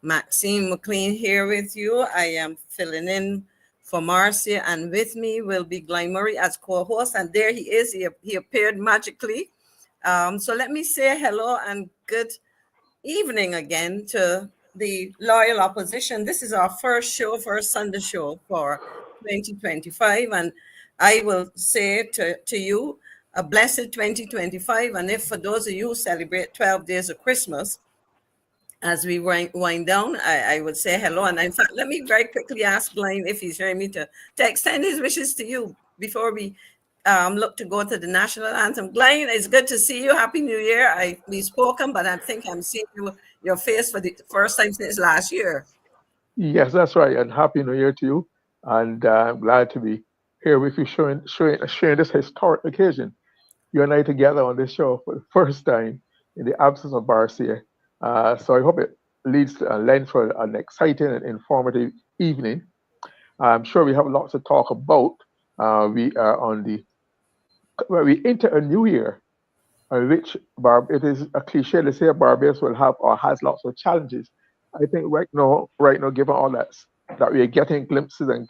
Maxine McCLEAN here with you. I am filling in for Marcia, and with me will be GLYNE as co-host. And there he is. He appeared magically. So let me say hello and good evening again to the loyal opposition. This is our first Sunday show for 2025. And I will say to you, a blessed 2025. And if for those of you who celebrate 12 days of Christmas, as we wind down, I would say hello. And in fact, let me very quickly ask GLYNE if he's hearing me to extend his wishes to you before we look to go to the national anthem. GLYNE, it's good to see you. Happy New Year. We've spoken, but I think I'm seeing your face for the first time since last year. Yes, that's right. And Happy New Year to you. And I'm glad to be here with you, sharing this historic occasion. You and I together on this show for the first time in the absence of Barcia. So I hope it leads to lends for an exciting and informative evening. I'm sure we have lots to talk about. We are we enter a new year, which it is a cliche to say Barbados will have or has lots of challenges. I think right now, given all that we are getting glimpses and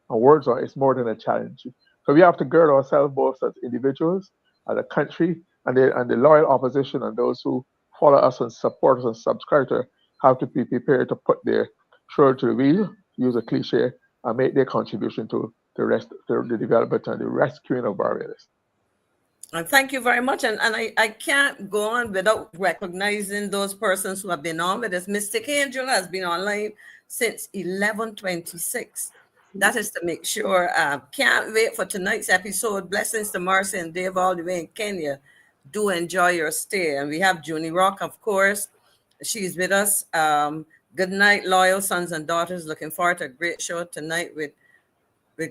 words on, it's more than a challenge. So we have to gird ourselves both as individuals, as a country, and the loyal opposition and those who follow us and support us and subscribe to have to be prepared to put their shoulder to the wheel, use a cliche, and make their contribution to the development and the rescuing of Barbados. And thank you very much. And I can't go on without recognizing those persons who have been on with us. Mystic Angel has been online since 11:26. That is to make sure. Can't wait for tonight's episode. Blessings to Marcy and Dave all the way in Kenya. Do enjoy your stay. And we have Junie Rock, of course. She's with us. Good night, loyal sons and daughters. Looking forward to a great show tonight with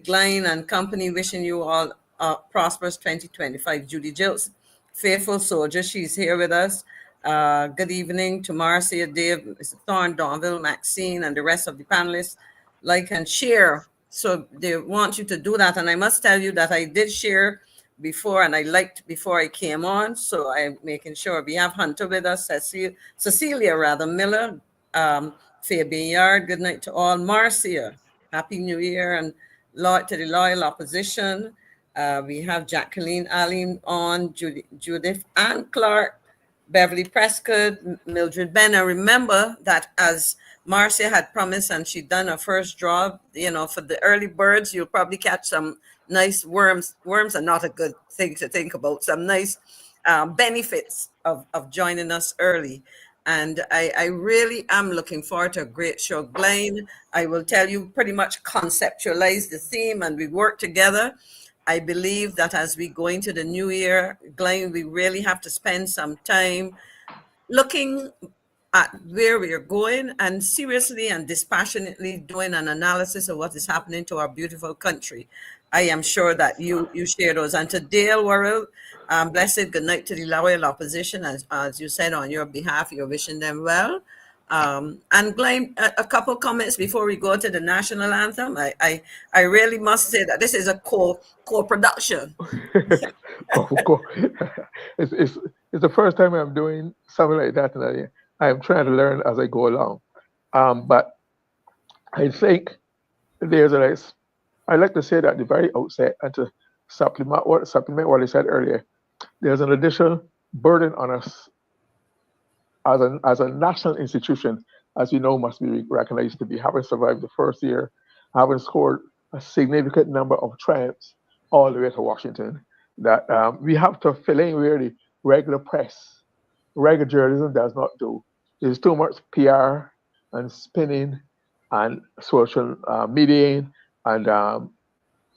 GLYNE and company. Wishing you all a prosperous 2025. Judy Jilts, faithful soldier. She's here with us. Good evening to Marcia, Dave, Mr. Thorne, Donville, Maxine, and the rest of the panelists. Like and share. So they want you to do that. And I must tell you that I did share before, and I liked before I came on. So I'm making sure we have Hunter with us, Cecilia Miller, Fabian Yard. Good night to all. Marcia, Happy New Year, and to the loyal opposition. We have Jacqueline Aline on, Judith Ann Clark, Beverly Prescott, Mildred Benner. Remember that as Marcia had promised, and she'd done her first draw, for the early birds, you'll probably catch some nice worms. Worms are not a good thing to think about. Some nice benefits of joining us early. And I really am looking forward to a great show. GLYNE, I will tell you, pretty much conceptualize the theme, and we work together. I believe that as we go into the new year, GLYNE, we really have to spend some time looking at where we are going and seriously and dispassionately doing an analysis of what is happening to our beautiful country. I am sure that you share those. And to Dale Worrell, blessed good night to the loyal opposition. As you said on your behalf, you're wishing them well. And GLYNE, a couple comments before we go to the national anthem. I really must say that this is a co-production. It's the first time I'm doing something like that, and I'm trying to learn as I go along. But I think I like to say that at the very outset, and to supplement what I said earlier, there's an additional burden on us as a national institution, as you know, must be recognized to be having survived the first year, having scored a significant number of triumphs all the way to Washington, that we have to fill in where the regular press, regular journalism does not do. There's too much PR and spinning and social media and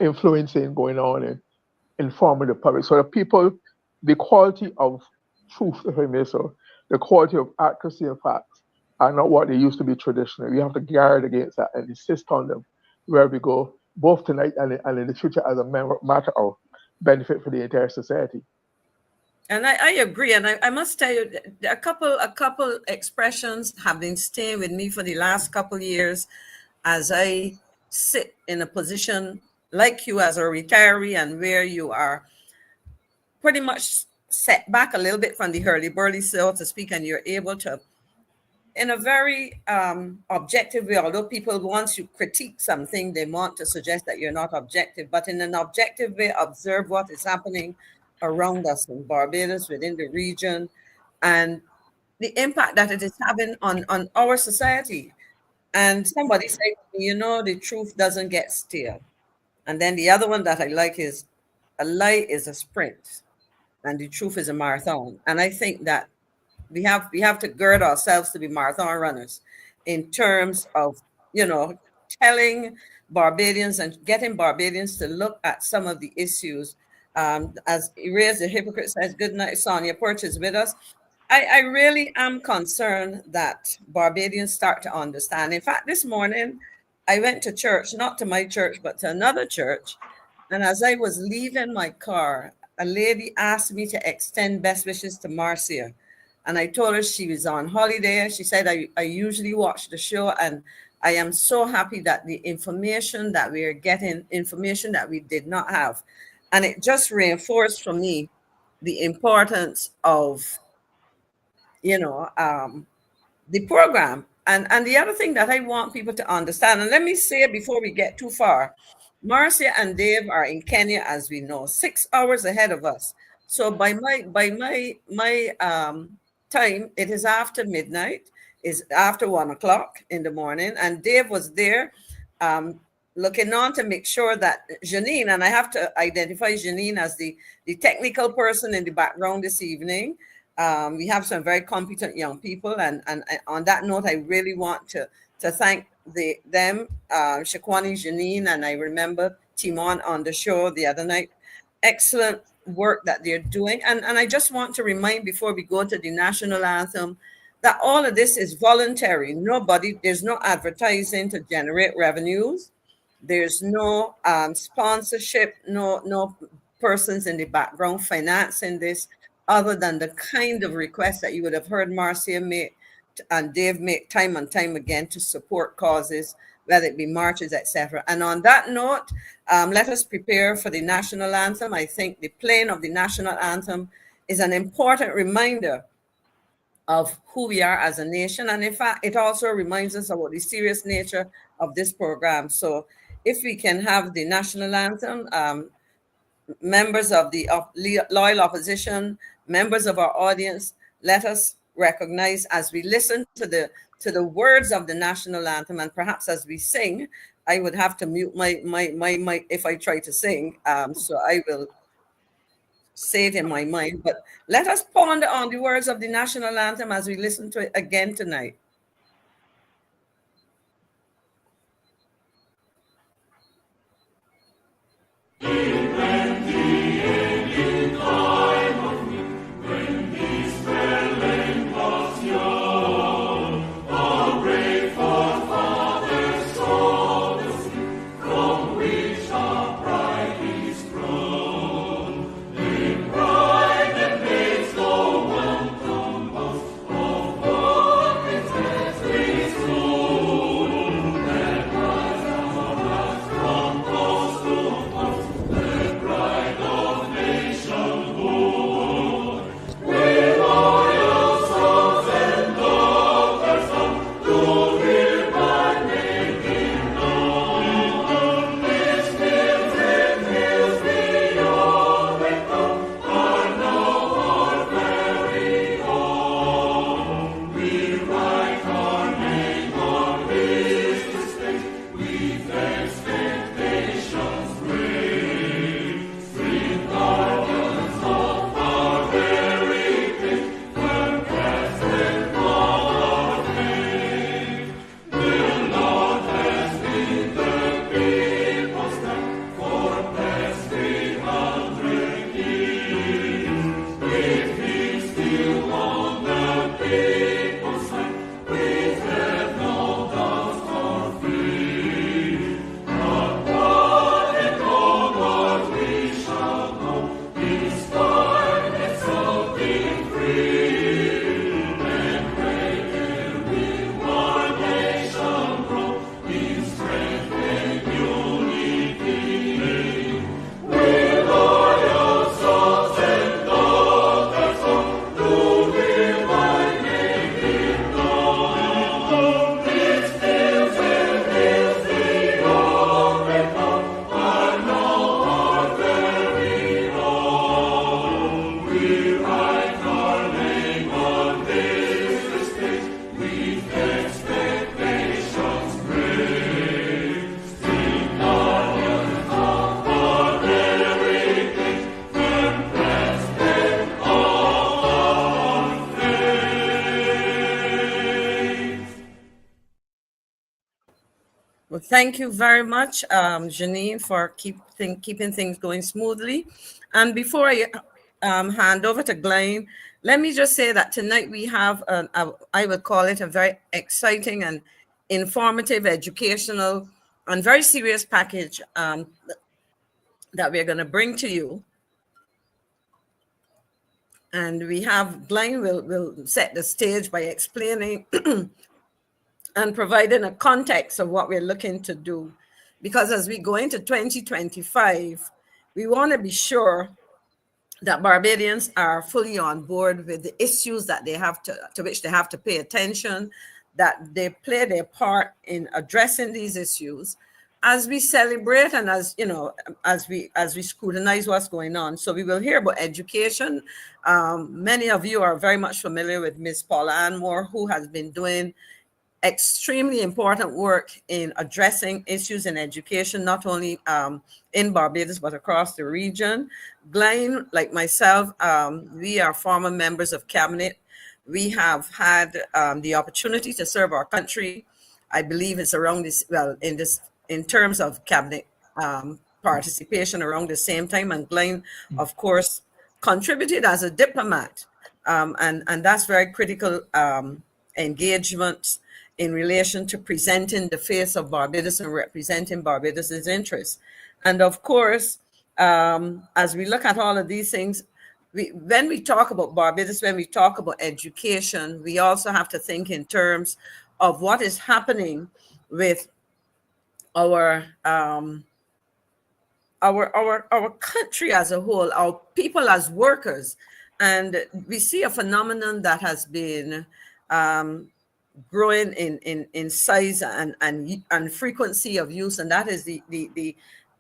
influencing going on and informing the public. So the quality of truth, if I may so, the quality of accuracy and facts are not what they used to be traditionally. We have to guard against that and insist on them where we go, both tonight and in the future, as a matter of benefit for the entire society. And I agree. And I must tell you, a couple expressions have been staying with me for the last couple of years as I sit in a position like you as a retiree, and where you are pretty much set back a little bit from the hurly-burly, so to speak, and you're able to in a very objective way, although people, once you critique something, they want to suggest that you're not objective, but in an objective way, observe what is happening around us in Barbados, within the region, and the impact that it is having on our society. And somebody said, you know, the truth doesn't get stale. And then the other one that I like is, a lie is a sprint and the truth is a marathon. And I think that we have to gird ourselves to be marathon runners in terms of, you know, telling Barbadians and getting Barbadians to look at some of the issues. As Erase the Hypocrite says, good night, Sonia Perch is with us. I really am concerned that Barbadians start to understand. In fact, this morning I went to church, not to my church, but to another church. And as I was leaving my car, a lady asked me to extend best wishes to Marcia. And I told her she was on holiday. She said, I usually watch the show, and I am so happy that the information that we are getting, information that we did not have. And it just reinforced for me the importance of, you know, the program. And the other thing that I want people to understand, and let me say before we get too far, Marcia and Dave are in Kenya, as we know, 6 hours ahead of us. So by my time, it is after midnight, is after 1 o'clock in the morning, and Dave was there looking on to make sure that Janine, and I have to identify Janine as the technical person in the background this evening. We have some very competent young people, and on that note, I really want to thank them, Shakwani, Janine, and I remember Timon on the show the other night. Excellent work that they're doing, and I just want to remind before we go to the national anthem that all of this is voluntary. There's no advertising to generate revenues. There's no sponsorship, no persons in the background financing this, other than the kind of requests that you would have heard Marcia make and Dave make time and time again to support causes, whether it be marches, etc. And on that note, let us prepare for the national anthem. I think the playing of the national anthem is an important reminder of who we are as a nation. And in fact, it also reminds us about the serious nature of this program. So if we can have the national anthem, members of the loyal opposition, members of our audience, let us recognize as we listen to the words of the national anthem, and perhaps as we sing. I would have to mute my mic if I try to sing, so I will say it in my mind. But let us ponder on the words of the national anthem as we listen to it again tonight. Well, thank you very much, Janine, for keeping things going smoothly. And before I hand over to GLYNE, let me just say that tonight we have, I would call it a very exciting and informative, educational, and very serious package that we're going to bring to you. And we have GLYNE will set the stage by explaining and providing a context of what we're looking to do. Because as we go into 2025, we want to be sure that Barbadians are fully on board with the issues that they have to which they have to pay attention, that they play their part in addressing these issues as we celebrate and as you know, as we scrutinize what's going on. So we will hear about education. Many of you are very much familiar with Ms. Paula-ANNE, who has been doing extremely important work in addressing issues in education, not only in Barbados, but across the region. GLYNE, like myself, we are former members of cabinet. We have had the opportunity to serve our country. I believe it's around this, well, in terms of cabinet participation around the same time. And GLYNE, of course, contributed as a diplomat. And that's very critical engagement in relation to presenting the face of Barbados and representing Barbados's interests. And of course, as we look at all of these things, when we talk about Barbados, when we talk about education, we also have to think in terms of what is happening with our country as a whole, our people as workers. And we see a phenomenon that has been growing in size and frequency of use, and that is the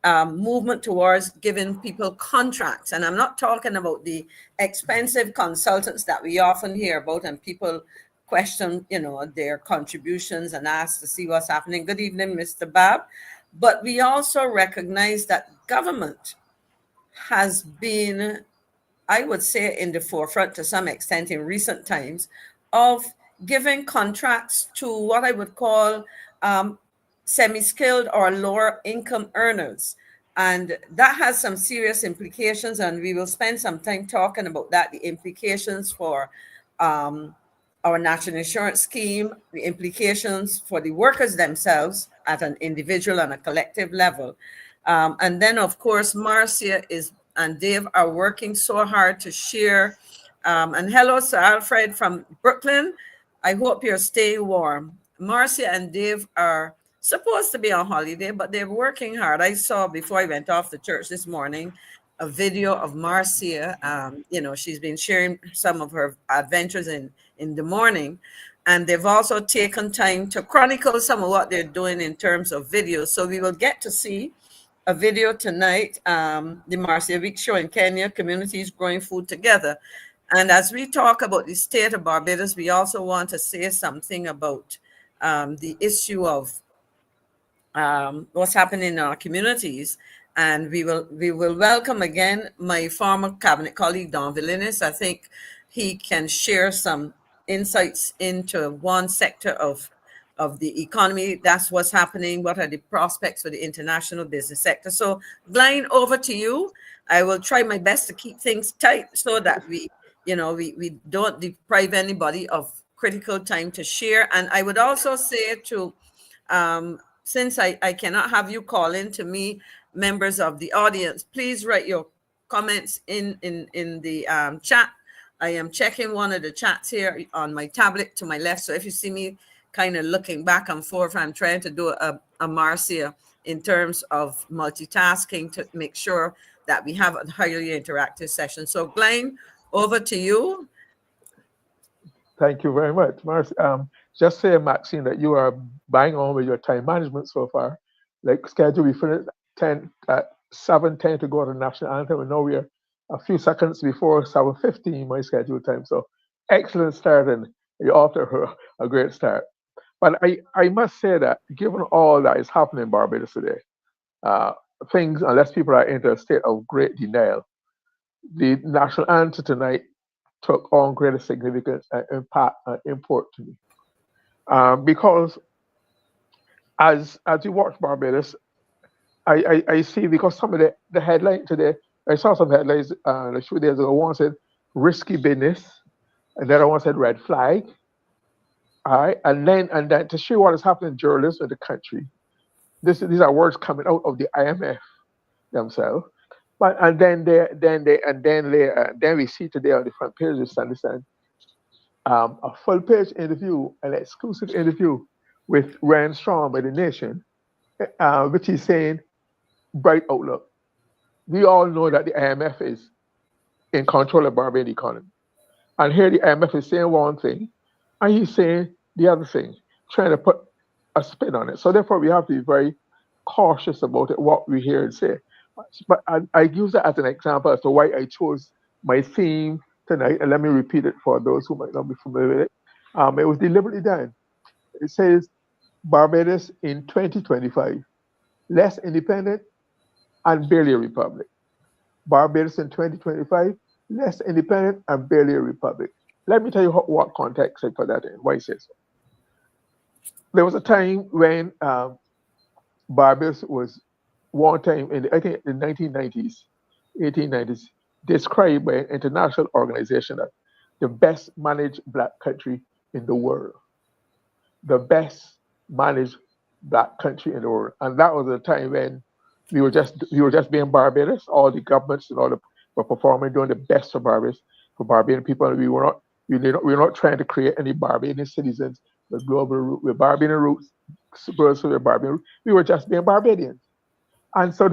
movement towards giving people contracts. And I'm not talking about the expensive consultants that we often hear about, and people question, their contributions and ask to see what's happening. Good evening, Mr. Bab. But we also recognize that government has been, I would say, in the forefront to some extent in recent times of giving contracts to what I would call semi-skilled or lower income earners. And that has some serious implications, and we will spend some time talking about that, the implications for our national insurance scheme, the implications for the workers themselves at an individual and a collective level. And then, of course, Marcia and Dave are working so hard to share. And hello, Sir Alfred from Brooklyn. I hope you're staying warm. Marcia and Dave are supposed to be on holiday, but they're working hard. I saw before I went off to church this morning a video of Marcia. She's been sharing some of her adventures in the morning. And they've also taken time to chronicle some of what they're doing in terms of videos. So we will get to see a video tonight, the Marcia Week Show in Kenya, Communities Growing Food Together. And as we talk about the state of Barbados, we also want to say something about the issue of what's happening in our communities. And we will welcome again my former cabinet colleague, Don Villinis. I think he can share some insights into one sector of the economy. That's what's happening. What are the prospects for the international business sector? So, GLYNE, over to you. I will try my best to keep things tight so that we don't deprive anybody of critical time to share. And I would also say to, since I cannot have you call in to me, members of the audience, please write your comments in the chat. I am checking one of the chats here on my tablet to my left. So if you see me kind of looking back and forth, I'm trying to do a Marcia in terms of multitasking to make sure that we have a highly interactive session. So GLYNE, over to you. Thank you very much, Marcia. Just say, Maxine, that you are bang on with your time management so far. Like schedule, we finished at 7:10 to go to the national anthem, and now we are a few seconds before 7:15 my scheduled time. So excellent start, and you're off to a great start. But I must say that given all that is happening in Barbados today, things, unless people are in a state of great denial, the national anthem tonight took on greater significance and impact and import to me. Because As you watch Barbados, I see, because some of the headline today, I saw some headlines a few days ago. One said risky business, and the other one said red flag. All right, and then to show what is happening in journalism in the country, these are words coming out of the IMF themselves. But then we see today on the front page of Sunday Sun, a full page interview, an exclusive interview with Rand Strong by the Nation, which is saying bright outlook. We all know that the IMF is in control of Barbadian economy, and here the IMF is saying one thing, and he's saying the other thing, trying to put a spin on it. So therefore, we have to be very cautious about it, what we hear and say. But I use that as an example as to why I chose my theme tonight. And let me repeat it for those who might not be familiar with it. It was deliberately done. It says Barbados in 2025, less independent and barely a republic. Barbados in 2025, less independent and barely a republic. Let me tell you what context I put that in, why I say so. There was a time when Barbados was one time I think the 1990s, 1890s, described by an international organization as the best managed black country in the world. The best managed black country in the world. And that was a time when we were just being Barbados. All the governments and were performing, doing the best for Barbados, for Barbadian people. And we were not trying to create any Barbadian citizens with global roots, with Barbadian roots, Barbadian roots. We were just being Barbadians. And so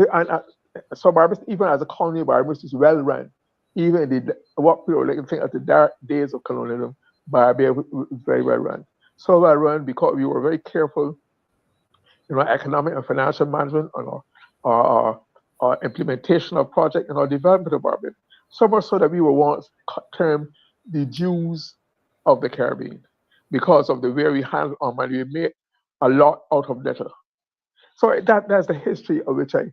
Barbados, even as a colony, Barbados is well run. Even in what people like to think of the dark days of colonialism, Barbados was very well run. So well run because we were very careful in our economic and financial management and our implementation of projects and our development of Barbados. So much so that we were once termed the Jews of the Caribbean because of the way we handle our money. We made a lot out of little. So that's the history of which I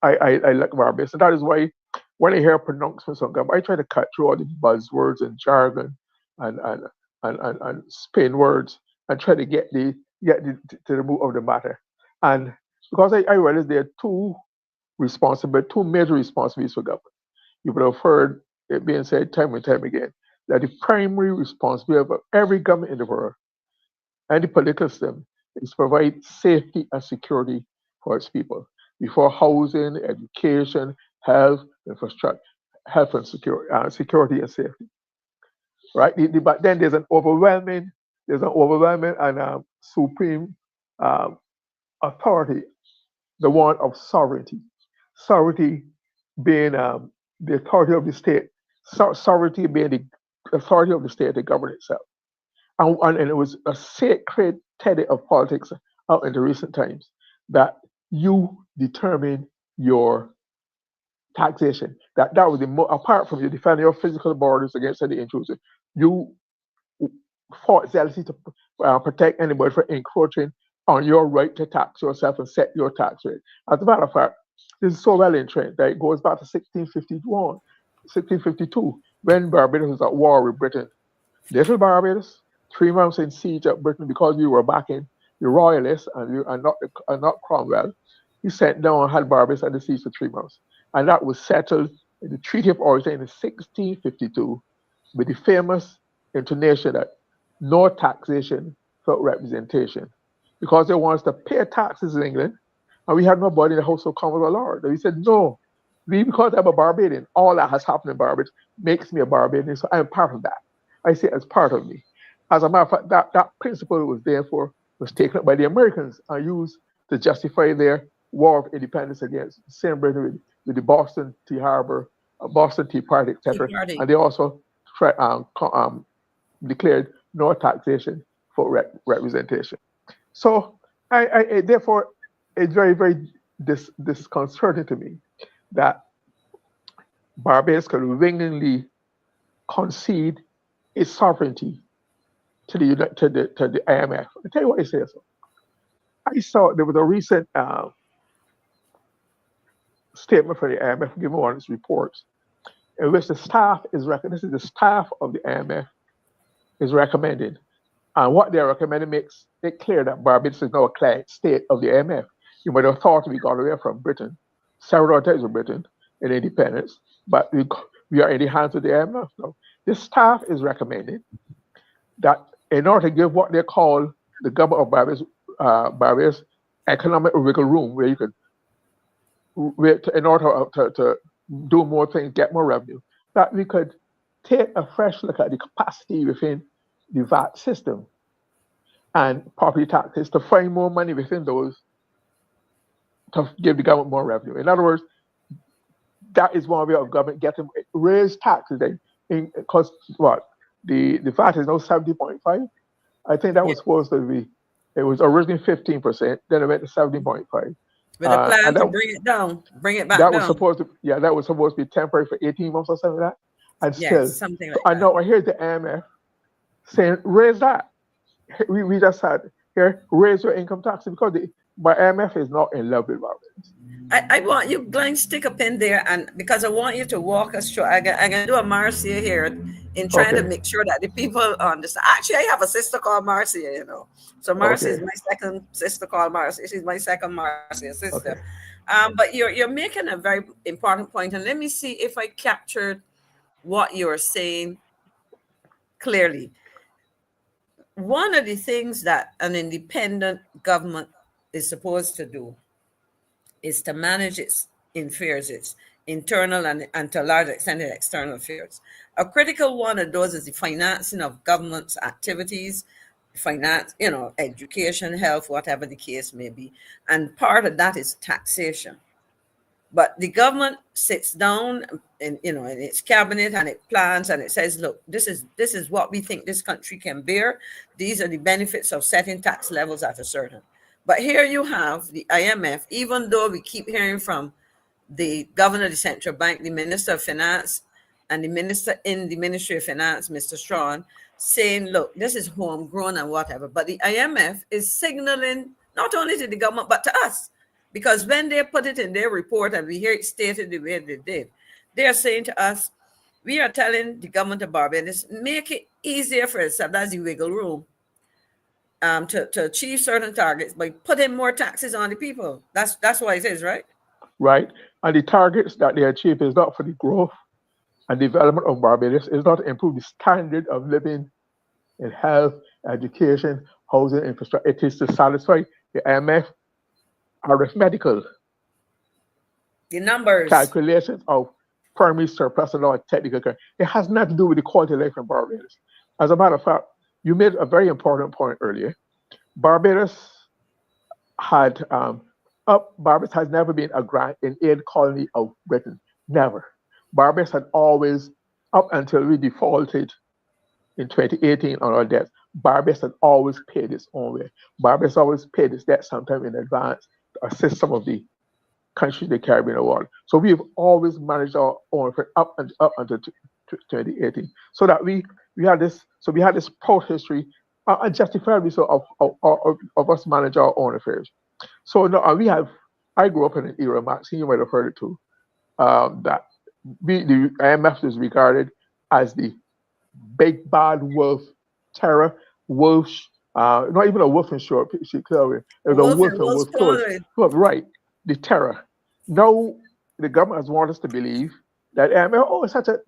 like Barbados. And that is why when I hear pronouncements on government, I try to cut through all the buzzwords and jargon and spin words and try to get to the root of the matter. And because I realize there are two major responsibilities for government. You would have heard it being said time and time again that the primary responsibility of every government in the world and the political system is to provide safety and security for its people. Before housing, education, health, infrastructure, health and security and safety. Right? But then there's an overwhelming and supreme authority, the one of sovereignty. Sovereignty being the authority of the state. Sovereignty being the authority of the state to govern itself. And it was a sacred tenet of politics out in the recent times that you determine your taxation. That was apart from you defending your physical borders against any intrusion, you fought zealously to protect anybody from encroaching on your right to tax yourself and set your tax rate. As a matter of fact, this is so well entrenched that it goes back to 1652, when Barbados was at war with Britain. Little Barbados, 3 months in siege at Britain because we were backing the royalists and not Cromwell. He sent down and had Barbados under siege for 3 months. And that was settled in the Treaty of Orleans in 1652 with the famous intonation that no taxation without representation. Because they want us to pay taxes in England, and we had nobody in the House of Commons or Lords. And we said, no, because I'm a Barbadian, all that has happened in Barbados makes me a Barbadian, so I'm part of that. I see it as part of me. As a matter of fact, that principle was taken up by the Americans and used to justify their war of independence against Saint Britain with the Boston Tea Harbor, Boston Tea Party, etc. And they also declared no taxation for representation. So therefore, it's very, very disconcerting to me that Barbados could willingly concede its sovereignty to the IMF. I'll tell you what I say. So I saw there was a recent statement from the IMF given one of its reports in which the staff of the IMF is recommending And what they're recommending makes it clear that Barbados is now a client state of the IMF. You might have thought we got away from Britain, several times with Britain in independence, but we are in the hands of the IMF now. The staff is recommending that in order to give what they call the government of Barbados economic wiggle room, where you could, in order to do more things, get more revenue, that we could take a fresh look at the capacity within the VAT system and property taxes to find more money within those to give the government more revenue. In other words, that is one way of government getting raise taxes. Because what the VAT is now 70.5. I think that was supposed to be. It was originally 15%. Then it went to 70.5. With a plan to bring it down, bring it back that down. Was supposed to, that was supposed to be temporary for 18 months or something like that. And still, something like I know. I hear the IMF saying raise that. We just had here raise your income tax because but IMF is not in love with Barbados. I want you, GLYNE, stick a pin there, and because I want you to walk us through. I'm gonna do a Marcia here in trying to make sure that the people understand. Actually, I have a sister called Marcia, you know. So Marcia is my second sister called Marcia. She's my second Marcia sister. But you're making a very important point, and let me see if I captured what you're saying clearly. One of the things that an independent government is supposed to do is to manage its affairs, its internal and to a large extent external affairs. A critical one of those is the financing of government's activities, finance, education, health, whatever the case may be. And part of that is taxation. But the government sits down in its cabinet and it plans and it says, look, this is what we think this country can bear. These are the benefits of setting tax levels at a certain. But here you have the IMF, even though we keep hearing from the governor of the central bank, the minister of finance, and the minister in the Ministry of Finance, Mr. Strawn, saying, look, this is homegrown and whatever. But the IMF is signaling not only to the government, but to us. Because when they put it in their report and we hear it stated the way they did, they are saying to us, we are telling the government of Barbados, make it easier for itself, that's the wiggle room, to achieve certain targets by putting more taxes on the people. That's what it is, right? Right. And the targets that they achieve is not for the growth and development of Barbados, is not to improve the standard of living in health, education, housing, infrastructure. It is to satisfy the IMF arithmetical the numbers calculations of primary surplus and all technical. It has nothing to do with the quality of life in Barbados. As a matter of fact, you made a very important point earlier. Barbados Barbados has never been a grant in aid colony of Britain. Never. Barbados had always, up until we defaulted in 2018 on our debts, Barbados had always paid its own way. Barbados always paid its debt sometime in advance to assist some of the countries in the Caribbean world. So we've always managed our own up until 2018. So that we had this proud history, justifiably so, of us manage our own affairs. So now I grew up in an era, Maxine, you might have heard it too, that the IMF is regarded as the big bad wolf, terror, wolf, not even a wolf in short, it was a wolf and wolf clothes. Right, the terror. Now the government has wanted us to believe that IMF,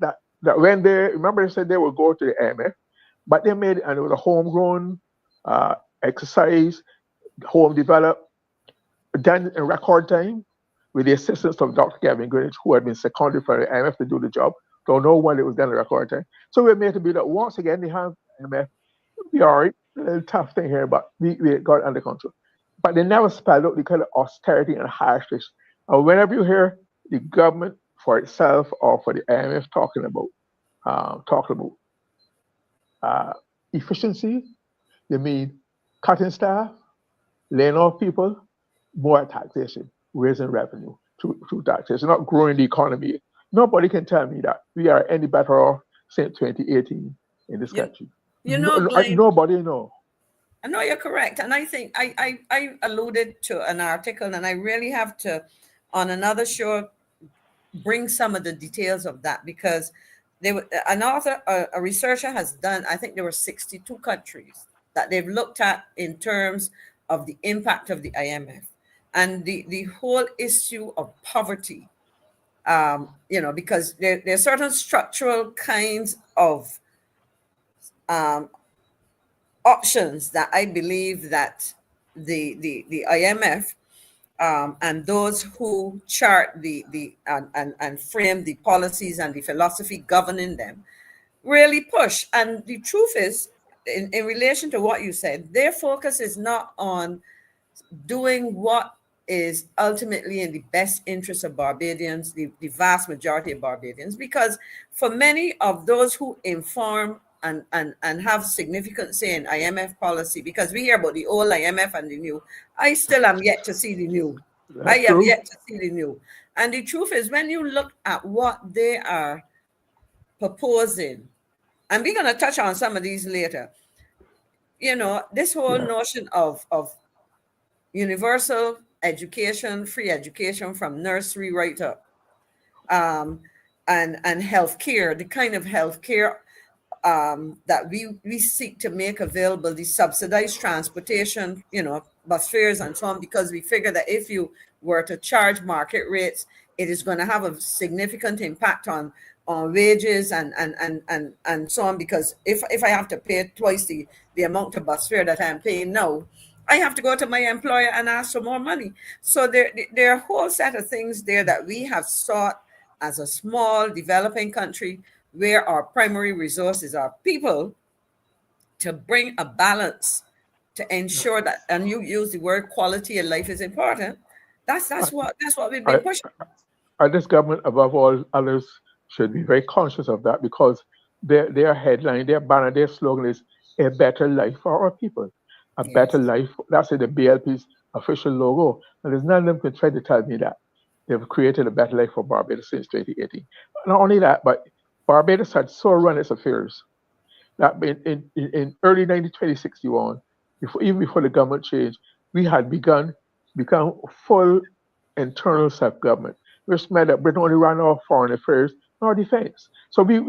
that when they said they would go to the IMF, but they made it, and it was a homegrown exercise, home developed, done in record time with the assistance of Dr. Gavin Greenwich, who had been seconded for the IMF to do the job. Don't know when it was done in record time. So we're made to be that once again, they have IMF. We are a little tough thing here, but we got it under control. But they never spelled out the kind of austerity and harshness. And whenever you hear the government for itself or for the IMF talking about efficiency, they mean cutting staff, laying off people, more taxation, raising revenue through taxation, not growing the economy. Nobody can tell me that we are any better off since 2018 in this country. Nobody knows. I know you're correct. And I think I alluded to an article, and I really have to, on another show, bring some of the details of that, because a researcher has done, I think there were 62 countries that they've looked at in terms of the impact of the IMF and the whole issue of poverty. Because there are certain structural kinds of options that I believe that the IMF and those who chart and frame the policies and the philosophy governing them really push. And the truth is, in relation to what you said, their focus is not on doing what is ultimately in the best interest of Barbadians, the vast majority of Barbadians, because for many of those who inform and have significant say in IMF policy, because we hear about the old IMF and the new, I still am yet to see the new. That's I have true. yet to see the new. And the truth is, when you look at what they are proposing, and we're going to touch on some of these later, this whole notion of universal education, free education from nursery right up, and healthcare, the kind of healthcare that we seek to make available, the subsidized transportation, bus fares and so on, because we figure that if you were to charge market rates, it is going to have a significant impact on wages and so on. Because if I have to pay twice the amount of bus fare that I'm paying now, I have to go to my employer and ask for more money. So there are a whole set of things there that we have sought as a small developing country, where our primary resources are people, to bring a balance to ensure that, and you use the word quality of life is important. That's what we've been pushing. This government, above all others, should be very conscious of that, because their headline, their banner, their slogan is a better life for our people. A better life. That's in the BLP's official logo. And there's none of them can try to tell me that they've created a better life for Barbados since 2018. Not only that, but Barbados had so run its affairs that in early 2061, even before the government change, we had become full internal self-government, which meant that Britain only ran our foreign affairs, nor defense. So we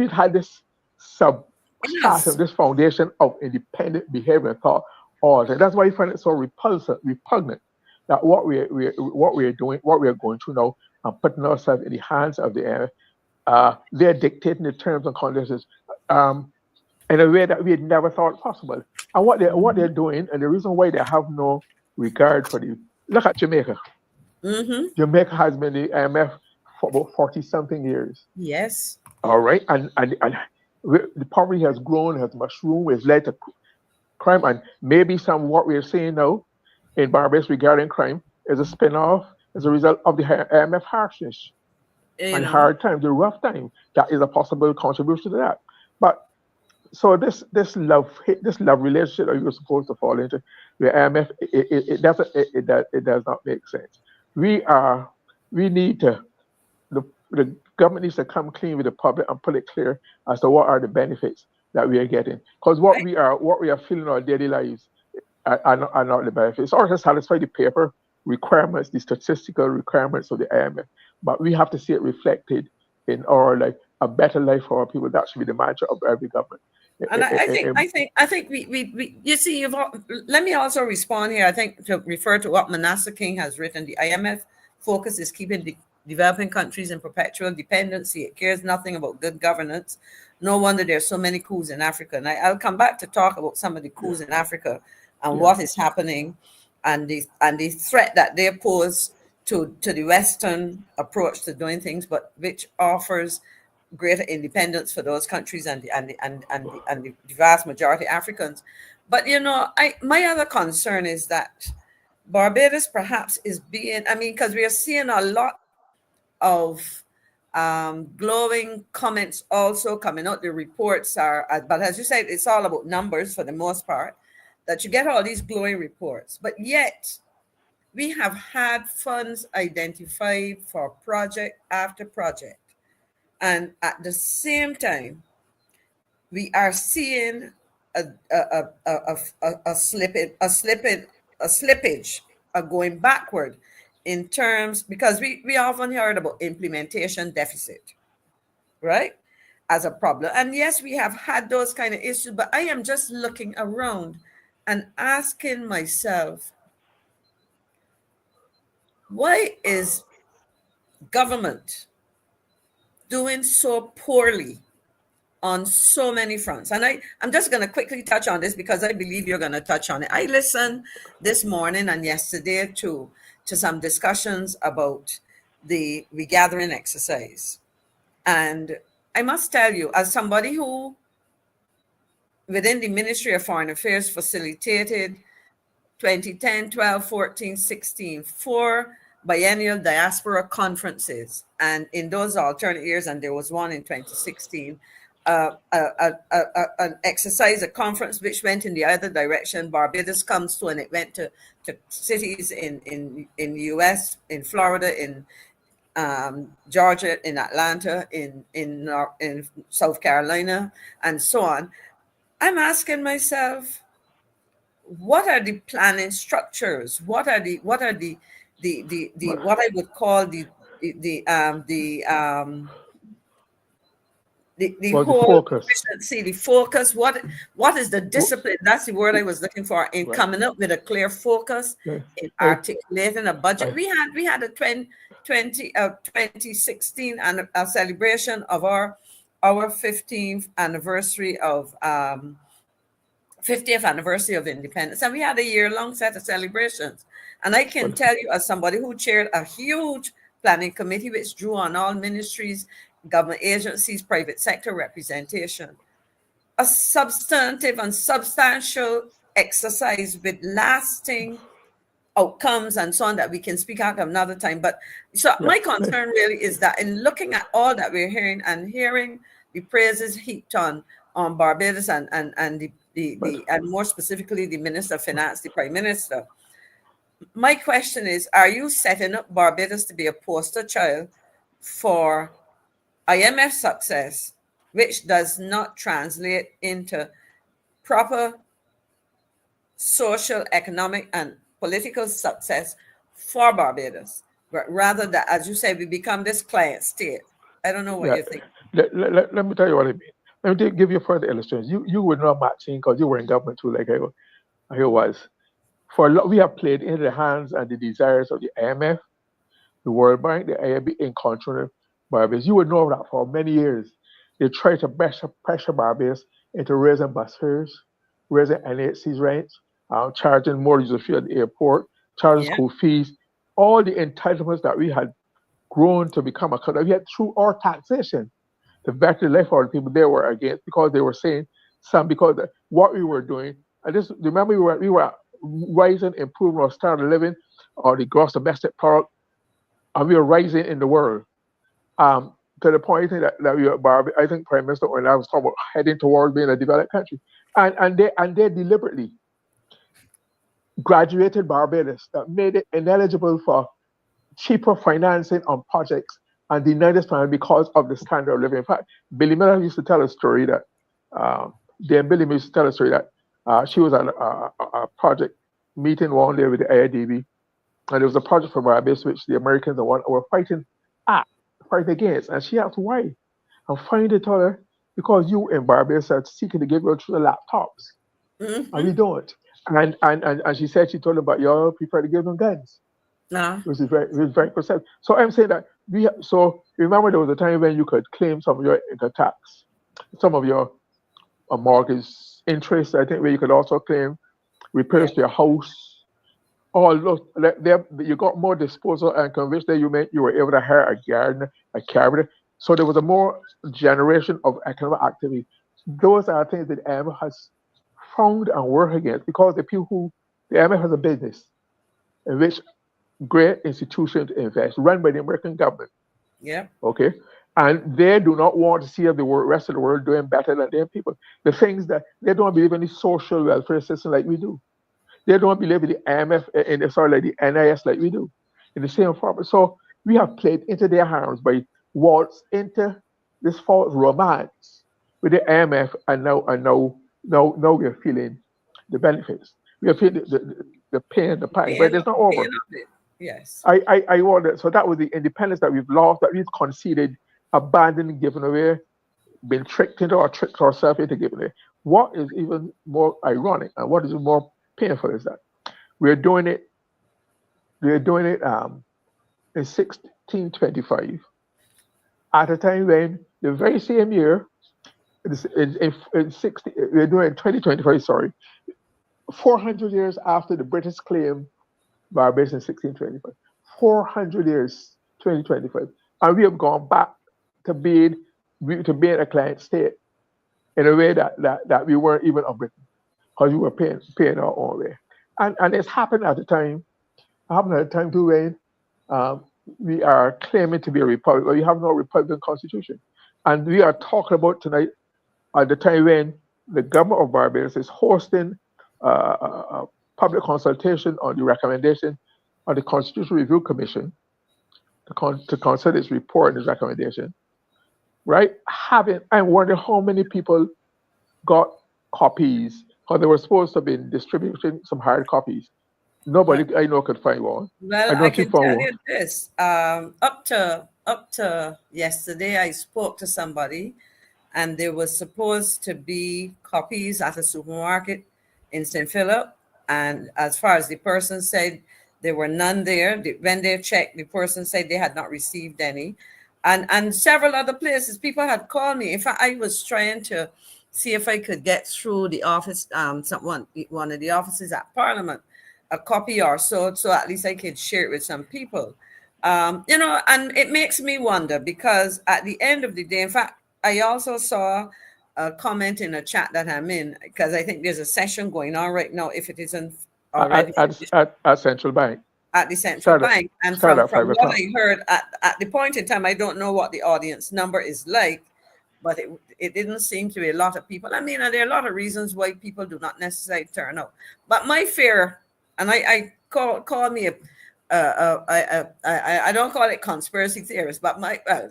had this substratum, this foundation of independent behavior and thought. That's why we find it so repugnant that what we are doing, what we are going through now, and putting ourselves in the hands of the enemy. They're dictating the terms and conditions in a way that we had never thought possible. And what they're doing, and the reason why they have no regard for look at Jamaica. Mm-hmm. Jamaica has been the IMF for about 40-something years. Yes. All right, and the poverty has grown, has mushroomed, has led to crime, and maybe some of what we're seeing now in Barbados regarding crime is a spin-off as a result of the IMF harshness and hard time, the rough time. That is a possible contribution to that. But so this love relationship that you're supposed to fall into the IMF, it does not make sense. We need to, the government needs to come clean with the public and put it clear as to what are the benefits that we are getting. Because what we are feeling in our daily lives are not the benefits. Or to satisfy the paper requirements, the statistical requirements of the IMF. But we have to see it reflected in our life, a better life for our people. That should be the mantra of every government. And I think we you see, let me also respond here. I think to refer to what Manasseh King has written, the IMF focus is keeping the developing countries in perpetual dependency. It cares nothing about good governance. No wonder there's so many coups in Africa. And I'll come back to talk about some of the coups in Africa and what is happening, and the threat that they pose to the Western approach to doing things, but which offers greater independence for those countries and the vast majority Africans. But my other concern is that Barbados perhaps is being, because we are seeing a lot of glowing comments also coming out. The reports are, but as you said, it's all about numbers for the most part, that you get all these glowing reports. But yet we have had funds identified for project after project. And at the same time, we are seeing a slippage, going backward in terms, because we often heard about implementation deficit, right? as a problem. And yes, we have had those kind of issues, but I am just looking around and asking myself, why is government doing so poorly on so many fronts? And I'm just going to quickly touch on this because I believe you're going to touch on it. I listened this morning and yesterday to some discussions about the regathering exercise. And I must tell you, as somebody who within the Ministry of Foreign Affairs facilitated 2010, 12, 14, 16, 4 biennial diaspora conferences. And in those alternate years, and there was one in 2016, an exercise, a conference which went in the other direction. Barbados comes to, and it went to cities in US, in Florida, in Georgia, in Atlanta, in South Carolina, and so on. I'm asking myself, what are the planning structures? What are the what I would call the whole focus. efficiency, the focus? What is the discipline? That's the word I was looking for in coming up with a clear focus, in articulating a budget. We had a 2016 and a celebration of our 15th anniversary of 50th anniversary of independence, and we had a year-long set of celebrations. And I can tell you, as somebody who chaired a huge planning committee which drew on all ministries, government agencies, private sector representation, a substantive and substantial exercise with lasting outcomes and so on that we can speak out another time. But so my concern really is that in looking at all that we're hearing and hearing the praises heaped on Barbados and and more specifically the Minister of Finance, the Prime Minister, my question is, are you setting up Barbados to be a poster child for IMF success, which does not translate into proper social, economic, and political success for Barbados, but rather that, as you say, we become this client state? I don't know what you think. Let me tell you what I mean. Let me give you further illustrations. You would know MAXINE because you were in government too, like I was. We have played into the hands and the desires of the IMF, the World Bank, the IAB in control of Barbados. You would know that for many years. They tried to pressure Barbados into raising bus fares, raising NHC's rents, charging more user fee at the airport, charging school fees, all the entitlements that we had grown to become a country. We had through our taxation. The better life for the people they were against, because they were saying because what we were doing. I just remember we were rising, improving our standard of living, or the gross domestic product, and we were rising in the world. To the point that we were, I think Prime Minister when I was talking about heading towards being a developed country, and they deliberately graduated Barbados, that made it ineligible for cheaper financing on projects and denied us plan because of the standard of living. In fact, Billy Miller used to tell a story that she was at a project meeting one day with the IADB, and there was a project for Barbados which the Americans were fighting against, and she asked why. And finally told her, because you in Barbados are seeking to give us the laptops, and we don't. And she said, she told them, but y'all prefer to give them guns. Which is very perceptive. So I'm saying that so remember there was a time when you could claim some of your income tax, some of your mortgage interest, I think, where you could also claim repairs to your house. All those, you got more disposal and convinced that you were able to hire a gardener, a carpenter. So there was a more generation of economic activity. Those are things that the IMF has found and worked against, because the IMF has a business in which great institutions invest, run by the American government. Okay. And they do not want to see the rest of the world doing better than their people. The things that they don't believe in the social welfare system like we do. They don't believe in the IMF, like the NIS like we do, in the same format. So we have played into their hands by waltz into this false romance with the IMF, and now we are feeling the benefits. We are feeling the pain, the price, but it's not over. Yes. I wonder. So that was the independence that we've lost, that we've conceded, abandoned, given away. been tricked into or tricked ourselves into giving it. What is even more ironic and what is more painful is that we're doing it. We're doing it in 1625 at a time when the very same year, in 60, we're doing it in 2025. Sorry, 400 years after the British claimed Barbados in 1625. 400 years, 2025, and we have gone back to being a client state in a way that we weren't even on Britain because we were paying our own way. And it's happened at the time. Happened at a time too when we are claiming to be a republic, but we have no Republican constitution. And we are talking about tonight at the time when the government of Barbados is hosting a public consultation on the recommendation of the Constitutional Review Commission to consider its report and its recommendation. Right? I wonder how many people got copies because they were supposed to have been distributing some hard copies. Nobody I know could find one. Well, I can tell you this. Up to yesterday, I spoke to somebody, and there was supposed to be copies at a supermarket in St. Philip. And as far as the person said, there were none there. When they checked, the person said they had not received any. And several other places, people had called me. In fact, I was trying to see if I could get through the office, one of the offices at Parliament, a copy or so at least I could share it with some people. And it makes me wonder because at the end of the day, in fact, I also saw a comment in a chat that I'm in because I think there's a session going on right now, if it isn't already. At Central Bank. At the Central Bank. And from what I heard at the point in time, I don't know what the audience number is like, but it didn't seem to be a lot of people. I mean, there are a lot of reasons why people do not necessarily turn out. But my fear, and I call me I don't call it conspiracy theorist, but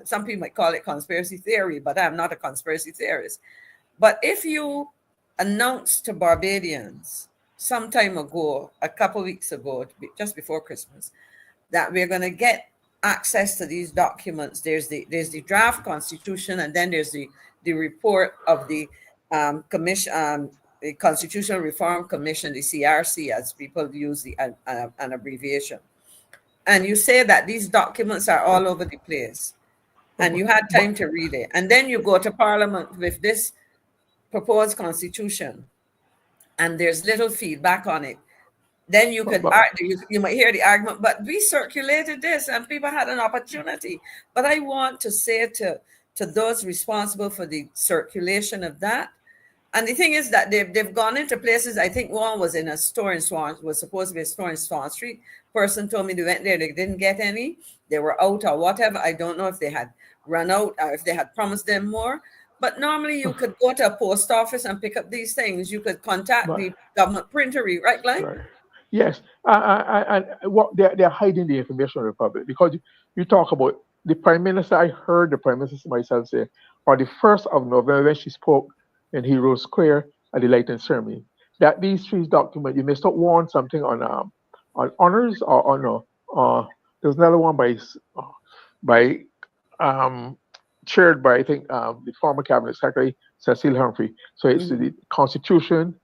some people might call it conspiracy theory, but I'm not a conspiracy theorist. But if you announce to Barbadians some time ago, a couple weeks ago, just before Christmas, that we're going to get access to these documents, there's the draft constitution, and then there's the report of the commission. The Constitutional Reform Commission, the CRC, as people use an abbreviation. And you say that these documents are all over the place and you had time to read it. And then you go to Parliament with this proposed constitution and there's little feedback on it. Then you could argue, you might hear the argument, but we circulated this and people had an opportunity. But I want to say to those responsible for the circulation of that, and the thing is that they've gone into places. I think one was in a store in was supposed to be a store in Swan Street. Person told me they went there, they didn't get any. They were out or whatever. I don't know if they had run out or if they had promised them more. But normally you could go to a post office and pick up these things. You could contact the government printery, right, Glyne? Right. Yes. And what they're hiding the information from the public because you talk about the Prime Minister. I heard the Prime Minister myself say on the 1st of November when she spoke in Hero Square at the lighting ceremony, that these three documents, you may stop warn something on honors or no. There's another one chaired by I think the former Cabinet Secretary Cecil Humphrey. So it's the Constitution,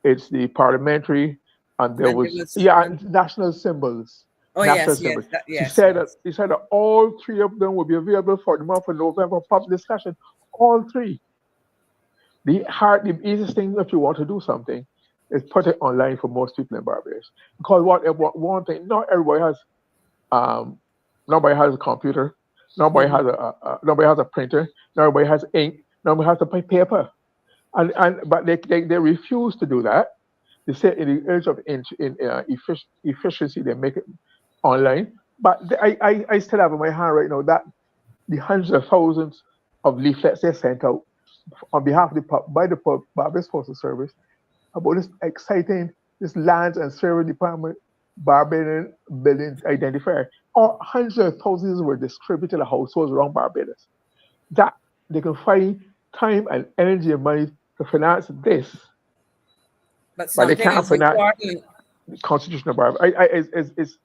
it's the parliamentary, and there was national symbols. Oh national yes, symbols. yes. He said that all three of them will be available for the month of November public discussion. All three. The easiest thing if you want to do something is put it online for most people in Barbados. Because one thing, not everybody has a computer, nobody has a printer, nobody has ink, nobody has to pay paper, but they refuse to do that. They say in the age of efficiency they make it online. But I still have in my hand right now that the hundreds of thousands of leaflets they sent out on behalf of the Barbados Postal Service about this exciting, this Lands and Survey Department Barbadian Buildings Identifier. Hundreds of thousands were distributed to households around Barbados. That they can find time and energy and money to finance this. But they can't finance the Constitution of Barbados. It's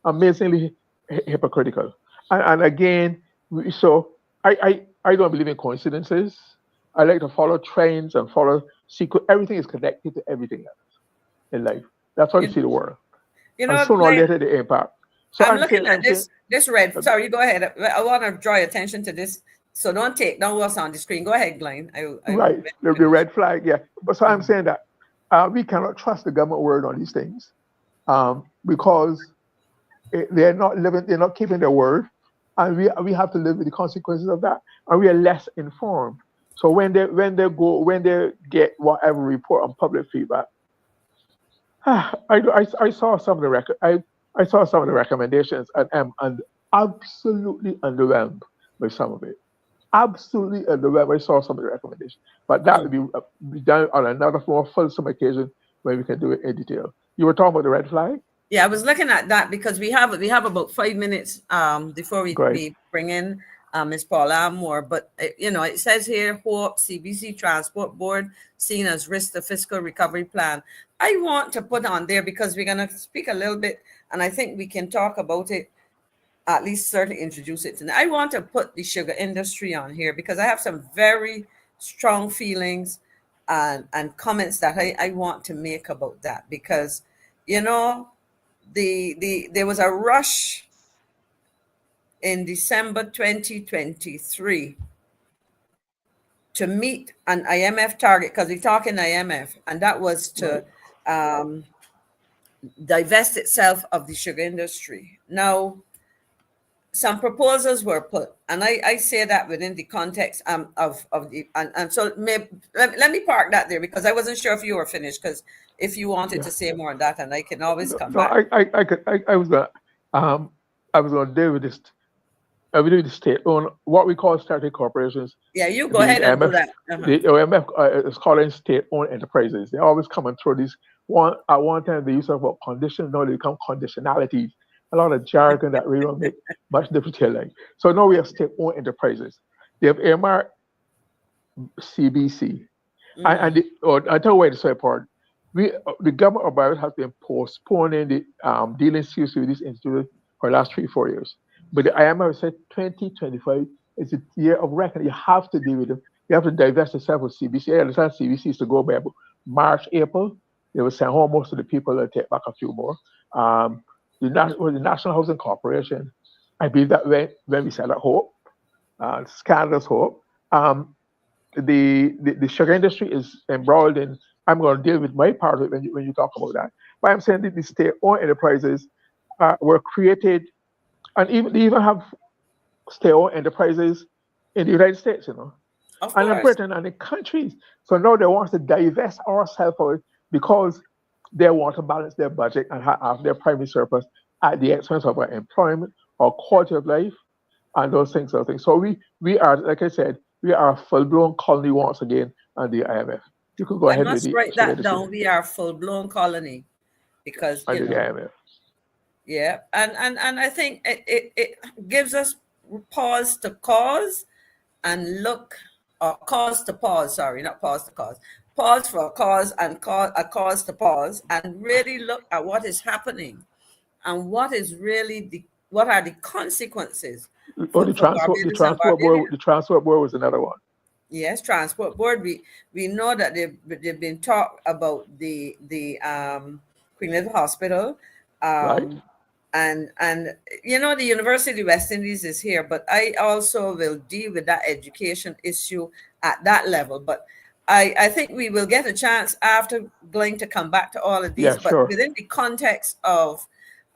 amazingly hypocritical. And again, so I I don't believe in coincidences. I like to follow trends and follow sequence. Everything is connected to everything else in life. That's how you You, see the world. you And know, sooner or Glenn, later, the impact. So I'm I'm saying, looking at this red. uh, Sorry, you go ahead. I want to draw your attention to this. So don't what's on the screen. Go ahead, Glenn. I will right, the finish. red flag, yeah. But so I'm Mhm. saying that we cannot trust the government word on these things because they're not living, they're not keeping their word, and we have to live with the consequences of that, and we are less informed. So when they get whatever report on public feedback, I saw some of the I saw some of the recommendations and am absolutely underwhelmed by some of it. Absolutely underwhelmed. I saw some of the recommendations, but that would Mm. be done on another more fulsome occasion when we can do it in detail. You were talking about the red flag, Yeah, I was looking at that because we have about 5 minutes before great. we bring in Ms. Paula more. But it says here, HOPE CBC Transport Board seen as risk the fiscal recovery plan. I want to put on there because we're gonna speak a little bit, and I think we can talk about it, at least certainly introduce it tonight. I want to put the sugar industry on here because I have some very strong feelings and comments that I want to make about that because you know there was a rush in December 2023 to meet an IMF target because we're talking IMF, and that was Right. to um, divest itself of the sugar industry. Now, some proposals were put, and I say that within the context of the and so let me park that there because I wasn't sure if you were finished because if you wanted Yeah. to say more on that, and I can always No, come no, back. I was gonna, I was gonna deal with this. We do the state-owned, what we call startup corporations. Yeah, you go The ahead and do IMF, that. Uh-huh. the OMF is calling state-owned enterprises. They always come and throw these. At one time they used to have about condition, now they become conditionalities. A lot of jargon that really don't make much difference here. Like so, now we have state-owned enterprises. They have earmarked CBC, and Mm-hmm. I tell you why it's so important. The government of Barbados has been postponing the dealing seriously with this institute for the last 3 4 years. But the IMF said 2025 is a year of reckoning. You have to deal with them. You have to divest yourself of CBC. I understand CBC is to go by March, April. They were saying most of the people will take back a few more. Um, the National Housing Corporation, I believe that when we said that hope, scandalous hope. The sugar industry is embroiled in. I'm going to deal with my part of it when you talk about that. But I'm saying that the state-owned enterprises were created, and even they even have state-owned enterprises in the United States, Of and in course. Britain and in countries. So now they want to divest ourselves of it because they want to balance their budget and have their primary surplus at the expense of our employment or quality of life and those things. Those things. So we are, like I said, we are a full-blown colony once again on the IMF. You could go I ahead with must the write sugar that industry down. We are a full-blown colony because, under the IMF. yeah. And I think it gives us pause to cause and look, or cause to pause, sorry, not pause to cause. Pause for a cause and a cause to pause and really look at what is happening and what are the consequences Oh, for Barbados and Barbadians. the transport board was another one, Yes, transport board. We know that they've been talk about the Queen Elizabeth Hospital, right? um, and the University of West Indies is here, but I also will deal with that education issue at that level. But I think we will get a chance after going to come back to all of these, Yeah, but sure. within the context of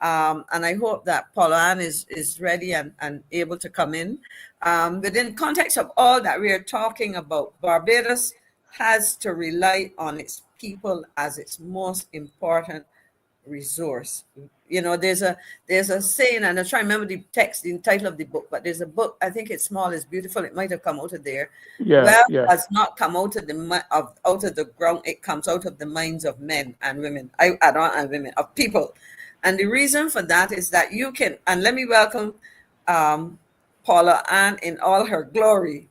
and I hope that Paula-Anne is ready and able to come in. Within context of all that we are talking about, Barbados has to rely on its people as its most important resource. There's a saying, and I'm trying to remember the title of the book, but there's a book, I think it's Small is Beautiful. It might have come out of there. Yeah, Wealth yeah. does not come out of out of the ground. It comes out of the minds of men and women. I add on and women of people. And the reason for that is that you can, and let me welcome um, Paula-Anne in all her glory.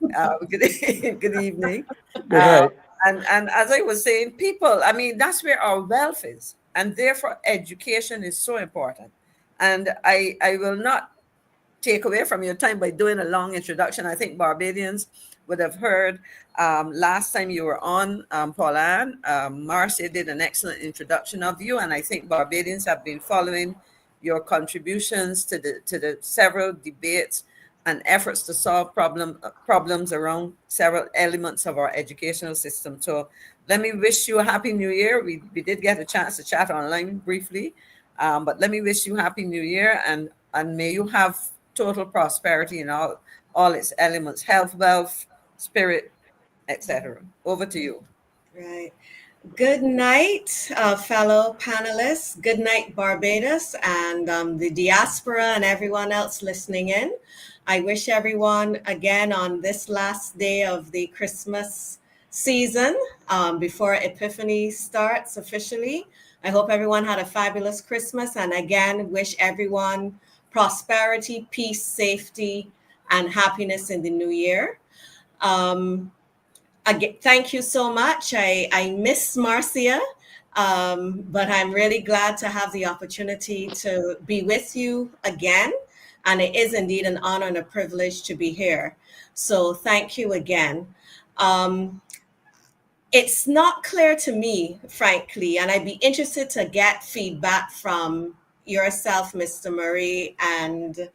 Good evening. Good Uh, night. and as I was saying, people, I mean, that's where our wealth is. And therefore, education is so important. And I will not take away from your time by doing a long introduction. I think Barbadians would have heard last time you were on, Paula-Anne. Marcia did an excellent introduction of you, and I think Barbadians have been following your contributions to the several debates and efforts to solve problems around several elements of our educational system. So let me wish you a happy new year. We did get a chance to chat online briefly, but let me wish you happy new year, and may you have total prosperity in all its elements: health, wealth, spirit, etc. Over to you. Right. Good night, fellow panelists. Good night, Barbados, and the diaspora and everyone else listening in. I wish everyone, again, on this last day of the Christmas season, before Epiphany starts officially, I hope everyone had a fabulous Christmas, and again, wish everyone prosperity, peace, safety, and happiness in the new year. Again, thank you so much. I miss Marcia, but I'm really glad to have the opportunity to be with you again. And it is indeed an honor and a privilege to be here. So thank you again. It's not clear to me, frankly, and I'd be interested to get feedback from yourself, Mr. Murray, and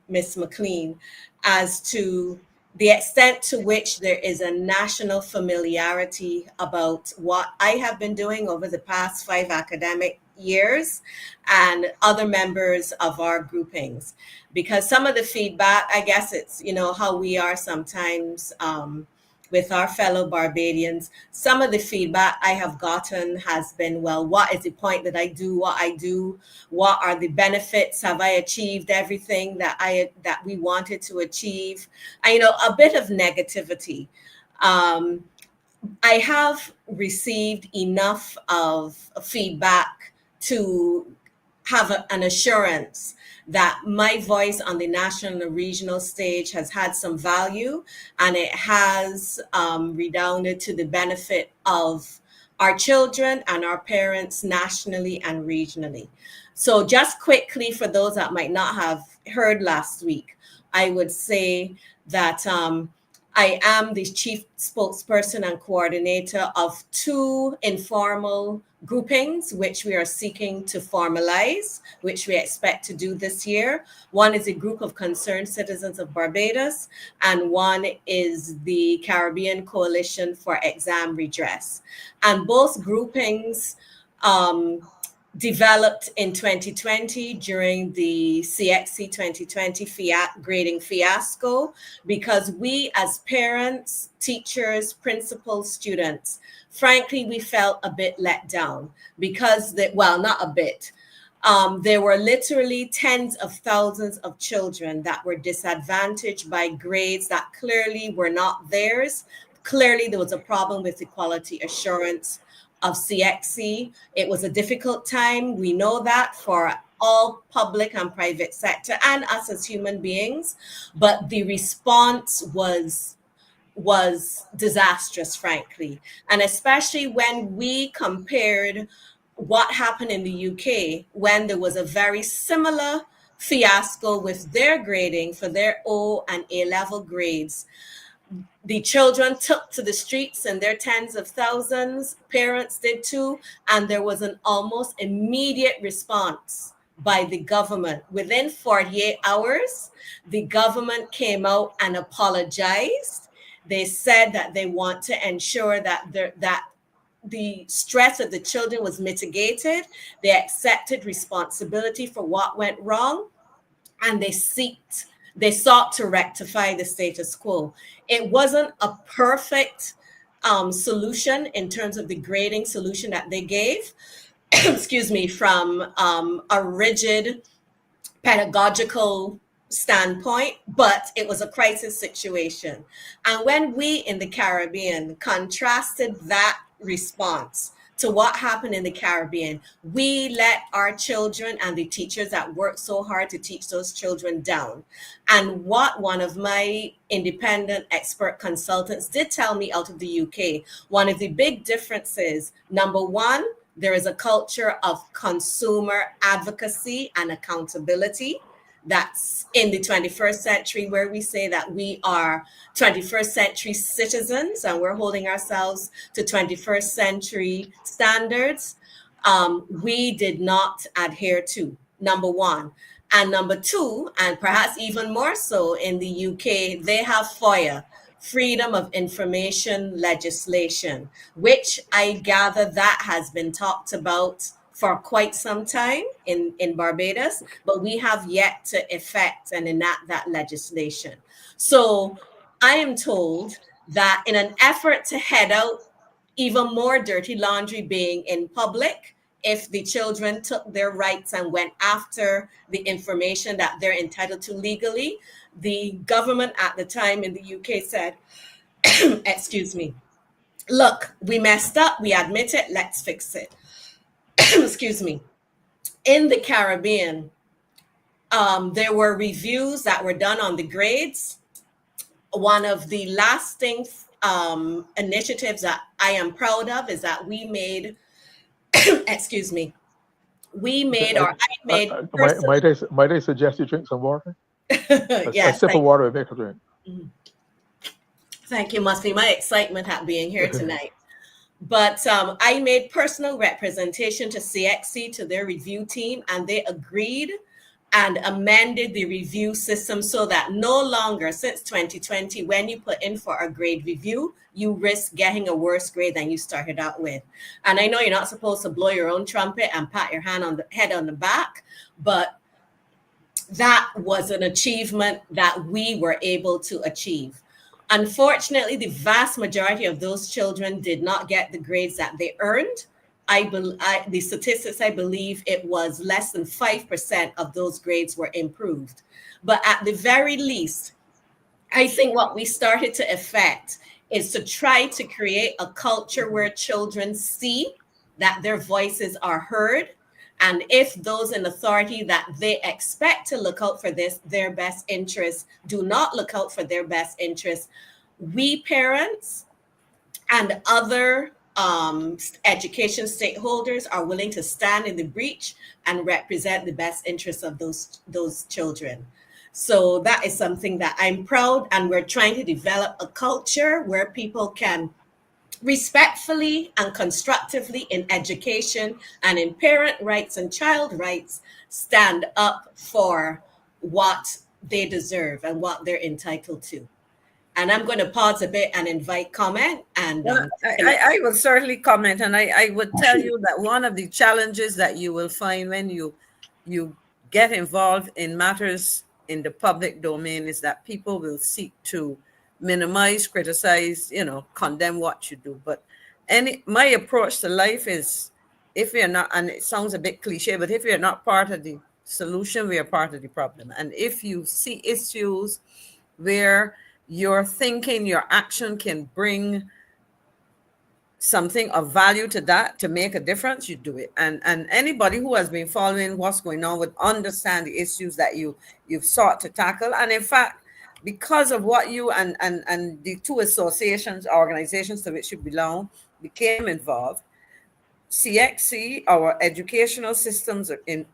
Ms. McCLEAN, as to the extent to which there is a national familiarity about what I have been doing over the past 5 academic years and other members of our groupings. Because some of the feedback, I guess it's, how we are sometimes with our fellow Barbadians. Some of the feedback I have gotten has been, well, what is the point that I do what I do? What are the benefits? Have I achieved everything that we wanted to achieve? A bit of negativity. I have received enough of feedback to have an assurance that my voice on the national and regional stage has had some value, and it has redounded to the benefit of our children and our parents nationally and regionally. So just quickly, for those that might not have heard last week, I would say that I am the chief spokesperson and coordinator of 2 informal groupings, which we are seeking to formalize, which we expect to do this year. One is a group of concerned citizens of Barbados, and one is the Caribbean Coalition for Exam Redress. And both groupings developed in 2020 during the CXC 2020 grading fiasco, because we as parents, teachers, principals, students, frankly, we felt a bit let down because, not a bit. There were literally tens of thousands of children that were disadvantaged by grades that clearly were not theirs. Clearly, there was a problem with the quality assurance of CXC. It was a difficult time. We know that for all public and private sector and us as human beings, but the response was disastrous, frankly. And especially when we compared what happened in the UK, when there was a very similar fiasco with their grading for their O and A level grades. The children took to the streets in their tens of thousands, parents did too, and there was an almost immediate response by the government. Within 48 hours, the government came out and apologized. They said that they want to ensure that the stress of the children was mitigated. They accepted responsibility for what went wrong, and they sought to rectify the status quo. It wasn't a perfect solution in terms of the grading solution that they gave, excuse me, from a rigid pedagogical standpoint, but it was a crisis situation. And when we in the Caribbean contrasted that response to what happened in the Caribbean, we let our children and the teachers that worked so hard to teach those children down. And what one of my independent expert consultants did tell me out of the UK, one of the big differences, number one, there is a culture of consumer advocacy and accountability that's in the 21st century, where we say that we are 21st century citizens and we're holding ourselves to 21st century standards, we did not adhere to, number one. And number two, and perhaps even more so in the UK, they have FOIA, Freedom of Information legislation, which I gather that has been talked about for quite some time in Barbados, but we have yet to effect and enact that legislation. So I am told that in an effort to head out even more dirty laundry being in public, if the children took their rights and went after the information that they're entitled to legally, the government at the time in the UK said, excuse me, look, we messed up, we admit it, let's fix it. Excuse me. In the Caribbean, there were reviews that were done on the grades. One of the lasting initiatives that I am proud of is that we made, excuse me, we made, or I made. Might I suggest you drink some water? Yes, a sip of water will make a drink. Thank you. Must be my excitement at being here tonight. But I made personal representation to CXC, to their review team, and they agreed and amended the review system so that no longer, since 2020, when you put in for a grade review, you risk getting a worse grade than you started out with. And I know you're not supposed to blow your own trumpet and pat your head on the back, but that was an achievement that we were able to achieve. Unfortunately, the vast majority of those children did not get the grades that they earned. The statistics, I believe it was less than 5% of those grades were improved. But at the very least, I think what we started to effect is to try to create a culture where children see that their voices are heard. And if those in authority that they expect to look out for their best interests do not look out for their best interests, we parents and other education stakeholders are willing to stand in the breach and represent the best interests of those children. So that is something that I'm proud, and we're trying to develop a culture where people can respectfully and constructively in education and in parent rights and child rights stand up for what they deserve and what they're entitled to. And I'm going to pause a bit and invite comment. And I will certainly comment, and I would tell you that one of the challenges that you will find when you get involved in matters in the public domain is that people will seek to minimize, criticize, condemn what you do. But my approach to life is, if you're not, and it sounds a bit cliche, but if you're not part of the solution, we are part of the problem. And if you see issues where your thinking, your action can bring something of value to that, to make a difference, you do it. And anybody who has been following what's going on would understand the issues that you've sought to tackle. And in fact, because of what you and the two associations, organizations to which you belong, became involved, CXC, our educational systems in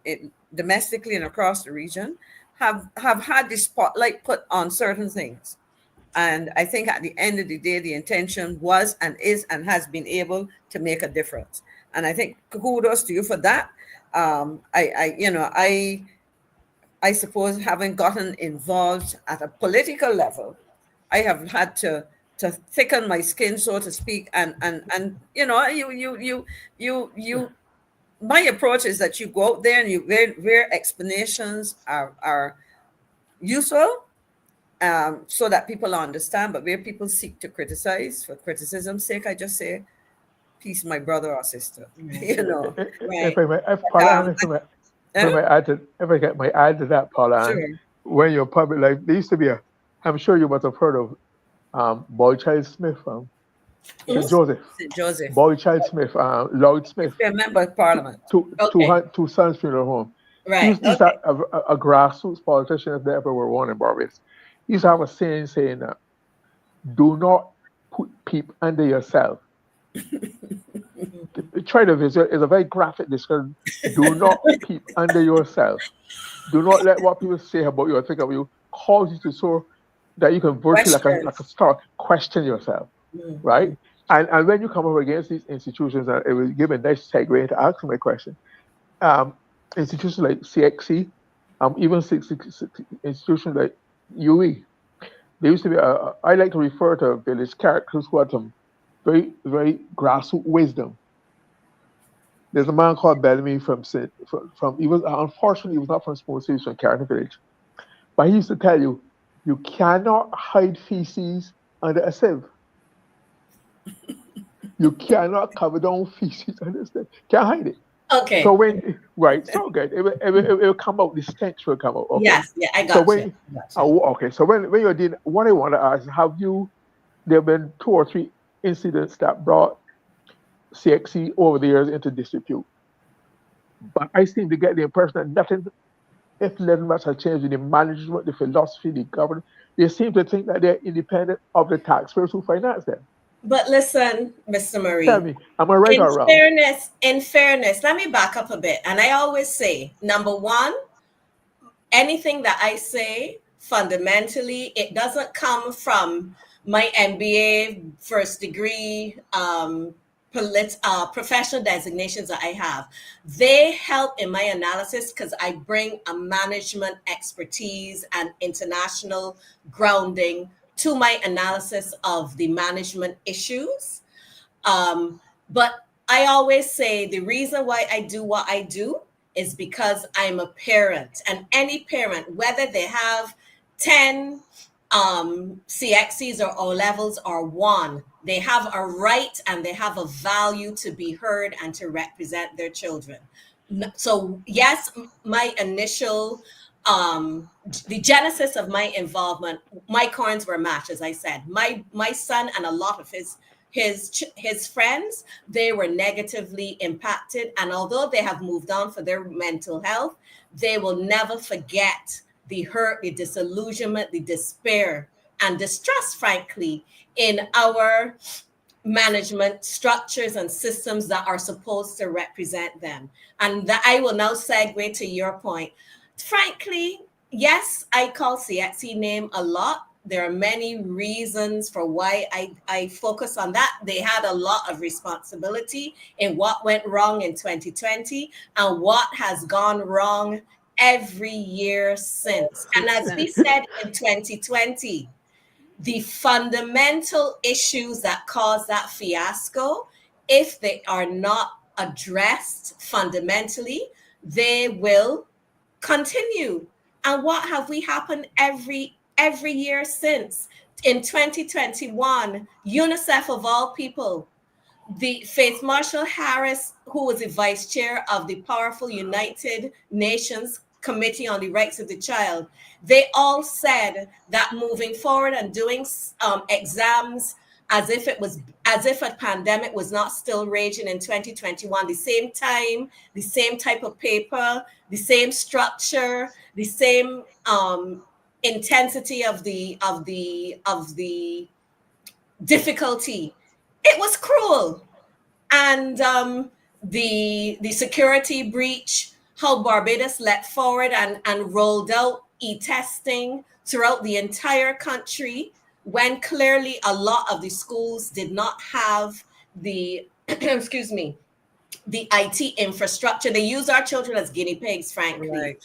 domestically and across the region, have had the spotlight put on certain things. And I think at the end of the day, the intention was and is and has been able to make a difference. And I think kudos to you for that. I suppose, having gotten involved at a political level, I have had to thicken my skin, so to speak. And my approach is that you go out there and where explanations are useful, so that people understand, but where people seek to criticize for criticism's sake, I just say, peace, my brother or sister. If I may add to that, Paula, Sure. when you're public life, there used to be I'm sure you must have heard of Boy Child Smith, St. Joseph. St. Joseph. Boy Child Smith, Lloyd Smith. Member of Parliament. Two sons funeral home. right. He's a grassroots politician, if there ever were one in Barbados. He used to have a saying that, do not put peep under yourself. try to visit. It's a very graphic description. Do not peep under yourself. Do not let what people say about you or think of you cause you to so that you can virtually like a start question yourself, right? And when you come up against these institutions, and it will give a nice segue to ask my question. Institutions like CXC, even institutions like UE, there used to be. I like to refer to village characters who had some very, very grassroots wisdom. There's a man called Bellamy from he was unfortunately he was not from Spoon City, he was from Carrington Village. But he used to tell you, you cannot hide feces under a sieve. You cannot cover down feces under a sieve. Can't hide it. Okay. So so good. It will come out, the stench will come out. Okay. Yes, yeah, I got you. Okay, so when you're doing, what I want to ask, there have been 2 or 3 incidents that brought CXC over the years into disrepute. But I seem to get the impression that nothing, if little much, has changed in the management, the philosophy, the governance. They seem to think that they're independent of the taxpayers who finance them. But listen, Mr. Murray. Tell me, am I right or wrong? In fairness, let me back up a bit. And I always say, number one, anything that I say, fundamentally, it doesn't come from my MBA, first degree, professional designations that I have. They help in my analysis because I bring a management expertise and international grounding to my analysis of the management issues. But I always say the reason why I do what I do is because I'm a parent, and any parent, whether they have 10 CXCs or O levels or 1, they have a right and they have a value to be heard and to represent their children. So yes, my initial, the genesis of my involvement, my coins were matched, as I said. My son and a lot of his friends, they were negatively impacted. And although they have moved on for their mental health, they will never forget the hurt, the disillusionment, the despair, and distrust, frankly, in our management structures and systems that are supposed to represent them. And that I will now segue to your point. Frankly, yes, I call CXC name a lot. There are many reasons for why I focus on that. They had a lot of responsibility in what went wrong in 2020 and what has gone wrong every year since. And as we said in 2020, the fundamental issues that caused that fiasco, if they are not addressed fundamentally, they will continue. And what have we happened every year since? In 2021, UNICEF of all people, the Faith Marshall Harris, who was the vice chair of the powerful United Nations Committee on the Rights of the Child, they all said that moving forward and doing exams as if a pandemic was not still raging in 2021, the same time, the same type of paper, the same structure, the same intensity of the difficulty. It was cruel. And the security breach, how Barbados leapt forward and rolled out e-testing throughout the entire country, when clearly a lot of the schools did not have the, excuse me, the IT infrastructure. They use our children as guinea pigs, frankly. Right.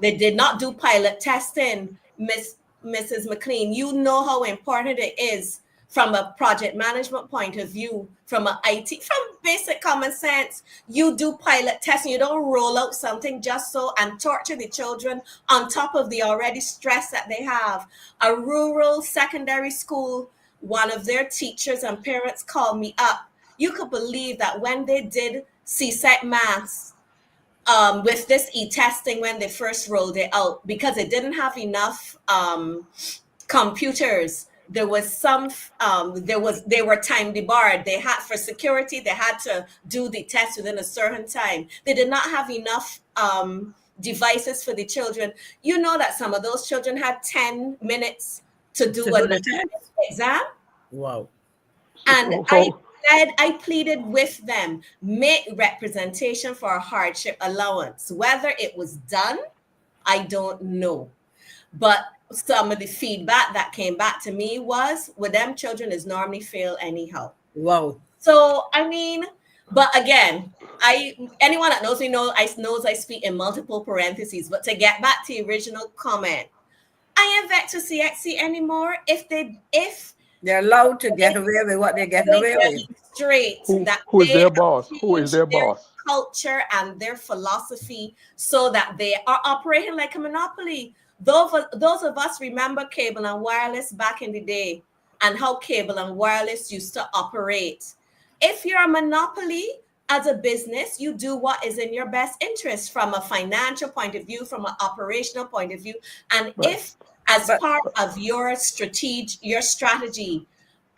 They did not do pilot testing. Mrs. McCLEAN, you know how important it is from a project management point of view, from an IT, from basic common sense. You do pilot testing. You don't roll out something just so and torture the children on top of the already stress that they have. A rural secondary school, one of their teachers and parents called me up. You could believe that when they did CSEC maths, with this e-testing, when they first rolled it out, because it didn't have enough computers, there was some, they were time debarred. They had, for security, they had to do the test within a certain time. They did not have enough devices for the children. You know that some of those children had 10 minutes to do an exam. Wow. And said, I pleaded with them, make representation for a hardship allowance. Whether it was done, I don't know. But some of the feedback that came back to me was, with them children is normally fail anyhow. Wow. So I mean, but again, anyone that knows me knows I speak in multiple parentheses. But to get back to the original comment, I ain't vexed with CXC anymore. If they're allowed to get away with what they're getting away with. Straight that who is they their boss? Who is their their boss? culture and their philosophy so that they are operating like a monopoly. Those of us remember cable and wireless back in the day and how cable and wireless used to operate. If you're a monopoly as a business, you do what is in your best interest from a financial point of view, from an operational point of view. And if as part of your strategy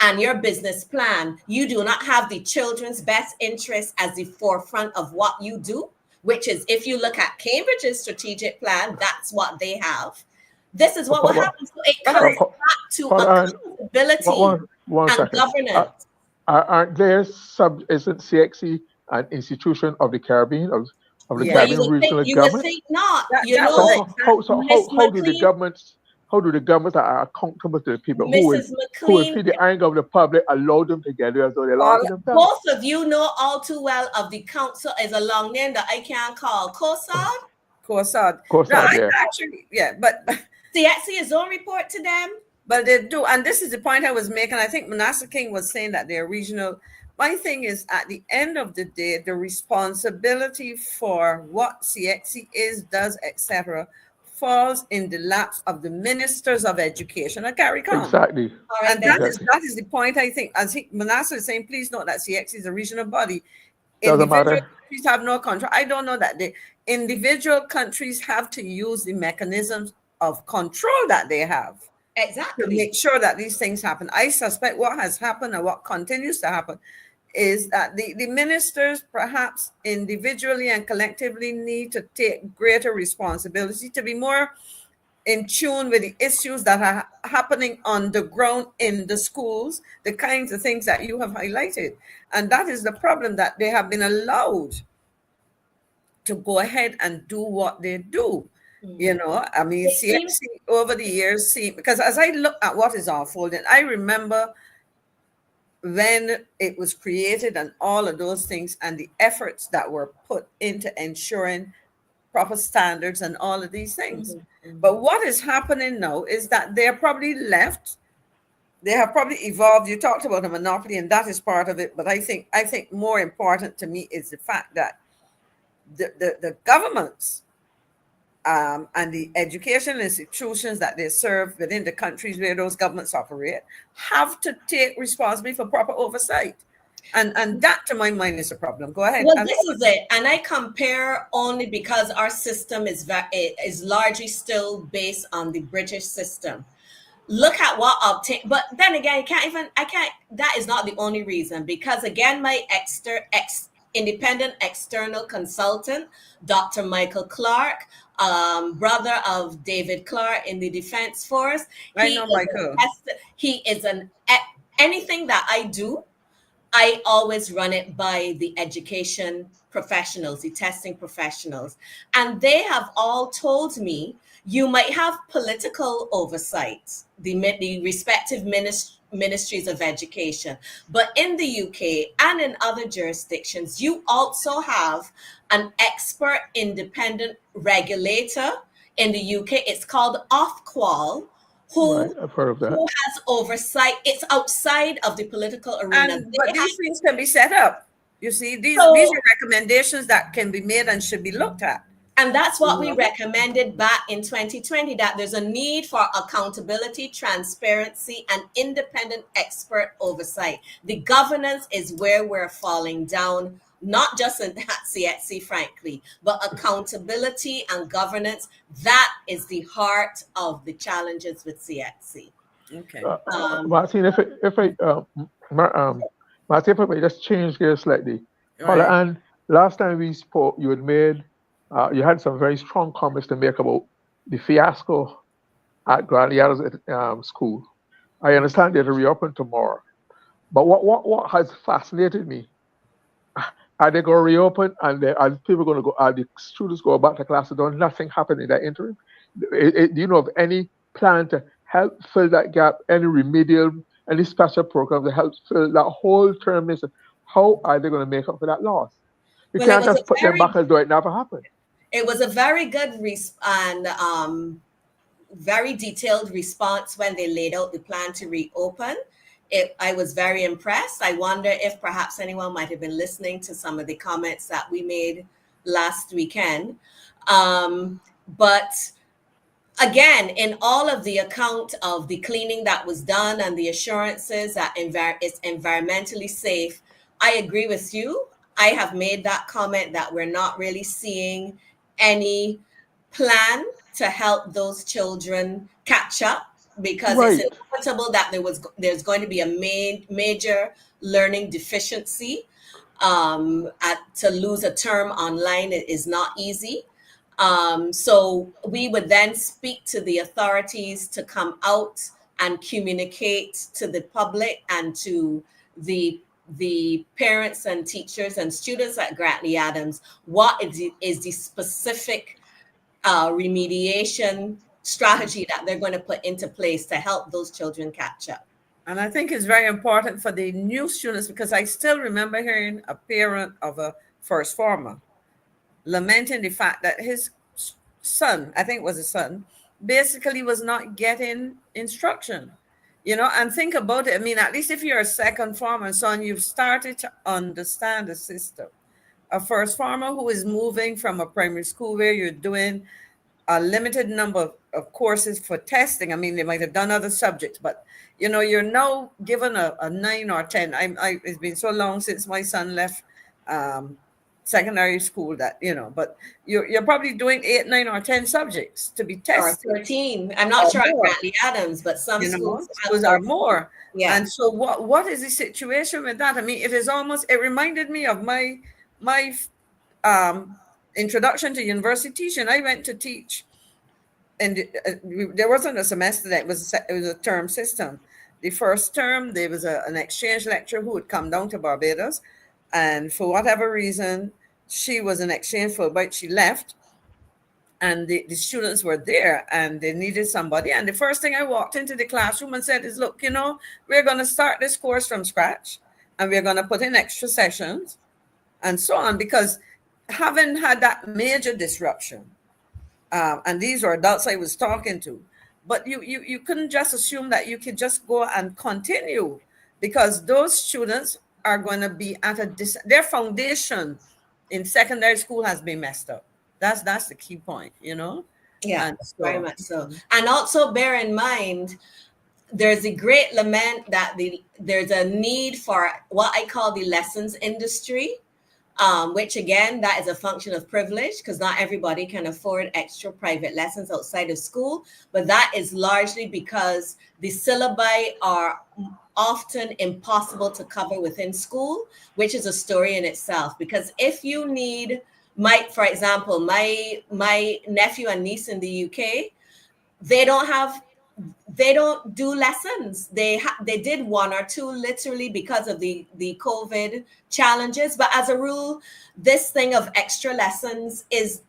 and your business plan, you do not have the children's best interest as the forefront of what you do, which is, if you look at Cambridge's strategic plan, that's what they have. This is what will happen. So it comes back to accountability and governance. Aren't there isn't CXC an institution of the Caribbean, of the Caribbean regional government? You would think not. How do the governments that are accountable to the people who will feed the anger of the public allow them to get there as though they belong to themselves? Both of you know all too well of the council is a long name that I can't call. COSAD? Yeah. Actually, yeah, but CXC is on report to them. But they do, and this is the point I was making. I think Manasseh King was saying that they're regional. My thing is, at the end of the day, the responsibility for what CXC is, does, etc., falls in the laps of the ministers of education. I carry on. Exactly. And that is the point, I think. As Manasseh is saying, please note that CXC is a regional body. Doesn't matter. Countries have no control. I don't know that the individual countries have to use the mechanisms of control that they have. Exactly. To make sure that these things happen. I suspect what has happened and what continues to happen is that the ministers, perhaps individually and collectively, need to take greater responsibility to be more in tune with the issues that are happening on the ground in the schools, the kinds of things that you have highlighted. And that is the problem, that they have been allowed to go ahead and do what they do. You know, I mean, CXC over the years, because as I look at what is unfolding, I remember when it was created and all of those things and the efforts that were put into ensuring proper standards and all of these things. But what is happening now is that they're probably left. They have probably evolved. You talked about a monopoly, and that is part of it. But I think more important to me is the fact that the governments and the educational institutions that they serve within the countries where those governments operate have to take responsibility for proper oversight. And that, to my mind, is a problem. Go ahead. Well, this is it. And I compare only because our system is largely still based on the British system. Look at what but then again, that is not the only reason, because again, my independent external consultant, Dr. Michael Clark, brother of David Clark in the Defense Force. I know Michael. He is anything that I do, I always run it by the education professionals, the testing professionals. And they have all told me, you might have political oversight, the respective ministries of education. But in the UK and in other jurisdictions, you also have an expert independent regulator. In the UK, it's called Ofqual, who has oversight. It's outside of the political arena. But these things can be set up. You see, these are recommendations that can be made and should be looked at. And that's what we recommended back in 2020, that there's a need for accountability, transparency, and independent expert oversight. The governance is where we're falling down, not just in that CXC, frankly, but accountability and governance. That is the heart of the challenges with CXC. Okay. Martin, if I just change gears slightly. Paula-Anne, last time we spoke, you had some very strong comments to make about the fiasco at Grandia's school. I understand they're to reopen tomorrow. But what has fascinated me, are they going to reopen and are people going to go, are the students go back to class? Don't nothing happen in that interim? Do you know of any plan to help fill that gap, any remedial, any special program to help fill that whole term? How are they going to make up for that loss? You Well, can't just put them back as though it never happened. it was a very good and very detailed response when they laid out the plan to reopen. I was very impressed. I wonder if perhaps anyone might have been listening to some of the comments that we made last weekend. But again, in all of the account of the cleaning that was done and the assurances that it's environmentally safe, I agree with you. I have made that comment that we're not really seeing any plan to help those children catch up, because it's Right. inevitable that there's going to be a major learning deficiency. To lose a term online is not easy. So we would then speak to the authorities to come out and communicate to the public and to the parents and teachers and students at Grantley Adams what is the specific remediation strategy that they're going to put into place to help those children catch up. And I think it's very important for the new students, because I still remember hearing a parent of a first former lamenting the fact that his son, I think it was a son, basically was not getting instruction. And think about it. I mean, at least if you're a second former son, you've started to understand the system. A first former who is moving from a primary school where you're doing a limited number of courses for testing. I mean, they might have done other subjects, but you're now given a 9 or 10. It's been so long since my son left secondary school that but you're probably doing 8, 9, or 10 subjects to be tested. Or 13. I'm not sure at Grantley Adams, but some schools are more. Yeah. And so what is the situation with that? I mean, it reminded me of my introduction to university teaching. I went to teach, and there wasn't a semester, that it was a term system. The first term, there was an exchange lecturer who would come down to Barbados, and for whatever reason, she was an exchange Fulbright. She left, and the students were there, and they needed somebody. And the first thing I walked into the classroom and said is, look, we're going to start this course from scratch, and we're going to put in extra sessions and so on, because having had that major disruption, and these are adults I was talking to, but you couldn't just assume that you could just go and continue, because those students are going to be at their foundation in secondary school has been messed up. That's the key point, Yeah, very much so. And also bear in mind, there's a great lament that there's a need for what I call the lessons industry, which again, that is a function of privilege, because not everybody can afford extra private lessons outside of school. But that is largely because the syllabi are often impossible to cover within school, which is a story in itself. Because if you need, for example, my nephew and niece in the UK, they don't do lessons. They did 1 or 2 literally because of the COVID challenges. But as a rule, this thing of extra lessons is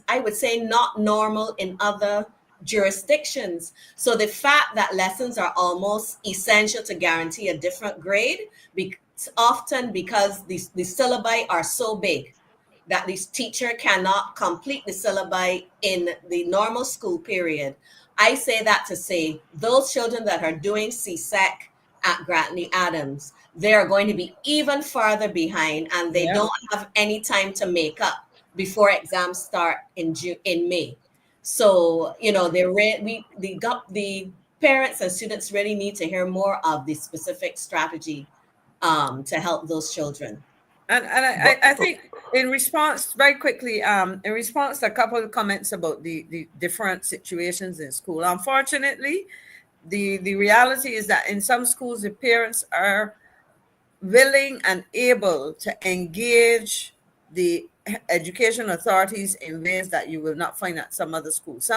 I would say not normal in other jurisdictions. So the fact that lessons are almost essential to guarantee a different grade, often because the syllabi are so big that this teacher cannot complete the syllabi in the normal school period. I say that to say those children that are doing CSEC at Grantley Adams, they are going to be even farther behind, and they don't have any time to make up before exams start in May. So, the parents and students really need to hear more of the specific strategy to help those children. And I think in response, very quickly, in response to a couple of comments about the different situations in school, unfortunately, the reality is that in some schools, the parents are willing and able to engage the education authorities in ways that you will not find at some other schools.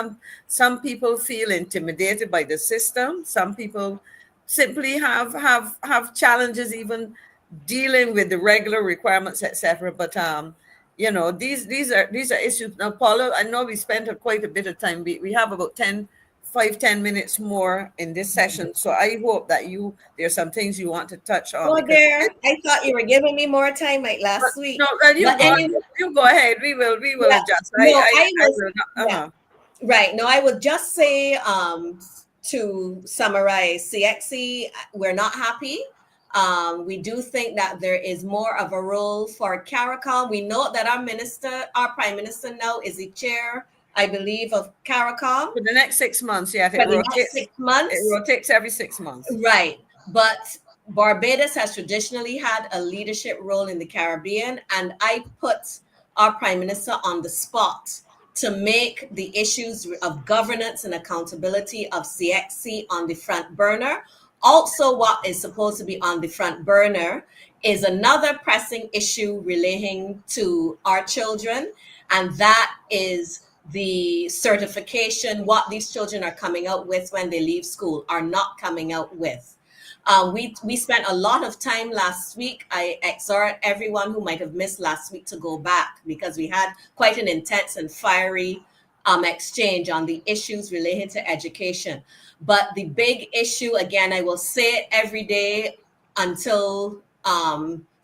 Some people feel intimidated by the system. Some people simply have challenges even dealing with the regular requirements, etc. But you know, these are issues. Now, Paula, I know we spent quite a bit of time. We have about 10 minutes more in this session. So I hope that there's some things you want to touch on, Oh, because there. I thought you were giving me more time like last week. no, well, But anyway, you go ahead. We will yeah, adjust. no, I will not, yeah, right. No, I would just say to summarize, CXC, we're not happy. We do think that there is more of a role for CARICOM. We know that our prime minister now is the chair, I believe, of CARICOM for the next 6 months. Yeah, for the next 6 months. It rotates every 6 months. Right. But Barbados has traditionally had a leadership role in the Caribbean, and I put our prime minister on the spot to make the issues of governance and accountability of CXC on the front burner. Also, what is supposed to be on the front burner is another pressing issue relating to our children, and that is the certification, what these children are coming out with when they leave school, are not coming out with. We spent a lot of time last week. I exhort everyone who might have missed last week to go back, because we had quite an intense and fiery exchange on the issues related to education. But the big issue, again, I will say it every day until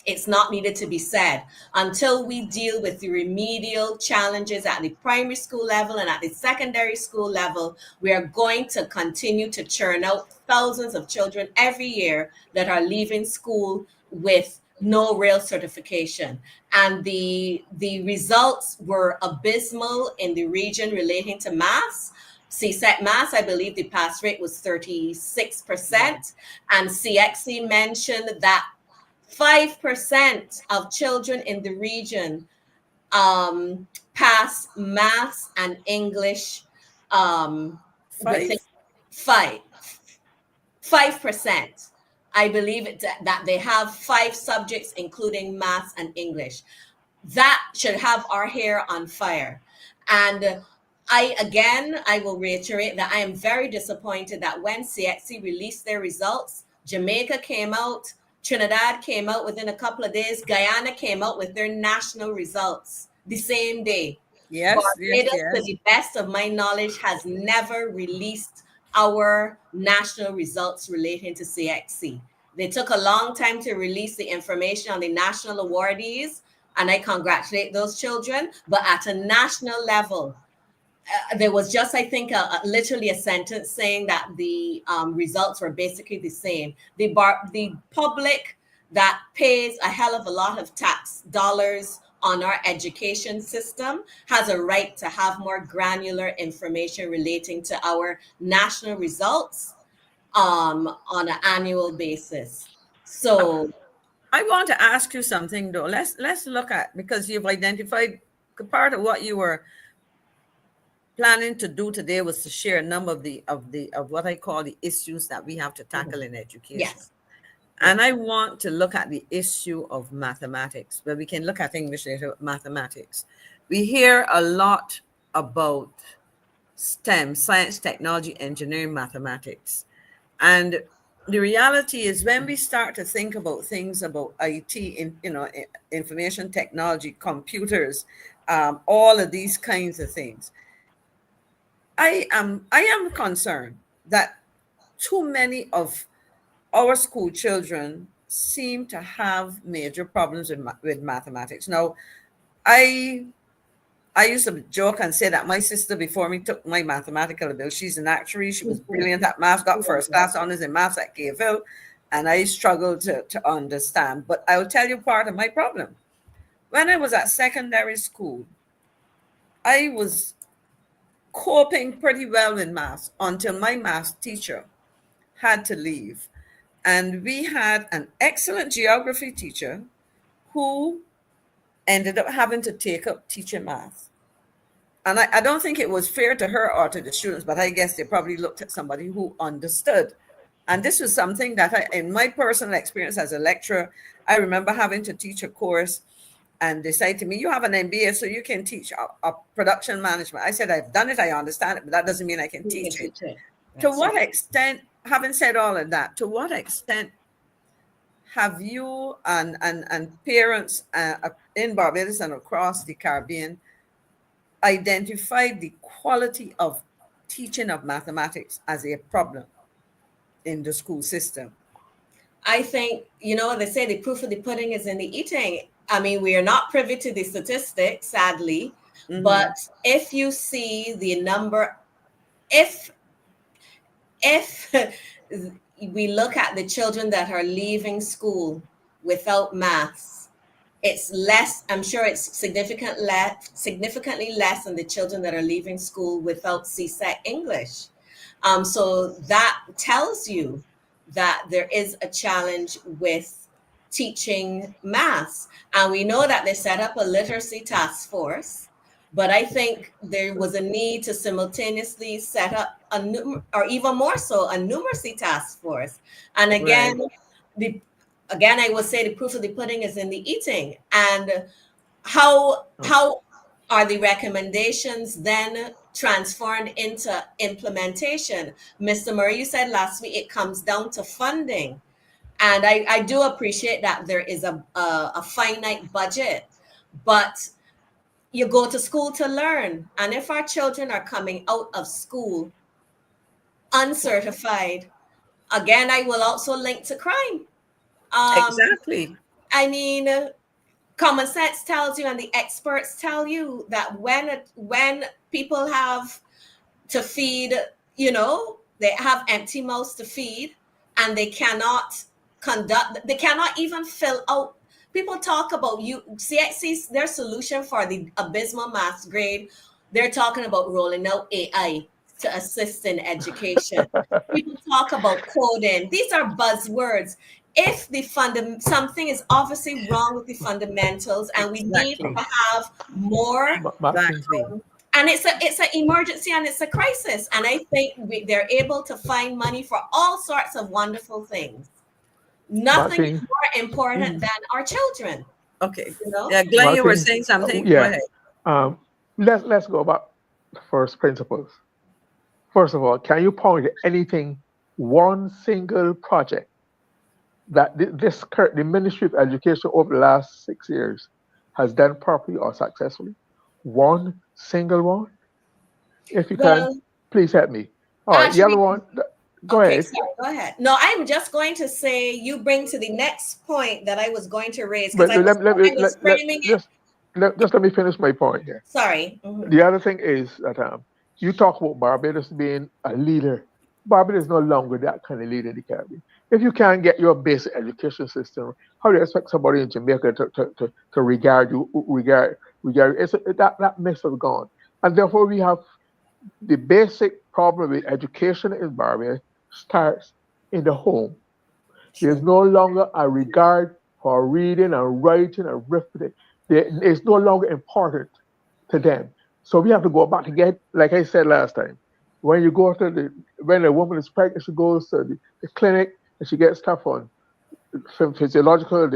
it's not needed to be said, until we deal with the remedial challenges at the primary school level and at the secondary school level, we are going to continue to churn out thousands of children every year that are leaving school with no real certification. And the results were abysmal in the region relating to maths. CSEC maths, I believe the pass rate was 36%. And CXC mentioned that 5% of children in the region pass maths and English within 5%. I believe that they have 5 subjects, including maths and English. That should have our hair on fire. And I will reiterate that I am very disappointed that when CXC released their results, Jamaica came out, Trinidad came out within a couple of days, Guyana came out with their national results the same day. Yes, Barbados, to the best of my knowledge, has never released our national results relating to CXC. They took a long time to release the information on the national awardees, and I congratulate those children. But at a national level, there was just, I think, literally a sentence saying that the results were basically the same. The public that pays a hell of a lot of tax dollars on our education system has a right to have more granular information relating to our national results on an annual basis. So I want to ask you something though. Let's look at, because you've identified part of what you were planning to do today was to share a number of what I call the issues that we have to tackle in education. yes. And I want to look at the issue of mathematics, but we can look at English later. Mathematics. We hear a lot about STEM, science, technology, engineering, mathematics. And the reality is, when we start to think about things about IT, information technology, computers, all of these kinds of things, I am concerned that too many of our school children seem to have major problems with mathematics. Now, I used to joke and say that my sister before me took my mathematical ability. She's an actuary. She was brilliant at math, got first class honors in maths at KFL, and I struggled to understand. But I'll tell you part of my problem. When I was at secondary school, I was coping pretty well with maths until my maths teacher had to leave. And we had an excellent geography teacher who ended up having to take up teaching math. And I don't think it was fair to her or to the students, but I guess they probably looked at somebody who understood. And this was something that in my personal experience as a lecturer, I remember having to teach a course, and they said to me, you have an MBA, so you can teach a production management. I said, I've done it, I understand it, but that doesn't mean I can teach it. To what extent having said all of that, to what extent have you and parents in Barbados and across the Caribbean identified the quality of teaching of mathematics as a problem in the school system? I think, they say the proof of the pudding is in the eating. I mean, we are not privy to the statistics, sadly, but if you see the number, if we look at the children that are leaving school without maths, it's less. I'm sure it's significantly less than the children that are leaving school without CSEC English. So that tells you that there is a challenge with teaching maths. And we know that they set up a literacy task force, but I think there was a need to simultaneously set up or even more so, a numeracy task force. And again, Right. I will say the proof of the pudding is in the eating. And how are the recommendations then transformed into implementation? Mr. Murray, you said last week it comes down to funding. And I do appreciate that there is a finite budget, but you go to school to learn. And if our children are coming out of school uncertified, again, I will also link to crime. Exactly. I mean, common sense tells you, and the experts tell you, that when people have to feed, they have empty mouths to feed, and they cannot even fill out. People talk about CXC's their solution for the abysmal math grade. They're talking about rolling out AI to assist in education. People talk about coding. These are buzzwords. If something is obviously wrong with the fundamentals, and we need to have more, Exactly. and it's an emergency and it's a crisis. And I think they're able to find money for all sorts of wonderful things. Nothing is more important than our children. Okay. You know? Yeah, Glenn, you were saying something? Go Yeah. ahead. Let's go about first principles. First of all, can you point to anything, one single project that the Ministry of Education over the last 6 years has done properly or successfully? One single one? If you can, please help me. All right, the other one, go ahead. Sorry, go ahead. No, I'm just going to say you bring to the next point that I was going to raise, But because just let me finish my point here. Sorry. The other thing is that you talk about Barbados being a leader. Barbados is no longer that kind of leader in the Caribbean. If you can't get your basic education system, how do you expect somebody in Jamaica to regard you? That mess is gone, and therefore we have the basic problem with education in Barbados starts in the home. There's no longer a regard for reading and writing and arithmetic. It's no longer important to them. So we have to go back to get, like I said last time, when you go to when a woman is pregnant, she goes to the clinic and she gets stuff on physiological,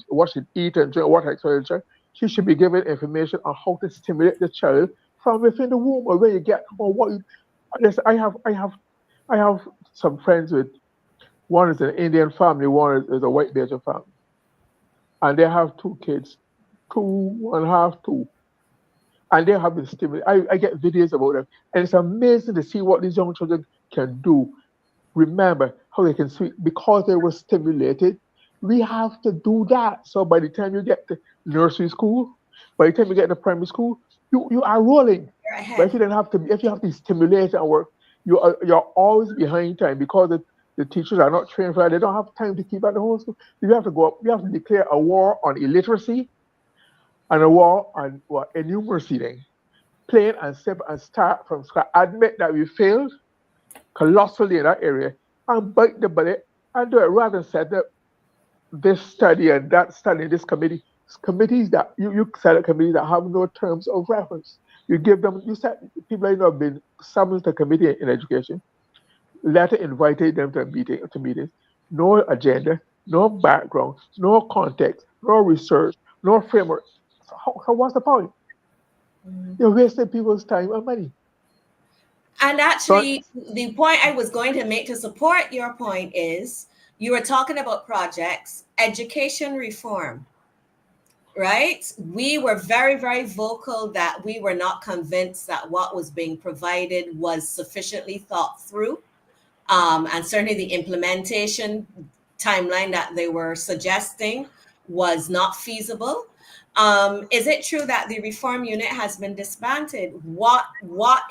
what she eat and drink, what exercise. She should be given information on how to stimulate the child from within the womb, or where you get, or what. I have some friends with, one is an Indian family, one is a white Belgian family, and they have 2 kids, 2.5, 2. And they have been stimulated. I get videos about them, and it's amazing to see what these young children can do. Remember how they can speak because they were stimulated. We have to do that. So by the time you get to nursery school, by the time you get to primary school, you are rolling. But if you don't have to, if you have to stimulate and work, you're always behind time because the teachers are not trained for that. They don't have time to keep at the whole school. You have to go up. You have to declare a war on illiteracy and a war on numeracy then. Plain and simple, and start from scratch. Admit that we failed colossally in that area and bite the bullet and do it, rather than set up this study and that study, this committee. Committees that you set up committees that have no terms of reference. You give them, you said people have been summoned to committee in education, letter invited them to meetings, no agenda, no background, no context, no research, no framework. So what's the point? You're wasting people's time and money. And So actually, the point I was going to make to support your point is you were talking about projects, education reform, right? We were very, very vocal that we were not convinced that what was being provided was sufficiently thought through. And certainly the implementation timeline that they were suggesting was not feasible. Is it true that the reform unit has been disbanded? What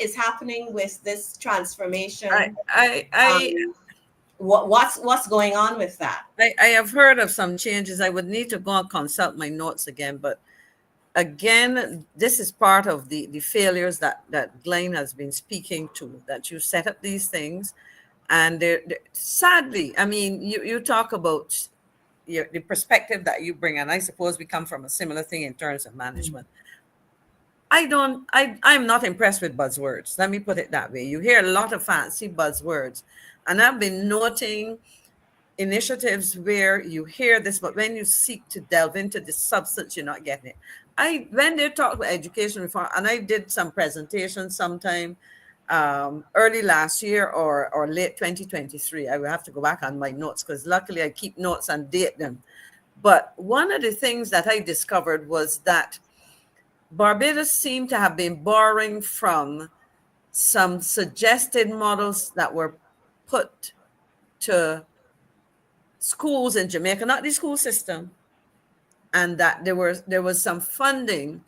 is happening with this transformation? I What's going on with that? I have heard of some changes. I would need to go and consult my notes again, but again, this is part of the failures that GLYNE has been speaking to, that you set up these things. And sadly, I mean, you talk about the perspective that you bring, and I suppose we come from a similar thing in terms of management. I'm not impressed with buzzwords. Let me put it that way. You hear a lot of fancy buzzwords, and I've been noting initiatives where you hear this, but when you seek to delve into the substance, you're not getting it. When they talk about education reform, and I did some presentations sometime early last year or late 2023. I will have to go back on my notes because luckily I keep notes and date them. But one of the things that I discovered was that Barbados seemed to have been borrowing from some suggested models that were put to schools in Jamaica, not the school system, and that there was some funding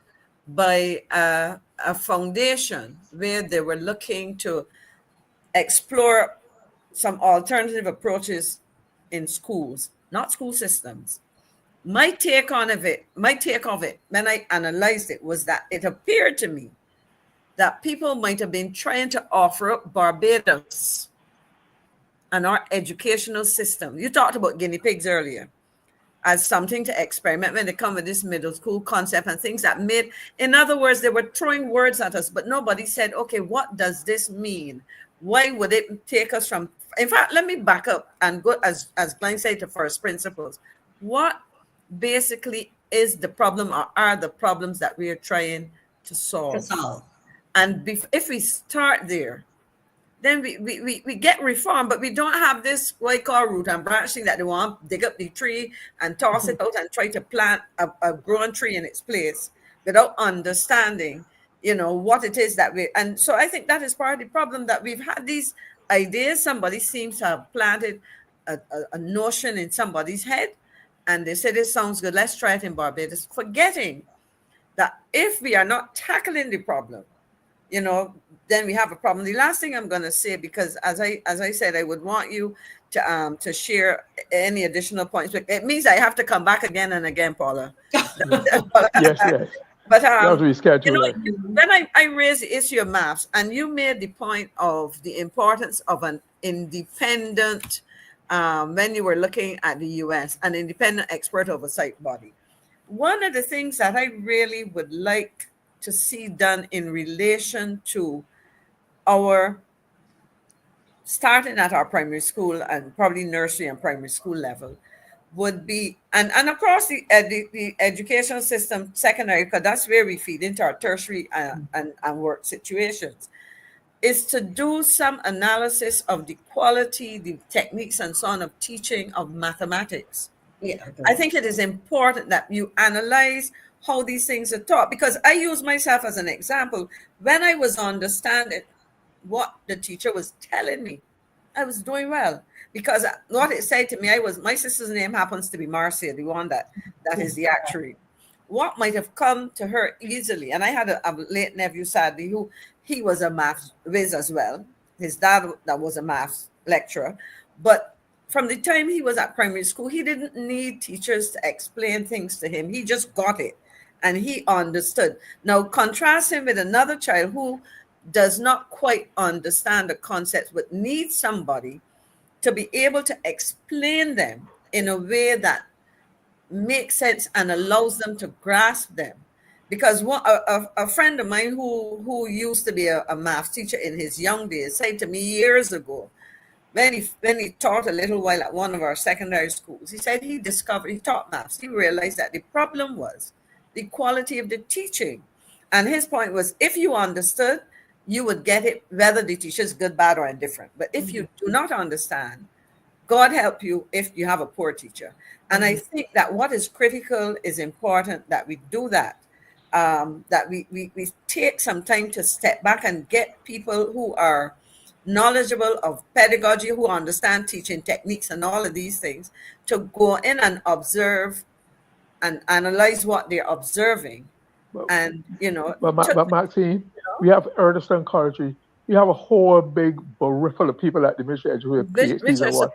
by a foundation where they were looking to explore some alternative approaches in schools, not school systems. My take of it, when I analyzed it, was that it appeared to me that people might have been trying to offer up Barbados and our educational system. You talked about guinea pigs earlier as something to experiment when they come with this middle school concept and things that made, in other words, they were throwing words at us, but nobody said, okay, what does this mean? Why would it take us from, in fact, let me back up and go, as GLYNE said, to first principles. What basically is the problem, or are the problems that we are trying to solve? And if we start there, then we get reform, but we don't have this what I call root and branch thing that they want to dig up the tree and toss it out and try to plant a growing tree in its place without understanding, what it is that and so I think that is part of the problem, that we've had these ideas. Somebody seems to have planted a notion in somebody's head, and they say, this sounds good, let's try it in Barbados, forgetting that if we are not tackling the problem, then we have a problem. The last thing I'm going to say, because as I said, I would want you to share any additional points. It means I have to come back again and again, Paula. yes. But when I raised the issue of maths, and you made the point of the importance of an independent, when you were looking at the US, an independent expert oversight body. One of the things that I really would like to see done in relation to our starting at our primary school and probably nursery and primary school level would be, and across the educational system, secondary, because that's where we feed into our tertiary and work situations, is to do some analysis of the quality, the techniques and so on of teaching of mathematics. Yeah, I think it is important that you analyze how these things are taught, because I use myself as an example. When I was understanding what the teacher was telling me, I was doing well, because what it said to me, my sister's name happens to be Marcia, the one that is the actuary. What might have come to her easily, and I had a late nephew, sadly, who he was a math whiz as well. His dad that was a math lecturer, but from the time he was at primary school, he didn't need teachers to explain things to him. He just got it and he understood. Now contrast him with another child who does not quite understand the concepts, but needs somebody to be able to explain them in a way that makes sense and allows them to grasp them. Because a friend of mine who used to be a math teacher in his young days said to me years ago, when he taught a little while at one of our secondary schools, he said he taught maths. He realized that the problem was the quality of the teaching. And his point was, if you understood, you would get it whether the teacher is good, bad, or indifferent. But if you do not understand, God help you if you have a poor teacher. And I think that what is critical is important that we do that. That we take some time to step back and get people who are knowledgeable of pedagogy, who understand teaching techniques and all of these things, to go in and observe and analyze what they're observing. But, And, but Maxine, we have Ernest and Cartry. We have a whole big barrel of people at the Ministry of Education, PhDs and what.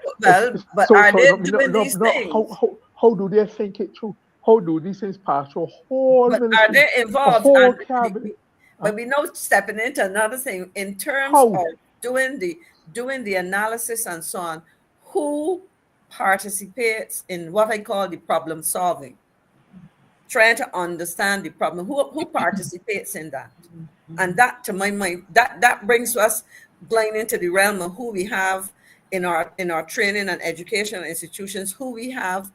But are they doing these things? How do they think it through? How do these things pass through a whole But ministry, are they involved? whole cabinet? But we know, stepping into another thing in terms of doing the analysis and so on, who participates in what I call the problem solving, trying to understand the problem, who participates in that. And that, to my mind, that brings us going into the realm of who we have in our training and educational institutions, who we have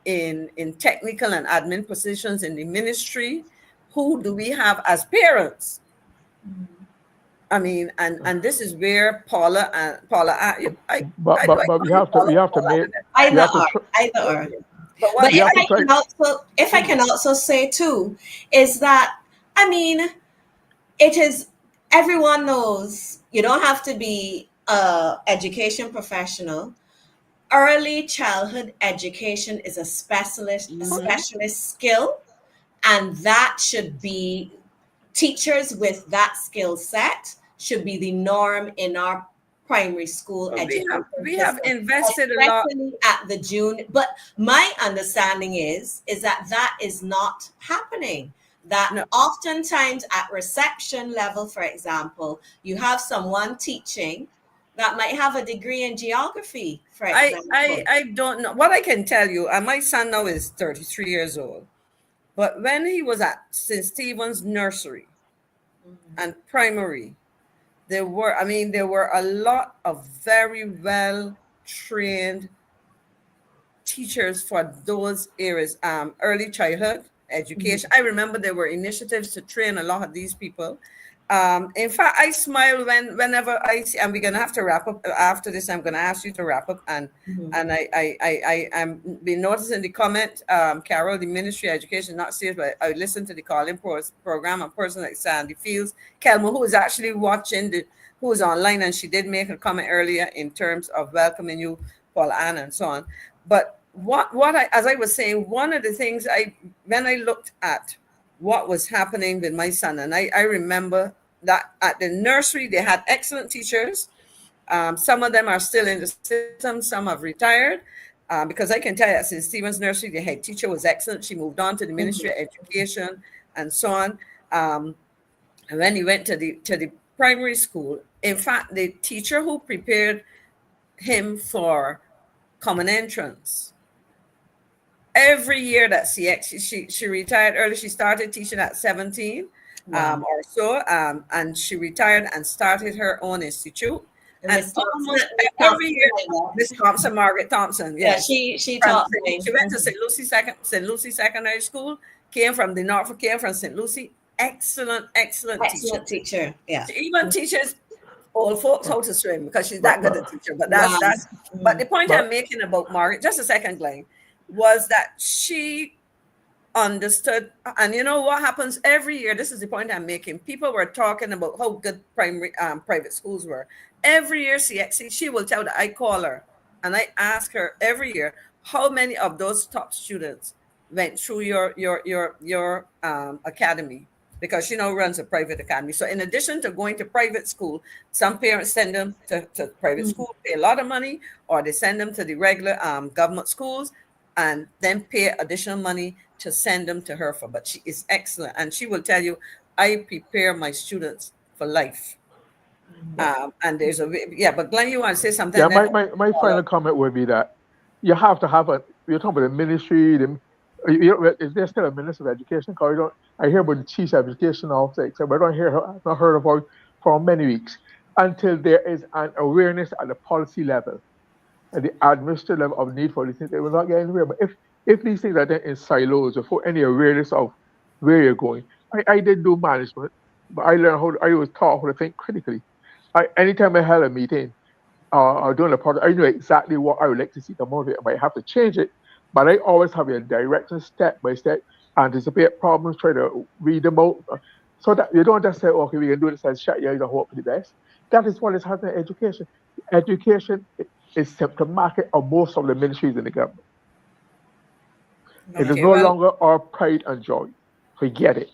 in technical and admin positions in the ministry, who do we have as parents. I mean, and this is where Paula, but we have to make either or. But if I can also say too, is that, I mean, it is, everyone knows you don't have to be a education professional. Early childhood education is a specialist skill, and that should be, teachers with that skill set should be the norm in our primary school education. We have invested a lot at the junior, but my understanding is that is not happening. That oftentimes at reception level, for example, you have someone teaching that might have a degree in geography, for example. I don't know. What I can tell you, and my son now is 33 years old, but when he was at St. Stephen's Nursery and primary, there were a lot of very well trained teachers for those areas, early childhood education. I remember there were initiatives to train a lot of these people. In fact, I smile whenever I see, and we're gonna have to wrap up after this. I'm gonna ask you to wrap up, and I'm been noticing the comment, Carol, the Ministry of Education, not serious, but I listened to the calling program. A person like Sandy Fields, Kelma, who is actually watching who is online, and she did make a comment earlier in terms of welcoming you, Paula-Anne, and so on. But as I was saying, one of the things when I looked at what was happening with my son, and I remember that at the nursery, they had excellent teachers. Some of them are still in the system, some have retired. Because I can tell you at St. Stephen's Nursery, the head teacher was excellent. She moved on to the Ministry of Education and so on. And when he went to the primary school, in fact, the teacher who prepared him for common entrance, every year that she retired early. She started teaching at 17 or so, and she retired and started her own institute. And almost every year, Miss Thompson, Margaret Thompson, yes. Yeah, she taught me. She went to St. Lucie Secondary School, came from the Norfolk, came from St. Lucie. Excellent teacher. Yeah. She even teaches old folks how to swim because she's that good a teacher. But but the point I'm making about Margaret, just a second, Glyne, was that she understood, and you know what happens every year, this is the point I'm making, people were talking about how good primary private schools were. Every year she will tell that I call her and I ask her every year, how many of those top students went through your academy? Because she now runs a private academy. So in addition to going to private school, some parents send them to private school, pay a lot of money, or they send them to the regular government schools and then pay additional money to send them to her for. But she is excellent. And she will tell you, I prepare my students for life. And there's but Glyne, you want to say something? Yeah, my final comment would be that you have to have you're talking about the ministry, is there still a Minister of Education? Because I hear about the Chief Education Officer, but I've not heard about for many weeks, until there is an awareness at the policy level, at the administrative level of need for these things. They will not get anywhere. But if these things are there in silos, before any awareness of where you're going, I did do management. but I was taught how to think critically. Anytime I had a meeting or doing a project, I knew exactly what I would like to see come out of it. I might have to change it, but I always have a direction, step by step, anticipate problems, try to read them out, so that you don't just say, okay, we can do this and shut you, hope for the best. That is what is happening in education. Education is symptomatic of most of the ministries in the government. It is Okay, no well, longer our pride and joy. Forget it.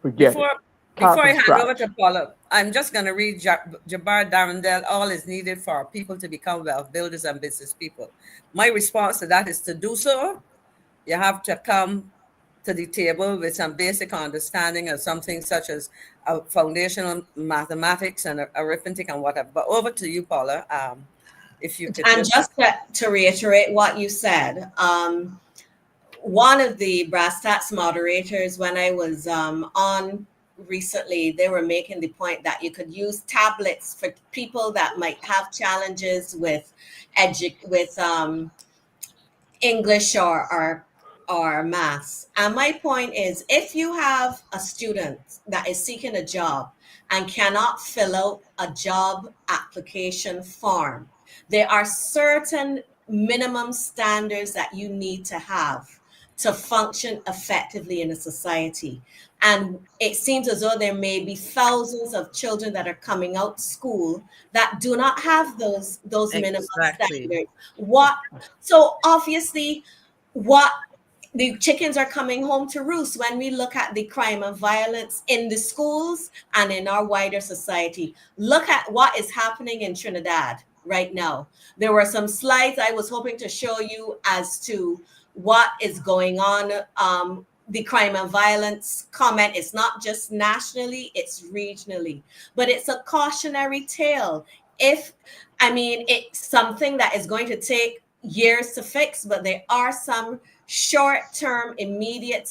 Forget it. before Start before from I hand over scratch. to Paula, I'm just going to read Jabbar Darrendale. All is needed for our people to become wealth builders and business people. My response to that is to do so. You have to come to the table with some basic understanding of something such as foundational mathematics and arithmetic and whatever. But over to you, Paula. If you could And just just to reiterate what you said, one of the Brass Tacks moderators, when I was on recently, they were making the point that you could use tablets for people that might have challenges with English or maths. And my point is, if you have a student that is seeking a job and cannot fill out a job application form, there are certain minimum standards that you need to have to function effectively in a society. And it seems as though there may be thousands of children that are coming out school that do not have those minimum exactly. standards. What so obviously what the chickens are coming home to roost when we look at the crime and violence in the schools and in our wider society. Look at what is happening in Trinidad right now. There were some slides I was hoping to show you as to what is going on. The crime and violence comment is not just nationally, it's regionally, but it's a cautionary tale. It's something that is going to take years to fix, but there are some short-term, immediate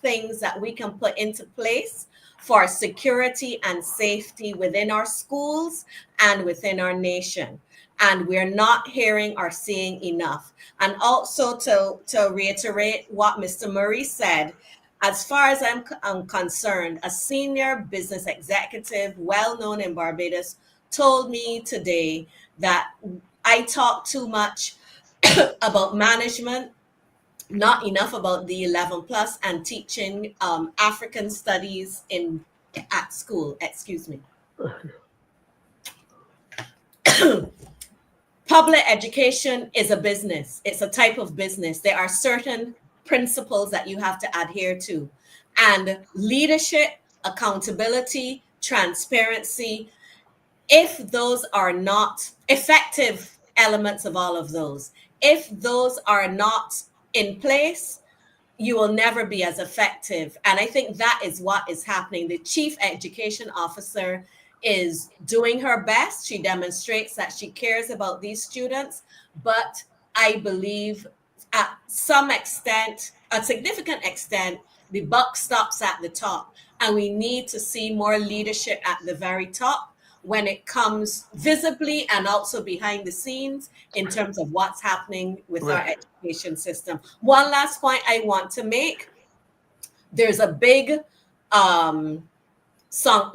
things that we can put into place for security and safety within our schools and within our nation. And we're not hearing or seeing enough. And also to reiterate what Mr. Murray said, as far as I'm concerned, a senior business executive, well known in Barbados, told me today that I talk too much about management, not enough about the 11 plus, and teaching African studies at school. Excuse me. Public education is a business. It's a type of business. There are certain principles that you have to adhere to, and leadership, accountability, transparency. If those are not effective elements of all of those, if those are not in place, you will never be as effective. And I think that is what is happening. The chief education officer is doing her best. She demonstrates that she cares about these students, but I believe at some extent, a significant extent, the buck stops at the top. And we need to see more leadership at the very top when it comes visibly and also behind the scenes in terms of what's happening with our education system. One last point I want to make. There's a big song,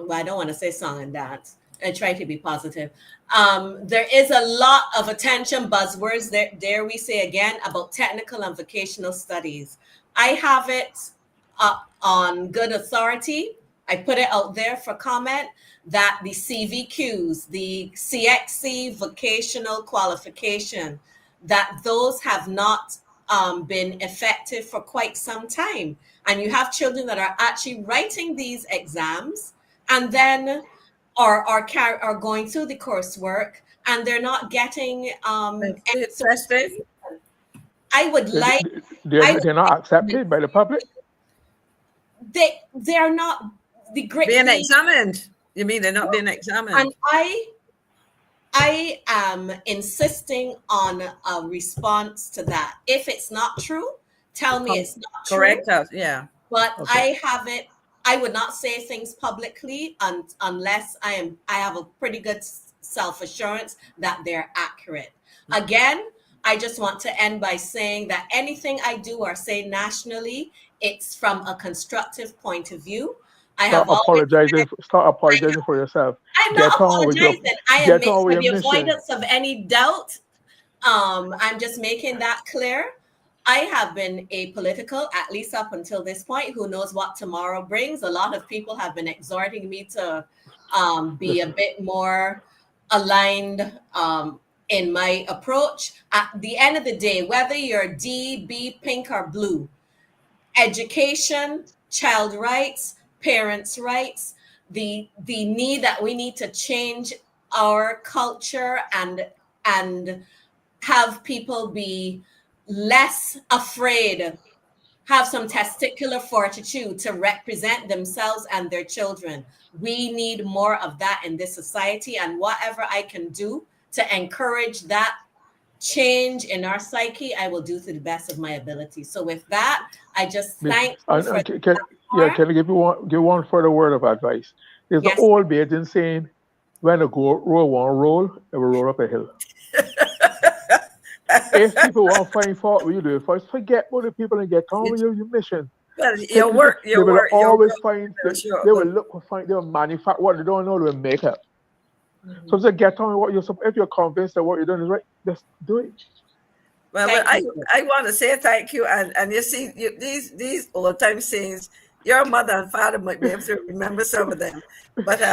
well, I don't want to say song and dance. I try to be positive. There is a lot of attention, buzzwords, dare we say again, about technical and vocational studies. I have it on good authority. I put it out there for comment that the CVQs, the CXC vocational qualification, that those have not been effective for quite some time. And you have children that are actually writing these exams and then are going through the coursework and they're not getting any tested. I would like They're not accepted by the public. They are not the great being examined. You mean they're not being examined? And I am insisting on a response to that. If it's not true, tell me it's not true. Correct us, yeah. But okay. I would not say things publicly unless I have a pretty good self-assurance that they're accurate. Again, I just want to end by saying that anything I do or say nationally, it's from a constructive point of view. I have always Start apologizing for yourself. I'm Get not on with apologizing. I am get making, on with for your the mission. avoidance of any doubt. I'm just making that clear. I have been apolitical, at least up until this point. Who knows what tomorrow brings? A lot of people have been exhorting me to be a bit more aligned in my approach. At the end of the day, whether you're D, B, pink, or blue, education, child rights, parents' rights, the need that we need to change our culture and have people be less afraid, have some testicular fortitude to represent themselves and their children. We need more of that in this society, and whatever I can do to encourage that change in our psyche, I will do to the best of my ability. So with that, I just thank you for Can I give one further word of advice? There's an yes. old Bajan saying, when a row won't roll, it will roll up a hill. If people want to find fault with you do it first, forget about the people and get on with your mission. Well, your work, they will always find, sure, they will look for find, they will manufacture what they don't know, they will make up. So just get on with what you're, if you're convinced that what you're doing is right, just do it. Well, I want to say thank you, and you see these old time sayings. Your mother and father might be able to remember some of them, but they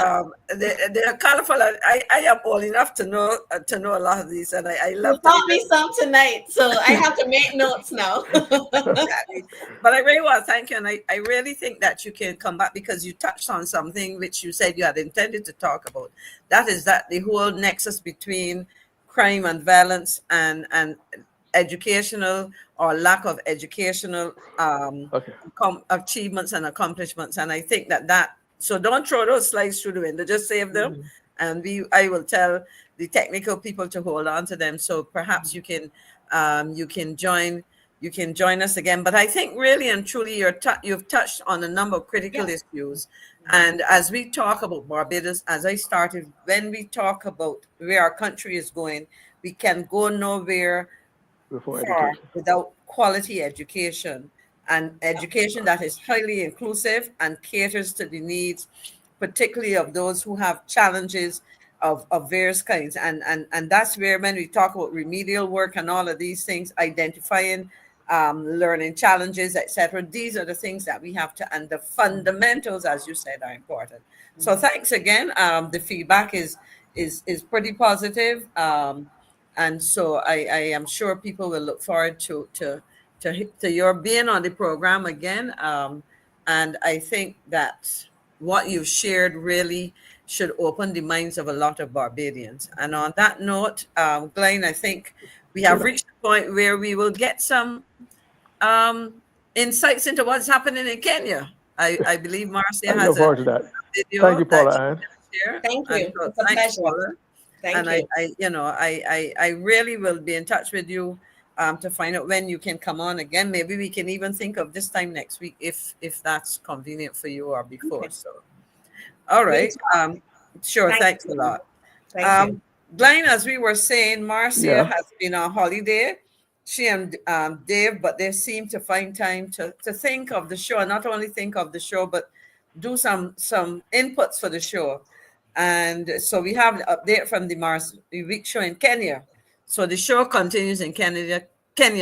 are colorful. I am old enough to know a lot of these, and I love. You taught me some tonight, so I have to make notes now. But I really want to thank you, and I really think that you can come back because you touched on something which you said you had intended to talk about. That is that the whole nexus between crime and violence and educational or lack of educational achievements and accomplishments. And I think that so don't throw those slides through the window, just save them. And I will tell the technical people to hold on to them. So perhaps you can join us again. But I think really and truly you've touched on a number of critical issues. And as we talk about Barbados, as I started, when we talk about where our country is going, we can go nowhere far without quality education, and education that is highly inclusive and caters to the needs, particularly of those who have challenges of various kinds. And that's where, when we talk about remedial work and all of these things, identifying learning challenges, etc., these are the things that we have to, and the fundamentals, as you said, are important. So thanks again. The feedback is pretty positive. And so I am sure people will look forward to your being on the program again. And I think that what you've shared really should open the minds of a lot of Barbadians. And on that note, GLYNE, I think we have reached the point where we will get some insights into what's happening in Kenya. I believe Marcia has a video. Thank you, Paula-Anne. Thank you. It's a pleasure. And I really will be in touch with you to find out when you can come on again. Maybe we can even think of this time next week if that's convenient for you or before. Okay. So, all right. Sure. Thanks a lot. Thank you. GLYNE, as we were saying, Marcia has been on holiday. She and Dave, but they seem to find time to think of the show, not only think of the show, but do some inputs for the show. And so we have an update from the week show in Kenya. So the show continues in Kenya,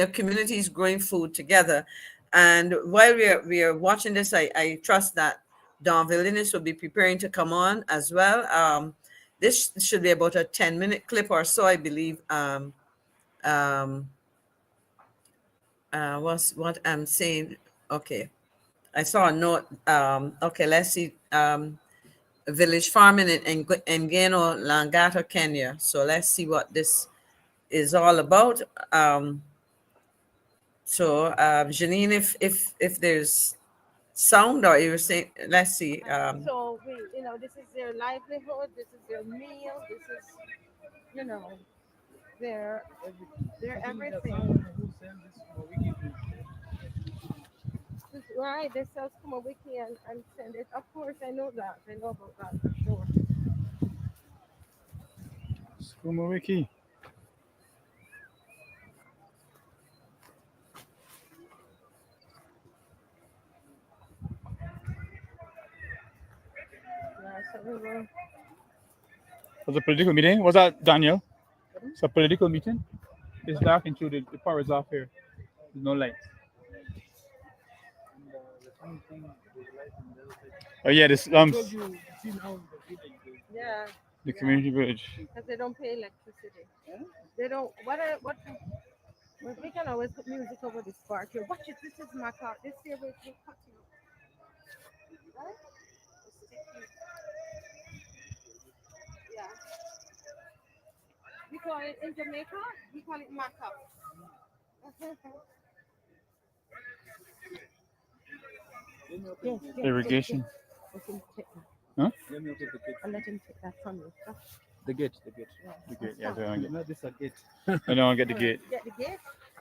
communities growing food together. And while we are watching this, I trust that Don Villinis will be preparing to come on as well. This should be about a 10-minute clip or so, I believe. What I'm saying. Okay. I saw a note. Okay, let's see. Village farming in Ngeno, Langata, Kenya. So let's see what this is all about. So Janine, if there's sound, or you were saying, let's see. So this is their livelihood. This is their meal. This is, their everything. Right, they sell Skuma Wiki and send it. Of course, I know that. I know about that for sure. Skuma Wiki. Was a political meeting? Was that Daniel? It's a political meeting. It's dark and through the power is off here. There's no light. Oh yeah, this Yeah, the community village. because they don't pay electricity. They don't. What? We can always put music over the spark here. Watch it. This is my car. This here will cut you. Right? It's sticky. Yeah. We call it in Jamaica. We call it maca. Irrigation. Let him take that. Huh? I'll let him take that from you. The gate. Yeah. The gate. Yeah, I don't get. No, this is a gate. I don't get the gate. Get the gate.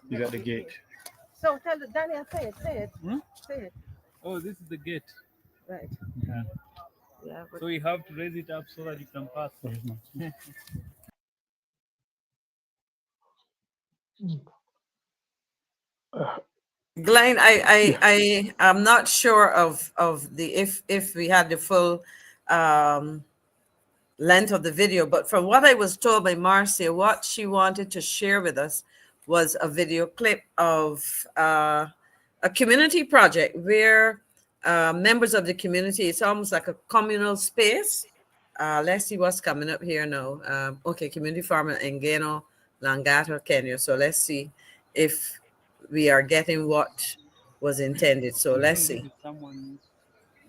You got the gate. So tell Daniel, say it. Hmm? Say it. Oh, this is the gate. Right. Yeah. Yeah. But So you have to raise it up so that you can pass. Glenn, I am not sure of the if we had the full length of the video, but from what I was told by Marcia, what she wanted to share with us was a video clip of a community project where members of the community, it's almost like a communal space. Let's see what's coming up here now. Okay, community farm in Ngeno, Langata, Kenya. So let's see if we are getting what was intended. So let's see. This is someone's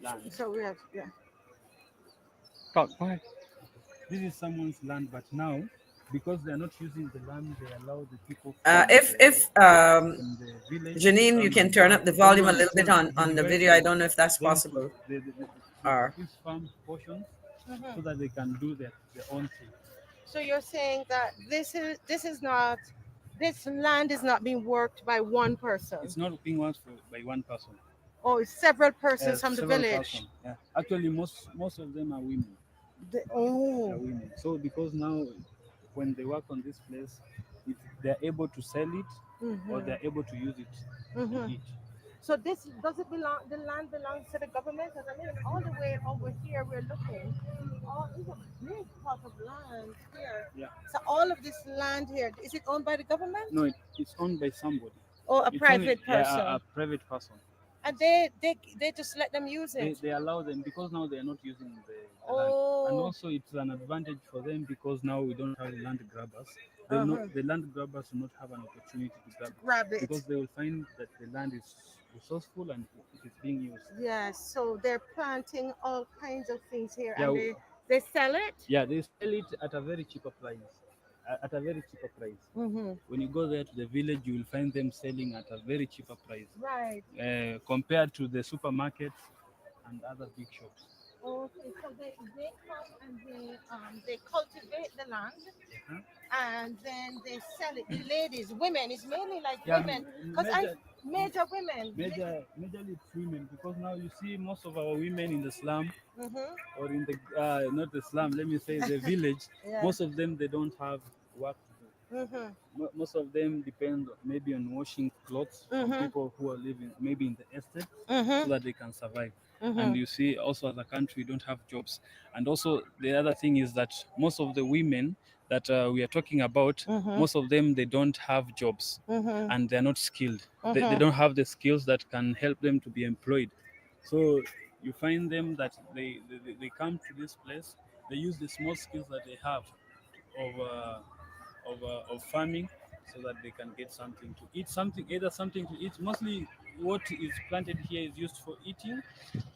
land. so we have Talk. Go ahead. This is someone's land, but now because they are not using the land, they allow the people. If in the village Janine, you can turn up the volume a little bit on the Right video. I now, don't know if that's them to- possible. They Or use farm portions so that they can do their own thing. So you're saying that this land is not being worked by one person, It's not being worked by one person. or it's several persons from the Several village. person. Yeah. Actually, most of them are women. They are Oh, women. So because now, when they work on this place, they're able to sell it or they're able to use it to eat. so this does it belong? The land belongs to the government? Because I mean, all the way over here, we're looking. Oh, it's a big plot of land here. Yeah. So all of this land here, is it owned by the government No, it's owned by somebody. or a It's private only- yeah, person? a private person. And they just let them use it. They allow them because now they are not using the land. Oh. And also it's an advantage for them because now we don't have land grabbers. The land grabbers will not have an opportunity to Grab it. because they will find that the land is resourceful and it is being used. Yes, so they're planting all kinds of things here, Yeah, and they sell it. Yeah, they sell it at a very cheaper price. When you go there to the village, you will find them selling at a very cheaper price Right. compared to the supermarkets and other big shops. Okay, so they come and they cultivate the land, and then they sell it. The ladies, women, it's mainly like Yeah, women, because major women. Majorly it's women because now you see most of our women in the slum Mm-hmm. or in the not the slum, let me say the village. Yeah. Most of them they don't have work to do. Mm-hmm. Most of them depend maybe on washing clothes from people who are living maybe in the estate so that they can survive. And you see also as a country we don't have jobs. And also the other thing is that most of the women that we are talking about, most of them they don't have jobs and they're not skilled. They don't have the skills that can help them to be employed. So you find them that they come to this place, they use the small skills that they have of farming so that they can get something to eat, either something to eat. Mostly what is planted here is used for eating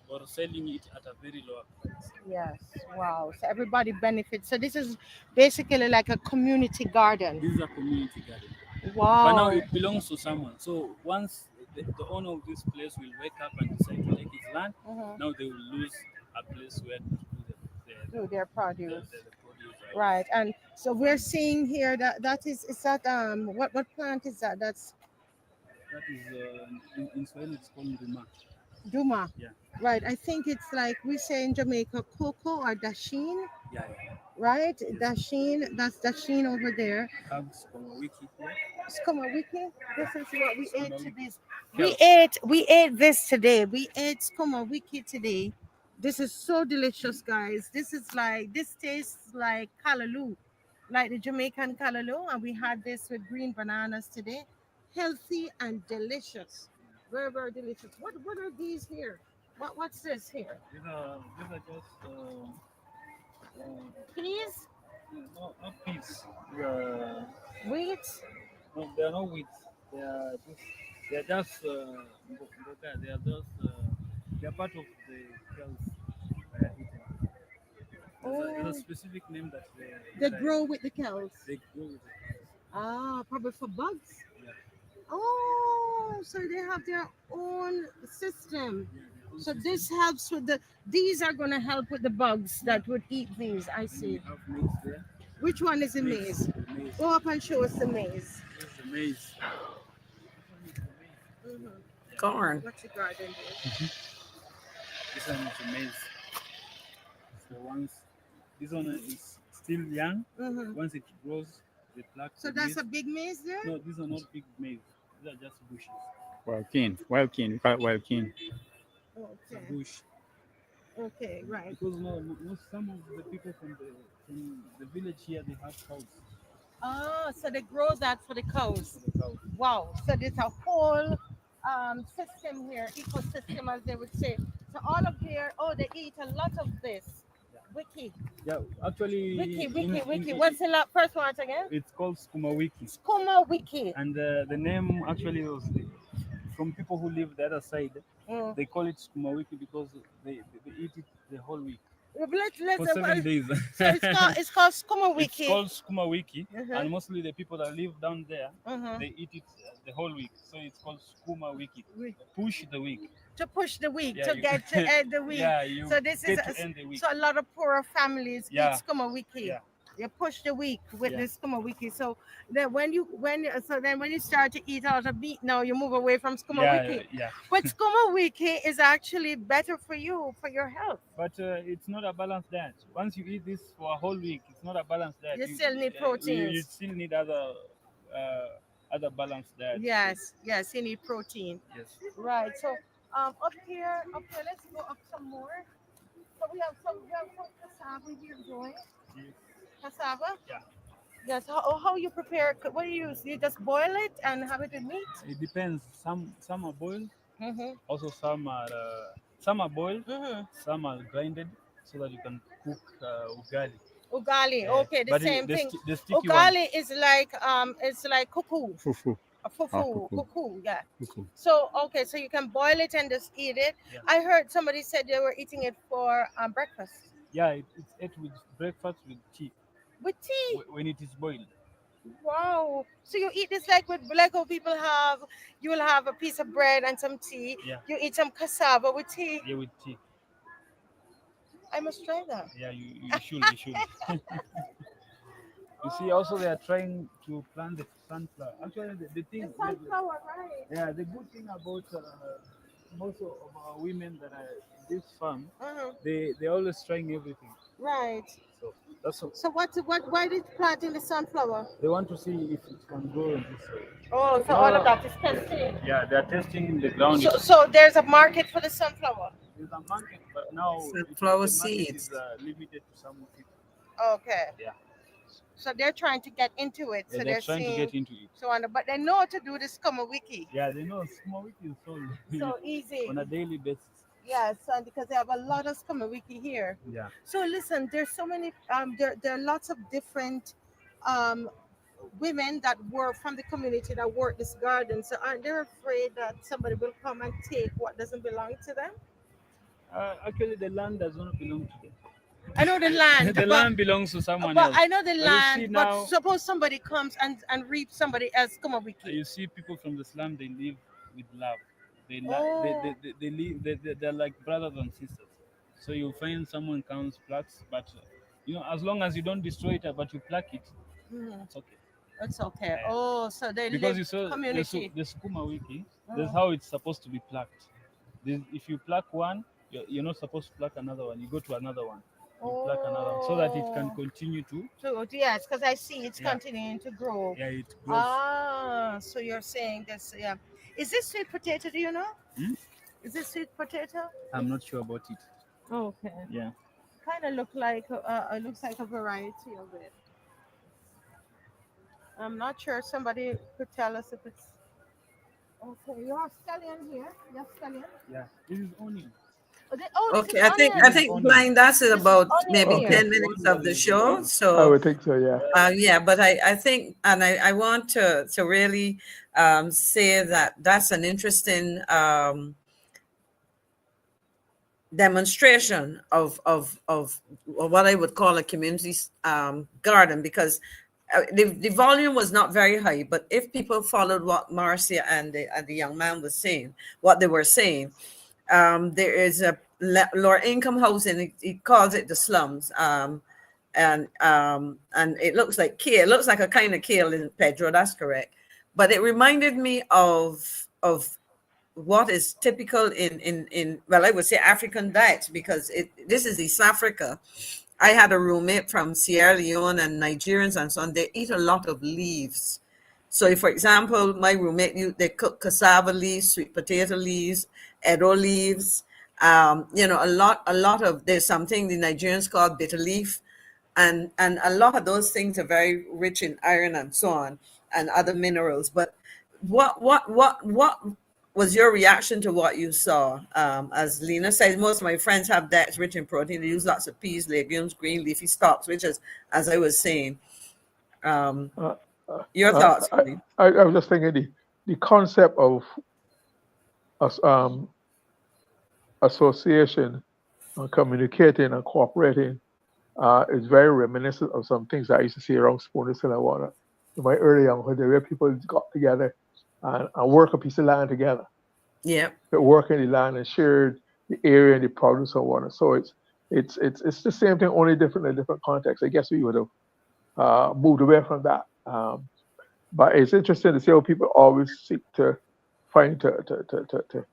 or selling it at a very lower price. Yes. Wow. So everybody benefits. So this is basically like a community garden. This is a community garden. Wow. But now it belongs to someone. So once the owner of this place will wake up and decide to take his land, now they will lose a place where to do their produce. the produce. Right. And so we're seeing here that is that what plant is that? That's That is in Swahili it's called Duma. Duma. Yeah. Right. I think it's like we say in Jamaica, cocoa or dasheen. Yeah. Right? Dasheen. That's dasheen over there. Have Skomawiki here. Skomawiki. This is what we ate Skomawiki. today. We ate this today. We ate Skomawiki today. This is so delicious, guys. This tastes like callaloo, like the Jamaican callaloo, and we had this with green bananas today. Healthy and delicious, very very delicious. What are these here? What's this here? These are just Peas, no, not peas. Uh, wheat. no, they are not wheat. They are just they are just they are part of the shells eating. There's a Oh, specific name that they that grow with the cows. they grow with the cows. Ah, probably for bugs. Yeah, Oh, so they have their own system. yeah, their own So system. this helps with these are going to help with the bugs that would eat these. I Then we see. have maize there. Which one is the Maize, maize? the maize. Go up and show us the maize. This is the maize. This one is the maize. Mm-hmm. Corn. What's the garden here? This one is the maize. So once this one is still young, Mm-hmm. once it grows, they pluck So the that's maize. a big maize there? No, these are not big maize. These are just bushes. Wild cane. Wild cane. We call it wild cane. It's a Okay. bush. Okay, right. Because no, most some of the people from the village here they have cows Ah, so they grow that for the cows. for the cows. Wow. So there's a whole system here, ecosystem as they would say. So all of here, oh, they eat a lot of this. Wiki. Yeah, actually, Wiki. What's the first one again? it's called skuma wiki, Skuma wiki. and the name actually was from people who live the other side. Mm. They call it skuma wiki because they eat it the whole week Let's for 7 days. so it's called skuma It's wiki. called skuma wiki, Mhm. and mostly the people that live down there Mhm. they eat it the whole week. So it's called skuma wiki. Week. Push the week. To push the week, Yeah, to you- get to end the week. Yeah, you So this get is to end the week. so a lot of poorer families Yeah. eat skuma wiki. Yeah. You push the week with Yeah. the skuma wiki. So then when you start to eat a lot of meat now, you move away from skuma Yeah, wiki. yeah. But skuma wiki is actually better for you, for your health. But it's not a balanced diet. Once you eat this for a whole week, it's not a balanced diet. You still need You proteins. still need other balanced diet. Yes, you need protein. Yes. Right. So up here, let's go up some more. So we have some cassava here growing. Yes. Cassava? Yeah. Yes. How you prepare? What do you use? You just boil it and have it in meat? It depends. Some are boiled. Mm-hmm. Also some are boiled. Mm-hmm. Some are grinded so that you can cook ugali. Ugali. Yeah. Okay, the But same thing. the sticky Ugali is like cuckoo. Fufu. A fufu. cuckoo. Cuckoo, yeah. Cuckoo. So okay, so you can boil it and just eat it. Yeah. I heard somebody said they were eating it for breakfast. Yeah, it's ate with breakfast with tea With tea. when it is boiled. Wow. So you eat this like how people have, you will have a piece of bread and some tea. Yeah. You eat some cassava with tea. Yeah, with tea. I must try that. Yeah, you should. You should. You see, also they are trying to plant the sunflower. Actually, the thing. The sunflower, right? Yeah, the good thing about most of our women that are in this farm, Uh-huh. they're always trying everything. Right. So that's what So why did you planting the sunflower? they want to see if it can grow in this way. Oh, so all of that is testing. Yeah, they are testing the ground. So there's a market for the sunflower. There's a market, but now Sunflower the market seeds. is limited to some people. Okay. Yeah. So they're trying to get into it. Yeah, So they're trying to get into it. so on, but they know how to do this skuma wiki. Yeah, they know small wiki is sold So easy. on a daily basis. Yes, and because they have a lot of skuma wiki here. Yeah. So listen, there's so many there are lots of different women that work from the community that work this garden. So aren't they afraid that somebody will come and take what doesn't belong to them? Actually, the land does not belong to them. I know the land. The but, land belongs to someone but else. I know the But you land. see But now- suppose somebody comes and reaps somebody else skuma wiki. You see, people from the slum, they live with love. They Oh. they live. They're like brothers and sisters. So you find someone comes plucks, but as long as you don't destroy it, but you pluck it, Mhm. it's okay. It's okay. Yeah. Oh, so they Because live you saw community. the Sukuma wiki. Oh. That's how it's supposed to be plucked. If you pluck one, you're not supposed to pluck another one. You go to another one. You pluck another one so that it can Oh. continue to. So yes, because I see it's Yeah. continuing to grow. Yeah, it grows. So you're saying this, yeah. Is this sweet potato, do you know? Hmm? Is this sweet potato? I'm not sure about it. Okay. Yeah. Kind of look like it looks like a variety of it. I'm not sure. Somebody could tell us if it's okay. You have scallion here. You have scallion. Yeah. This is onion. Oh, this is Okay, This I is onion. think onion. Blind, that's it This is about onion maybe Okay. here. 10 minutes One of that the is show. onion. I So would think so, yeah. yeah, but I think, and I want to really say that that's an interesting demonstration of what I would call a community garden, because the volume was not very high, but if people followed what Marcia and the young man was saying, what they were saying, there is a lower income housing. He calls it the slums, and it looks like kale. It looks like a kind of kale in Pedro. That's correct, but it reminded me of what is typical in well, I would say African diets, because this is East Africa. I had a roommate from Sierra Leone and Nigerians and so on. They eat a lot of leaves. So, if, for example, my roommate, they cook cassava leaves, sweet potato leaves, edo leaves. A lot of, there's something the Nigerians call bitter leaf, and a lot of those things are very rich in iron and so on, and other minerals. But what was your reaction to what you saw? As Lena says, most of my friends have diets rich in protein. They use lots of peas, legumes, green leafy stalks, which is, as I was saying. Uh, Your thoughts, please. I was just thinking the concept of us association, communicating and cooperating is very reminiscent of some things I used to see around Spooners and Water in my early younghood, where people got together and work a piece of land together. Yeah. But work in the land and shared the area and the produce and water. So it's the same thing, only different in different contexts. I guess we would have moved away from that. But it's interesting to see how people always seek to find to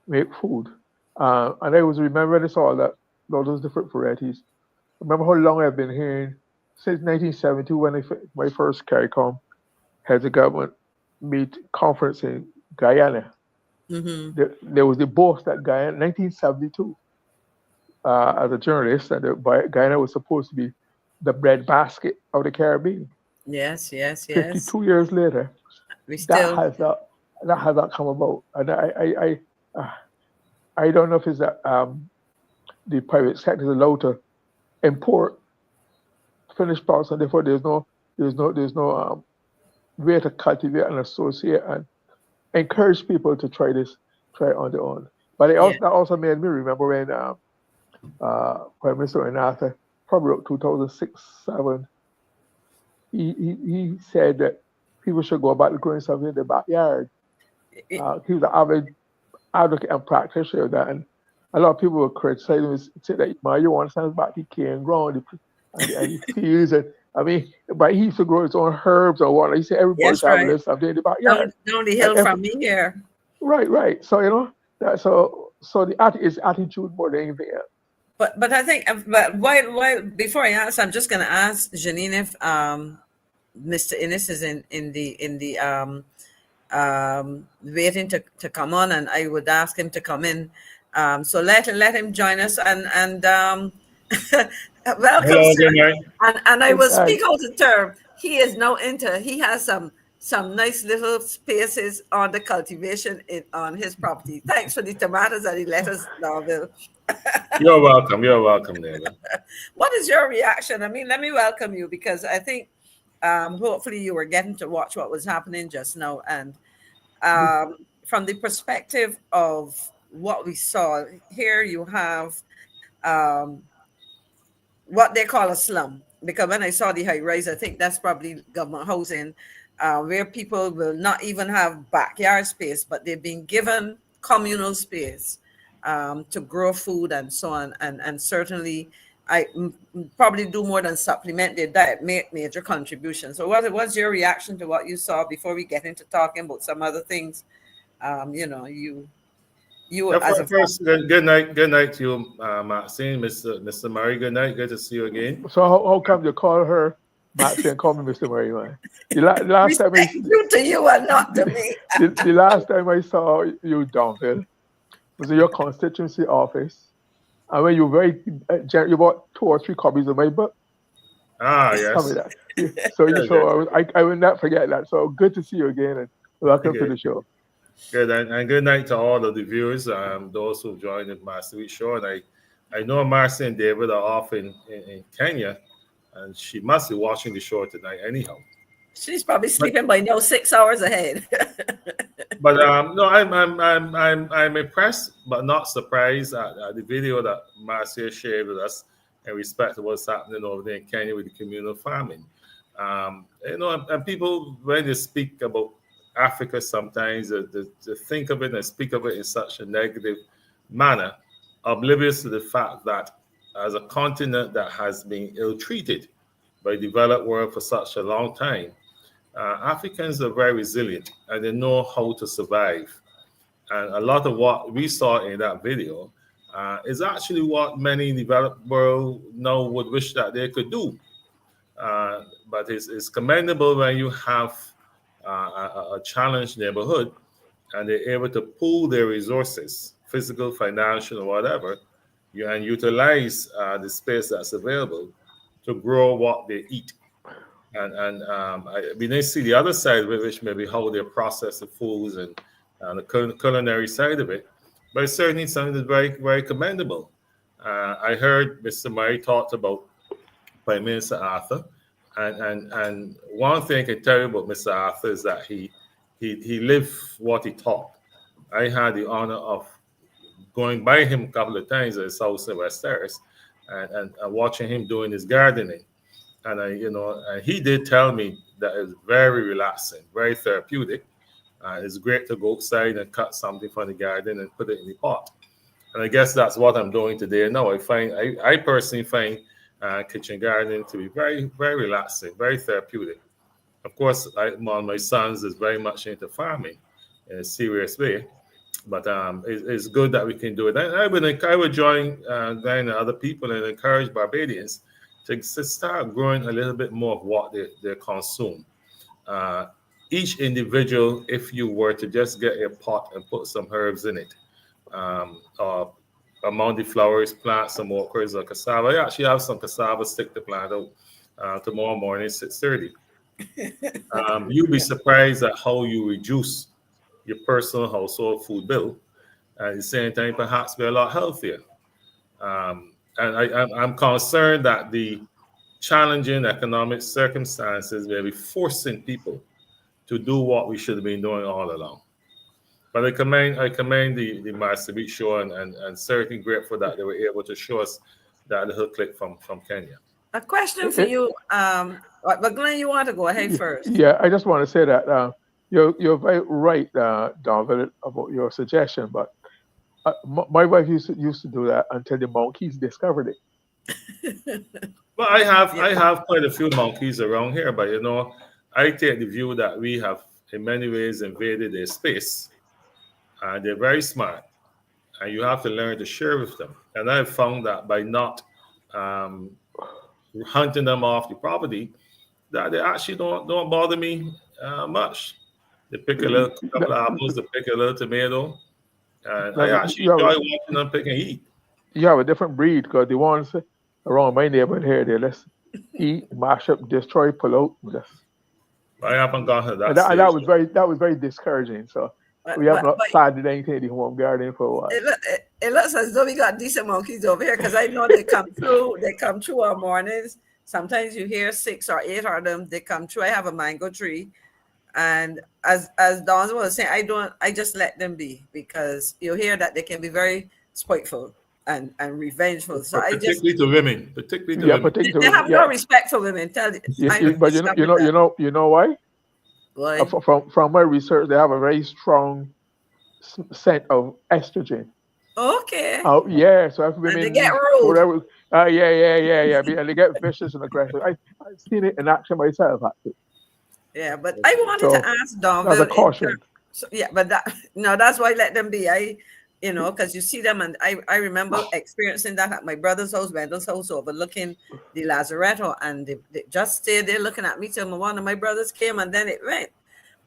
make food. And I was remembering this all those different varieties. Remember how long I've been hearing since 1972 when my first CARICOM had the government meet conference in Guyana. Mm-hmm. There was the boast that Guyana, 1972, as a journalist, that Guyana was supposed to be the breadbasket of the Caribbean. Yes. 52 years later, We that still. has not come about. And I don't know if it's that the private sector is allowed to import finished products, and therefore there's no way to cultivate and associate and encourage people to try it on their own. But that also made me remember when Prime Minister Renata, probably 2006-07, he said that people should go about growing something in their backyard. He was an avid advocate and practitioner of that, and a lot of people were criticizing him and say that you want to back the cane ground and the fields, and I mean, but he used to grow his own herbs or water. He said everybody should have a little something in the backyard. Down the hill from me here. Right. So so the attitude more than anything else. But I think, but while before I answer, I'm just going to ask Janine if Mr. Innes is in the waiting to come on, and I would ask him to come in. So let him join us and welcome, Hello, sir. good night. And I will speak out the term. He is now he has some nice little spaces on the cultivation on his property. Thanks for the tomatoes and the lettuce, Darville. You're welcome. You're welcome, David. What is your reaction? I mean, let me welcome you, because I think hopefully you were getting to watch what was happening just now. And from the perspective of what we saw, here you have what they call a slum. Because when I saw the high rise, I think that's probably government housing, where people will not even have backyard space, but they've been given communal space to grow food and so on. And certainly, I probably do more than supplement their diet, make major contributions. So what's your reaction to what you saw before we get into talking about some other things? First, good night to you, Maxine, Mr. Murray. Good night. Good to see you again. So how come you call her Maxine and call me Mr. Murray, man? The last time to you and not to me. The last time I saw you, Donville, was in your constituency office, I mean, you're very you bought 2 or 3 copies of my book. Ah, Tell me yes. that. So Yeah, so I will not forget that. So good to see you again, and welcome to good. the show. Good, and good night to all of the viewers, those who joined the Master Week show. And I know Marcy and David are off in Kenya, and she must be watching the show tonight anyhow. She's probably sleeping by now 6 hours ahead. But no, I'm impressed, but not surprised at the video that Marcia shared with us in respect to what's happening over there in Kenya with the communal farming. And people, when they speak about Africa, sometimes they think of it and speak of it in such a negative manner, oblivious to the fact that as a continent that has been ill-treated by the developed world for such a long time, Africans are very resilient and they know how to survive. And a lot of what we saw in that video is actually what many in the developed world now would wish that they could do. But it's commendable when you have a challenged neighborhood and they're able to pool their resources, physical, financial, or whatever, and utilize the space that's available to grow what they eat. We didn't see the other side of it, which maybe how they process the foods and the culinary side of it. But it's certainly something that's very, very commendable. I heard Mr. Murray talked about Prime Minister Arthur, and one thing I can tell you about Mr. Arthur is that he lived what he taught. I had the honor of going by him a couple of times at his house in West Terrace and watching him doing his gardening. And he did tell me that it's very relaxing, very therapeutic. It's great to go outside and cut something from the garden and put it in the pot. And I guess that's what I'm doing today. Now I personally find kitchen gardening to be very, very relaxing, very therapeutic. Of course, one of my sons is very much into farming in a serious way, but it's good that we can do it. And I would join then other people and encourage Barbadians to start growing a little bit more of what they consume. Each individual, if you were to just get a pot and put some herbs in it, or among the flowers, plant some okras or cassava. I actually have some cassava stick to plant out tomorrow morning, 6:30. You'll be surprised at how you reduce your personal household food bill. At the same time, perhaps be a lot healthier. And I'm concerned that the challenging economic circumstances may be forcing people to do what we should have been doing all along. But I commend the Master Beat Show and certainly grateful that they were able to show us that little clip from Kenya. A question for you, but Glenn, you want to go ahead first? Yeah, I just want to say that you're very right, David, about your suggestion. But my wife used to do that until the monkeys discovered it. Well, I have quite a few monkeys around here, but I take the view that we have in many ways invaded their space. And they're very smart, and you have to learn to share with them. And I've found that by not hunting them off the property, that they actually don't bother me much. They pick a little couple of apples, they pick a little tomato, and I actually enjoy watching them pick and eat. You have a different breed, because the ones around my neighborhood here, they let's eat, mash up, destroy, pull out. I haven't gotten to that. And that was very discouraging. So. We have not started anything the home garden for a while. It looks as though we got decent monkeys over here, because I know they come through. They come through our mornings. Sometimes you hear 6 or 8 of them. They come through. I have a mango tree, and as Don was saying, I just let them be, because you hear that they can be very spiteful and revengeful. So particularly to women. They have no respect for women. But you know why? From my research, they have a very strong scent of estrogen. Okay. Oh yeah, so if women they get rude. Whatever, yeah, and they get vicious and aggressive. I've seen it in action myself, actually. Yeah, but I wanted to ask Don. As a caution. But that's why I let them be. Because you see them, and I remember experiencing that at my brother's house, Wendell's house, overlooking the Lazaretto, and they just stayed there looking at me till one of my brothers came, and then it went.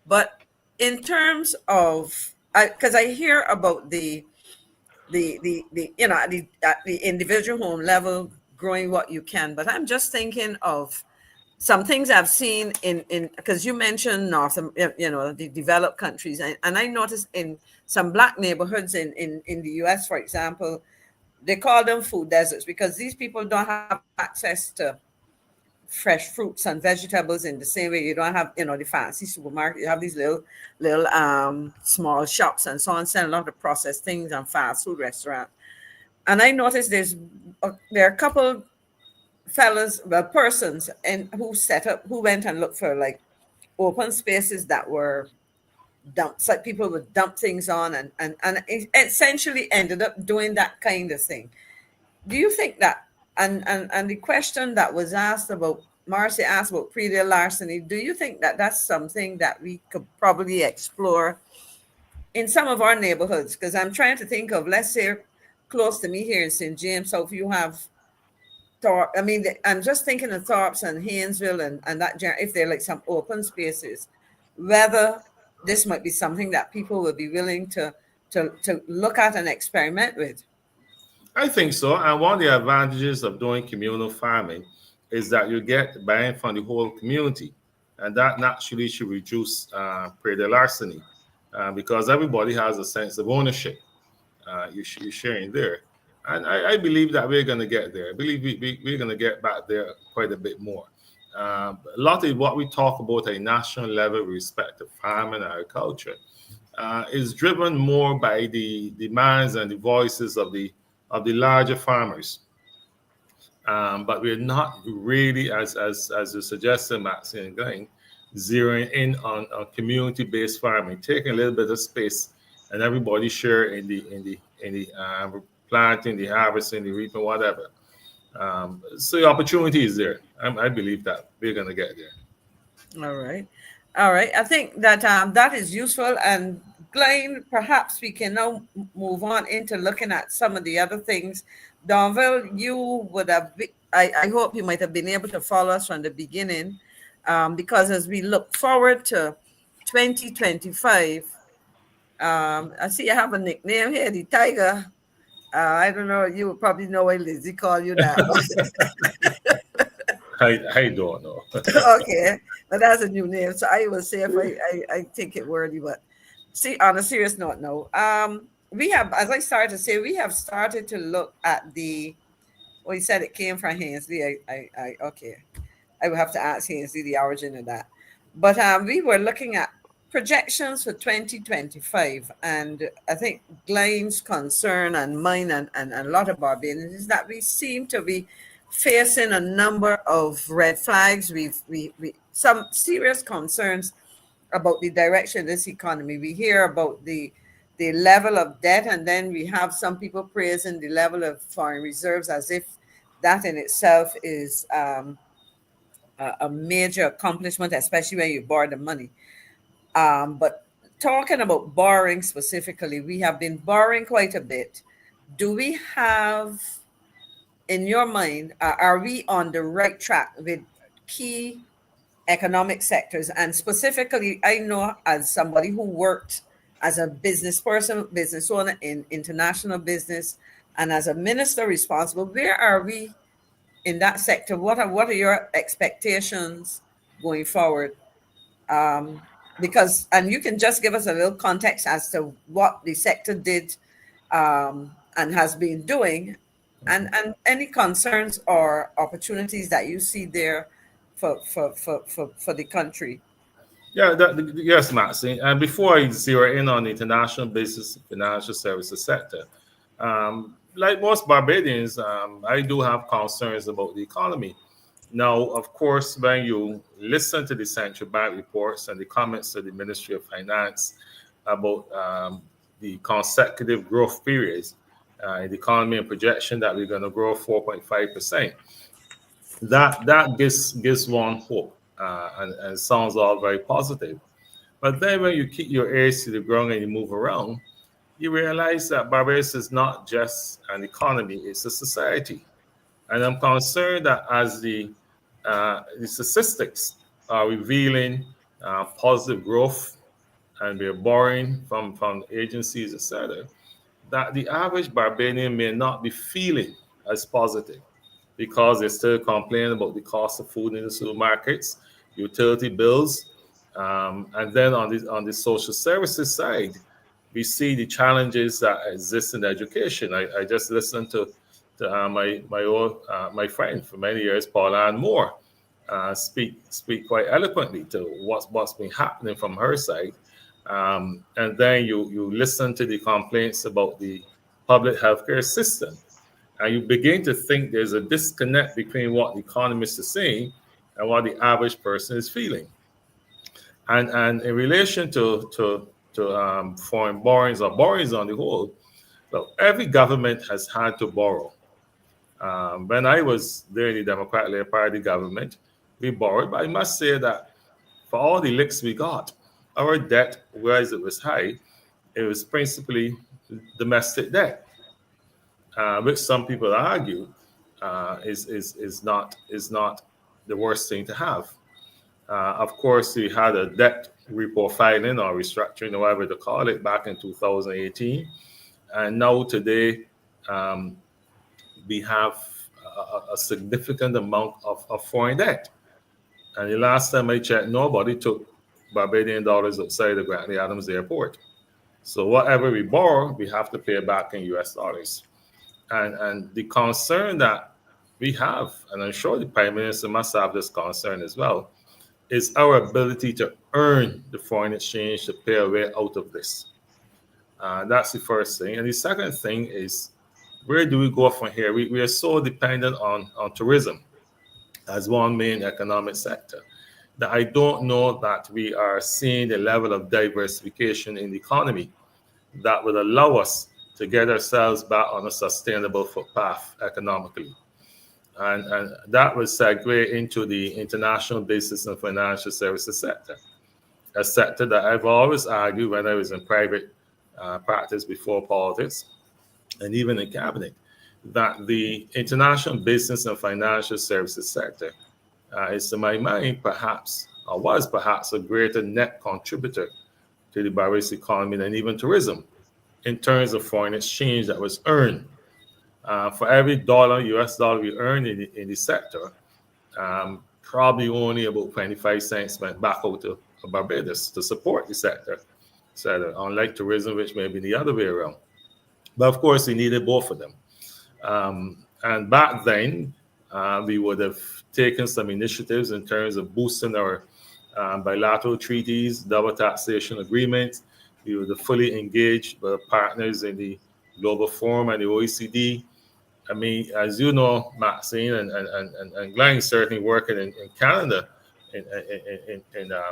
But in terms of, because I hear about the the you know at the individual home level, growing what you can. But I'm just thinking of some things I've seen in because you mentioned the developed countries, and I noticed in some black neighborhoods in the US, for example, they call them food deserts because these people don't have access to fresh fruits and vegetables in the same way. You don't have the fancy supermarket. You have these little small shops and so on, selling a lot of processed things and fast food restaurant. And I noticed there are a couple persons and who went and looked for like open spaces that were dumps, like people would dump things on, and essentially ended up doing that kind of thing. Do you think that, and the question that was asked about, Marcy asked about pre-deal larceny, do you think that that's something that we could probably explore in some of our neighborhoods? Because I'm trying to think of, let's say, close to me here in St. James, so if you have Thorpe, I mean, I'm just thinking of Thorpe's and Haynesville and that, if they're like some open spaces, whether this might be something that people would be willing to look at and experiment with. I think so. And one of the advantages of doing communal farming is that you get buy-in from the whole community, and that naturally should reduce pre-deal larceny because everybody has a sense of ownership. You're sharing there. And I believe that we're going to get there. I believe we're going to get back there quite a bit more. A lot of what we talk about at a national level with respect to farming and agriculture is driven more by the demands and the voices of the larger farmers. But we're not really, as you suggested, Maxine and Glenn, zeroing in on community-based farming, taking a little bit of space, and everybody share in the planting, the harvesting, the reaping, whatever. So the opportunity is there. I believe that we're going to get there. All right. I think that that is useful. And Glyne, perhaps we can now move on into looking at some of the other things. Donville, you would have, I hope you might have been able to follow us from the beginning, because as we look forward to 2025, I see you have a nickname here, the Tiger. I don't know, you would probably know why Lizzie call you that. I don't know. Okay, but that's a new name. So I will say if I think it worthy, but see, on a serious note, no. We have, as I started to say, we have started to look at well, you said it came from Hainsley. Okay. I will have to ask Hainsley the origin of that. But we were looking at projections for 2025. And I think Glyne's concern and mine and a lot of Barbadians is that we seem to be facing a number of red flags. We some serious concerns about the direction of this economy. We hear about the level of debt, and then we have some people praising the level of foreign reserves as if that in itself is a major accomplishment, especially when you borrow the money. But talking about borrowing specifically, we have been borrowing quite a bit. Do we have, in your mind, are we on the right track with key economic sectors? And specifically, I know as somebody who worked as a business person, business owner in international business, and as a minister responsible, where are we in that sector? What are your expectations going forward? Because, and you can just give us a little context as to what the sector did and has been doing, and any concerns or opportunities that you see there for the country. Yeah, yes, Maxine. And before I zero in on the international business financial services sector, like most Barbadians, I do have concerns about the economy. Now, of course, when you listen to the central bank reports and the comments of the Ministry of Finance about the consecutive growth periods in the economy and projection that we're going to grow 4.5%, that gives one hope and sounds all very positive. But then when you keep your ears to the ground and you move around, you realize that Barbados is not just an economy, it's a society. And I'm concerned that as the statistics are revealing positive growth and we're borrowing from agencies, etc., that the average Barbadian may not be feeling as positive because they're still complaining about the cost of food in the supermarkets, utility bills, and then on the social services side, we see the challenges that exist in education. I just listened to my friend for many years, Paula-Anne, speak quite eloquently to what's been happening from her side. And then you listen to the complaints about the public healthcare system, and you begin to think there's a disconnect between what the economists are saying and what the average person is feeling. And in relation to foreign borrowings or borrowings on the whole, well, every government has had to borrow. When I was there in the Democratic Labour Party government, we borrowed, but I must say that for all the licks we got, our debt, whereas it was high, it was principally domestic debt, which some people argue is not the worst thing to have. Of course, we had a debt reprofiling or restructuring, whatever to call it, back in 2018, and now today we have a significant amount of foreign debt. And the last time I checked, nobody took Barbadian dollars outside of Grantley Adams Airport. So whatever we borrow, we have to pay back in US dollars. And the concern that we have, and I'm sure the Prime Minister must have this concern as well, is our ability to earn the foreign exchange to pay our way out of this. That's the first thing. And the second thing is, where do we go from here? We are so dependent on tourism as one main economic sector that I don't know that we are seeing the level of diversification in the economy that would allow us to get ourselves back on a sustainable footpath economically. And that would segue into the international business and financial services sector, a sector that I've always argued when I was in private practice before politics and even in cabinet, that the international business and financial services sector is, to my mind, perhaps, or was perhaps, a greater net contributor to the Barbados economy than even tourism in terms of foreign exchange that was earned. For every US dollar we earned in the sector, probably only about 25 cents went back out to Barbados to support the sector. So unlike tourism, which may be the other way around. But of course, we needed both of them. And back then, we would have taken some initiatives in terms of boosting our bilateral treaties, double taxation agreements. We would have fully engaged with partners in the Global Forum and the OECD. I mean, as you know, Maxine and GLYNE certainly working in Canada in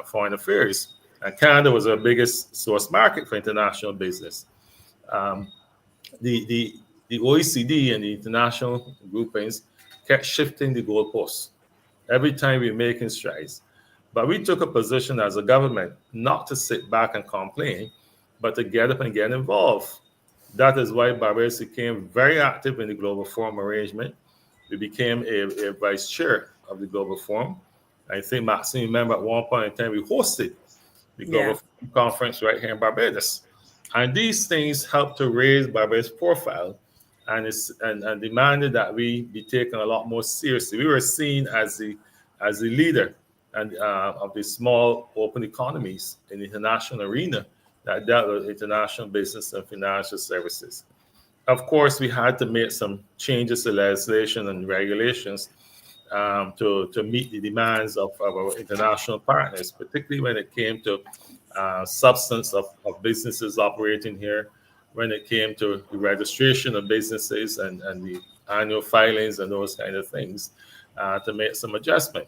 foreign affairs. And Canada was our biggest source market for international business. The OECD and the international groupings kept shifting the goalposts every time we were making strides. But we took a position as a government not to sit back and complain, but to get up and get involved. That is why Barbados became very active in the Global Forum arrangement. We became a vice chair of the Global Forum. I think Maxine, remember at one point in time, we hosted the Global Forum conference right here in Barbados. And these things helped to raise Barbados' profile and demanded that we be taken a lot more seriously. We were seen as the leader and of the small open economies in the international arena that dealt with international business and financial services. Of course, we had to make some changes to legislation and regulations to meet the demands of our international partners, particularly when it came to substance of businesses operating here, when it came to the registration of businesses and the annual filings and those kind of things, to make some adjustment.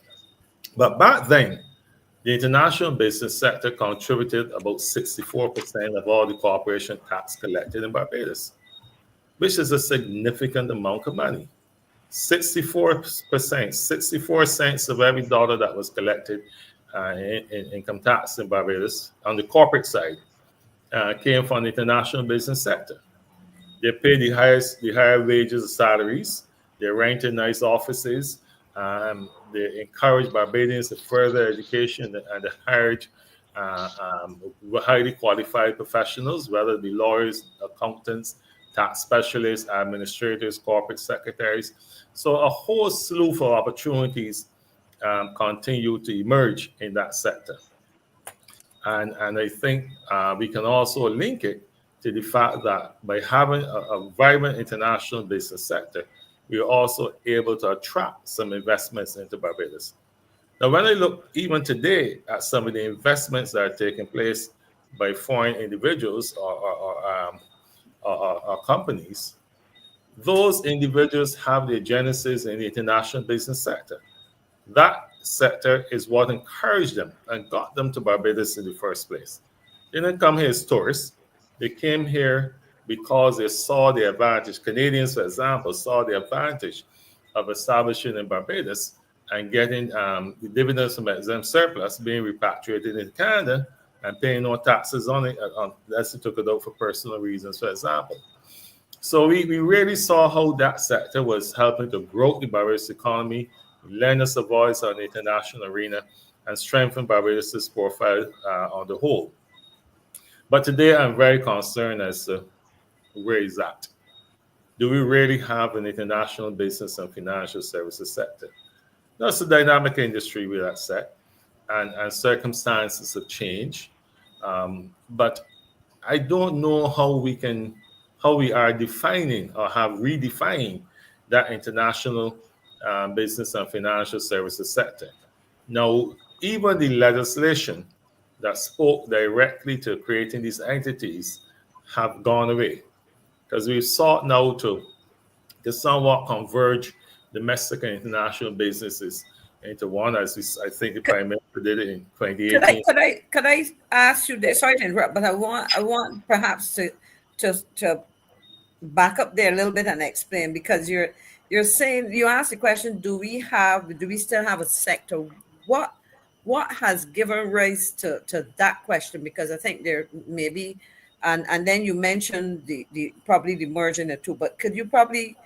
But back then, the international business sector contributed about 64% of all the corporation tax collected in Barbados, which is a significant amount of money. 64%, 64 cents of every dollar that was collected in income tax in Barbados on the corporate side came from the international business sector. They pay the higher wages and salaries. They rented nice offices. They encourage Barbadians to further education and they hired highly qualified professionals, whether it be lawyers, accountants, tax specialists, administrators, corporate secretaries. So a whole slew of opportunities continue to emerge in that sector. And I think we can also link it to the fact that by having a vibrant international business sector, we are also able to attract some investments into Barbados. Now, when I look even today at some of the investments that are taking place by foreign individuals or companies, those individuals have their genesis in the international business sector. That sector is what encouraged them and got them to Barbados in the first place. They didn't come here as tourists. They came here because they saw the advantage. Canadians, for example, saw the advantage of establishing in Barbados and getting the dividends from exempt surplus being repatriated in Canada and paying no taxes on it unless they took it out for personal reasons, for example. So we really saw how that sector was helping to grow the Barbados economy, lend us a voice on the international arena, and strengthen Barbados' profile on the whole. But today I'm very concerned as to where is that? Do we really have an international business and financial services sector? That's a dynamic industry with that set, and circumstances have changed. But I don't know how we are defining or have redefined that international business and financial services sector. Now, even the legislation that spoke directly to creating these entities have gone away, because we've sought now to somewhat converge domestic and international businesses into one, as I think the Prime Minister did it in 2018. Could I ask you this? Sorry to interrupt, but I want perhaps to back up there a little bit and explain, because you're saying, you asked the question, do we still have a sector? What has given rise to that question? Because I think there may be, and then you mentioned the probably the merging the two, but could you probably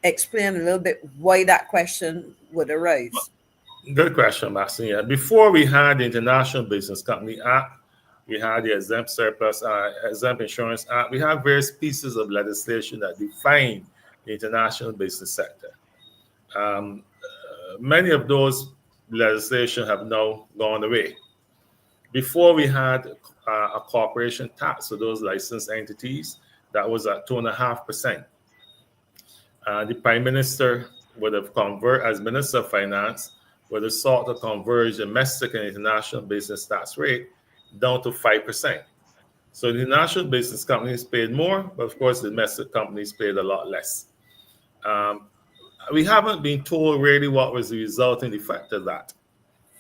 explain a little bit why that question would arise? Good question, Maxine. Yeah. Before we had the International Business Company Act, we had the Exempt Surplus, Exempt Insurance Act. We have various pieces of legislation that define the international business sector. Many of those legislation have now gone away. Before we had a corporation tax for those licensed entities that was at 2.5%. The Prime Minister would have as Minister of Finance, would have sought to converge domestic and international business tax rate down to 5%. So the international business companies paid more, but of course the domestic companies paid a lot less. We haven't been told really what was the resulting effect of that.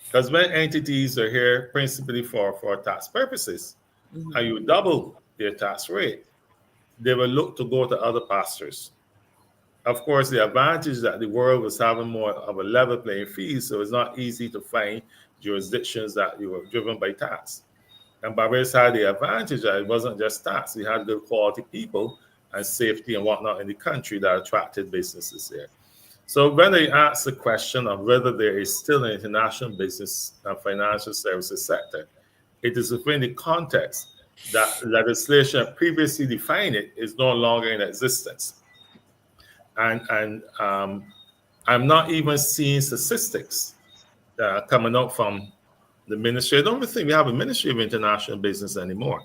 Because when entities are here principally for tax purposes, and you double their tax rate, they will look to go to other pastures. Of course, the advantage that the world was having more of a level playing field, so it's not easy to find jurisdictions that you were driven by tax. And Barbados had the advantage that it wasn't just tax. We had good quality people and safety and whatnot in the country that attracted businesses there. So when they ask the question of whether there is still an international business and financial services sector, it is within the context that legislation previously defined it is no longer in existence. And I'm not even seeing statistics coming out from the ministry. I don't even think we have a Ministry of International Business anymore.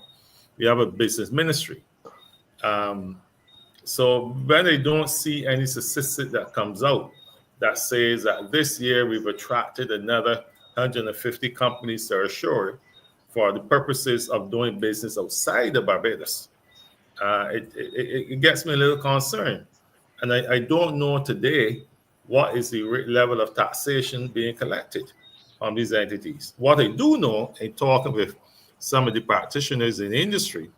We have a business ministry. So when I don't see any statistic that comes out that says that this year we've attracted another 150 companies that are assured for the purposes of doing business outside of Barbados, it gets me a little concerned. And I don't know today what is the level of taxation being collected on these entities. What I do know in talking with some of the practitioners in the industry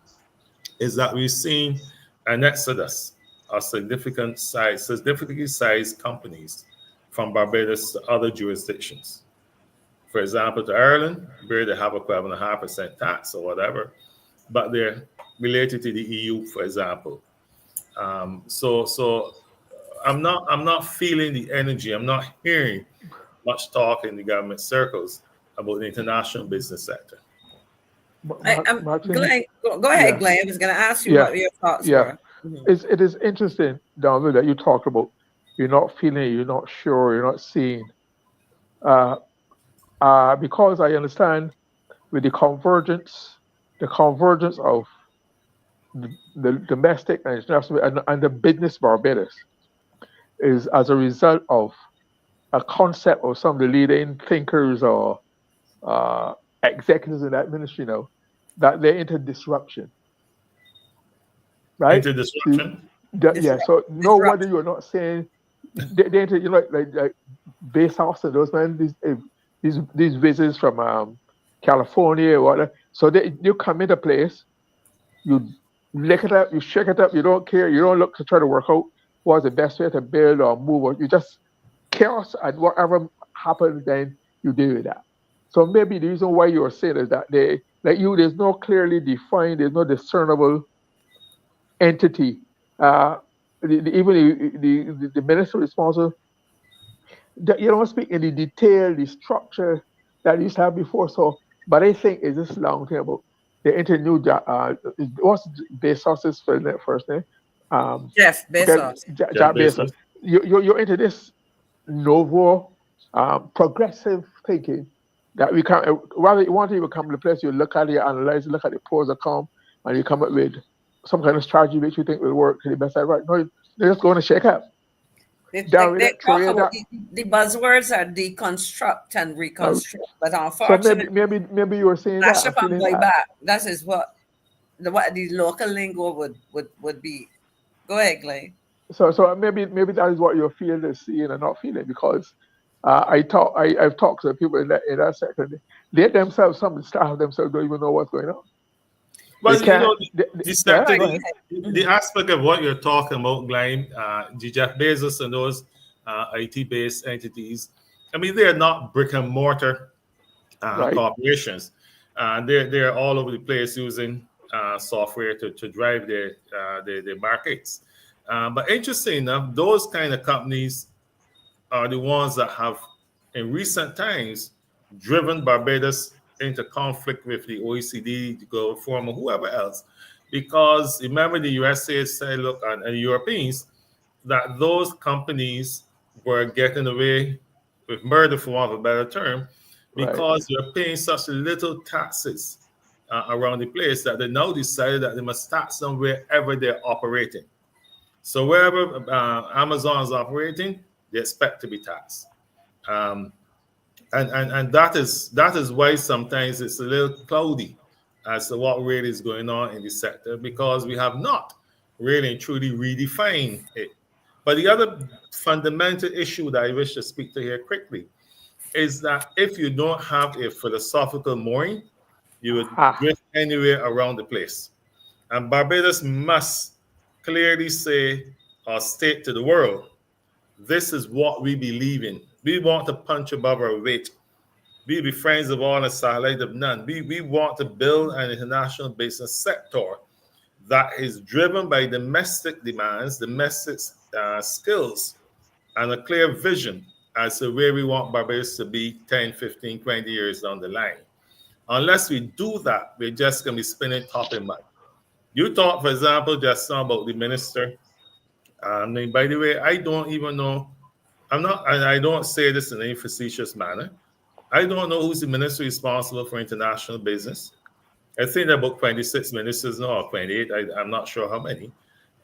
is that we've seen an exodus of significantly sized companies from Barbados to other jurisdictions. For example, to Ireland, where they have a 12.5% tax or whatever, but they're related to the EU, for example. So I'm not feeling the energy. I'm not hearing much talk in the government circles about the international business sector. Glenn, go ahead, Glenn. I was going to ask you what your thoughts were. it is interesting, Donald, that you talk about you're not feeling, you're not sure, you're not seeing. Because I understand with the convergence of the domestic and international and the business Barbados is as a result of a concept of some of the leading thinkers or executives in that ministry now that they're into disruption, right? Into disruption. Yeah. So no wonder you're not saying they into like base house and those man these visitors from California or whatever. So you come into place, you lick it up, you shake it up, you don't care, you don't look to try to work out what's the best way to build or move, or you just chaos and whatever happens, then you deal with that. So maybe the reason why you're saying is that there's no clearly defined, there's no discernible entity. Even the minister responsible, you don't speak in the detail, the structure that you used to have before. So, but I think it's this long term about the into new what's Bezos' first name? Jeff Bezos. Jeff Bezos. You're into this novo progressive thinking that we can rather you want to even come to the place, you look at it, analyze it, look at the pros and cons, and you come up with some kind of strategy which you think will work to the best side. Right? No, they're just going to shake up. They talk about the buzzwords are deconstruct and reconstruct, but unfortunately, so maybe you were saying mash up and buy back. That is what the local lingo would be. Go ahead, GLYNE. So maybe that is what your field is seeing and not feeling, because I've talked to people in that sector. They themselves, some staff themselves don't even know what's going on. Well, the aspect of what you're talking about, GLYNE, Jeff Bezos and those IT-based entities, I mean, they're not brick and mortar corporations. They're all over the place using software to drive their markets. But interesting enough, those kind of companies are the ones that have, in recent times, driven Barbados into conflict with the OECD, the Global Forum, or whoever else, because remember the USA said, look, and the Europeans, that those companies were getting away with murder, for want of a better term, because you're paying such little taxes around the place that they now decided that they must tax them wherever they're operating. So wherever Amazon is operating, they expect to be taxed. And that is why sometimes it's a little cloudy as to what really is going on in the sector, because we have not really and truly redefined it. But the other fundamental issue that I wish to speak to here quickly is that if you don't have a philosophical mooring, you would drift anywhere around the place. And Barbados must clearly say or state to the world, this is what we believe in. We want to punch above our weight. We be friends of all and satellite of none. We want to build an international business sector that is driven by domestic demands, domestic skills, and a clear vision as to where we want Barbados to be 10, 15, 20 years down the line. Unless we do that, we're just going to be spinning top and mud. You talked, for example, just now about the minister. And by the way, I don't even know. I don't say this in any facetious manner. I don't know who's the minister responsible for international business. I think there are about 26 ministers now, or 28. I'm not sure how many.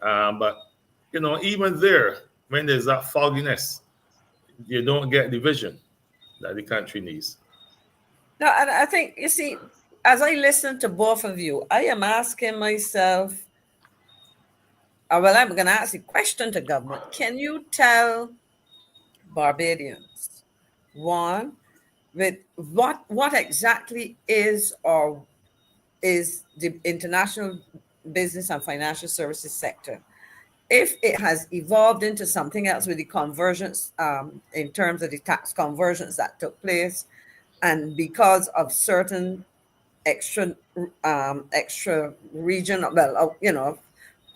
But, even there, when there's that fogginess, you don't get the vision that the country needs. No, and I think, you see, as I listen to both of you, I am asking myself, I'm going to ask a question to government. Can you tell Barbadians, one, with what exactly is the international business and financial services sector? If it has evolved into something else with the convergence in terms of the tax conversions that took place, and because of certain extra region,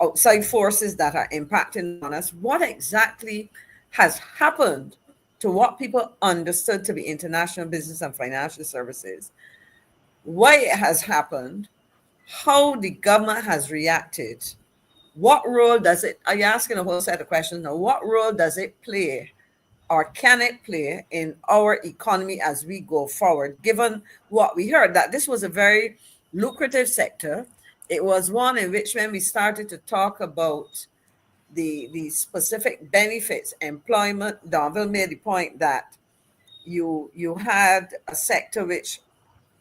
outside forces that are impacting on us, what exactly has happened to what people understood to be international business and financial services, why it has happened, how the government has reacted, what role does it, are you asking a whole set of questions now, what role does it play or can it play in our economy as we go forward, given what we heard, that this was a very lucrative sector. It was one in which when we started to talk about the specific benefits, employment, Donville made the point that you had a sector which,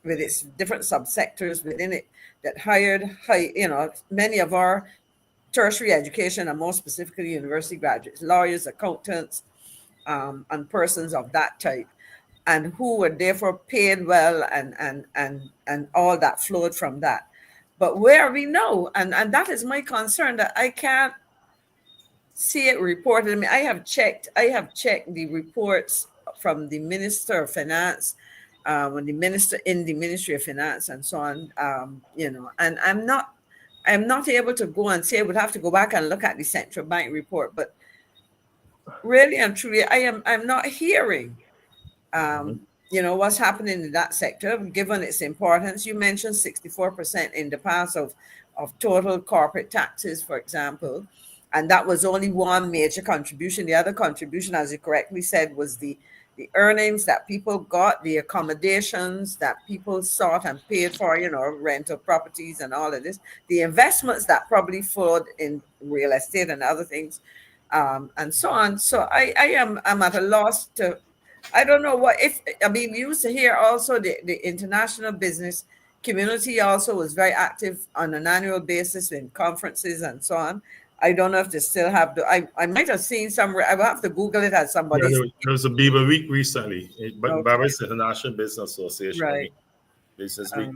with its different subsectors within it, that hired many of our tertiary education, and more specifically university graduates, lawyers, accountants, and persons of that type, and who were therefore paid well, and all that flowed from that. But where we know, and that is my concern, that I can't see it reported. I mean, I have checked the reports from the Minister of Finance, when the minister in the Ministry of Finance and so on, and I'm not able to go and say, I would have to go back and look at the central bank report, but really and truly, I'm not hearing, what's happening in that sector, given its importance. You mentioned 64% in the past of total corporate taxes, for example, and that was only one major contribution. The other contribution, as you correctly said, was the earnings that people got, the accommodations that people sought and paid for, rental properties and all of this, the investments that probably flowed in real estate and other things, and so on. So I'm at a loss to, I don't know what, we used to hear also the international business community also was very active on an annual basis in conferences and so on. I don't know if they still have I might have seen some, I will have to Google it as somebody. Yeah, there was a Beaver Week recently, Okay. Barbados International Business Association. Right. Business Week.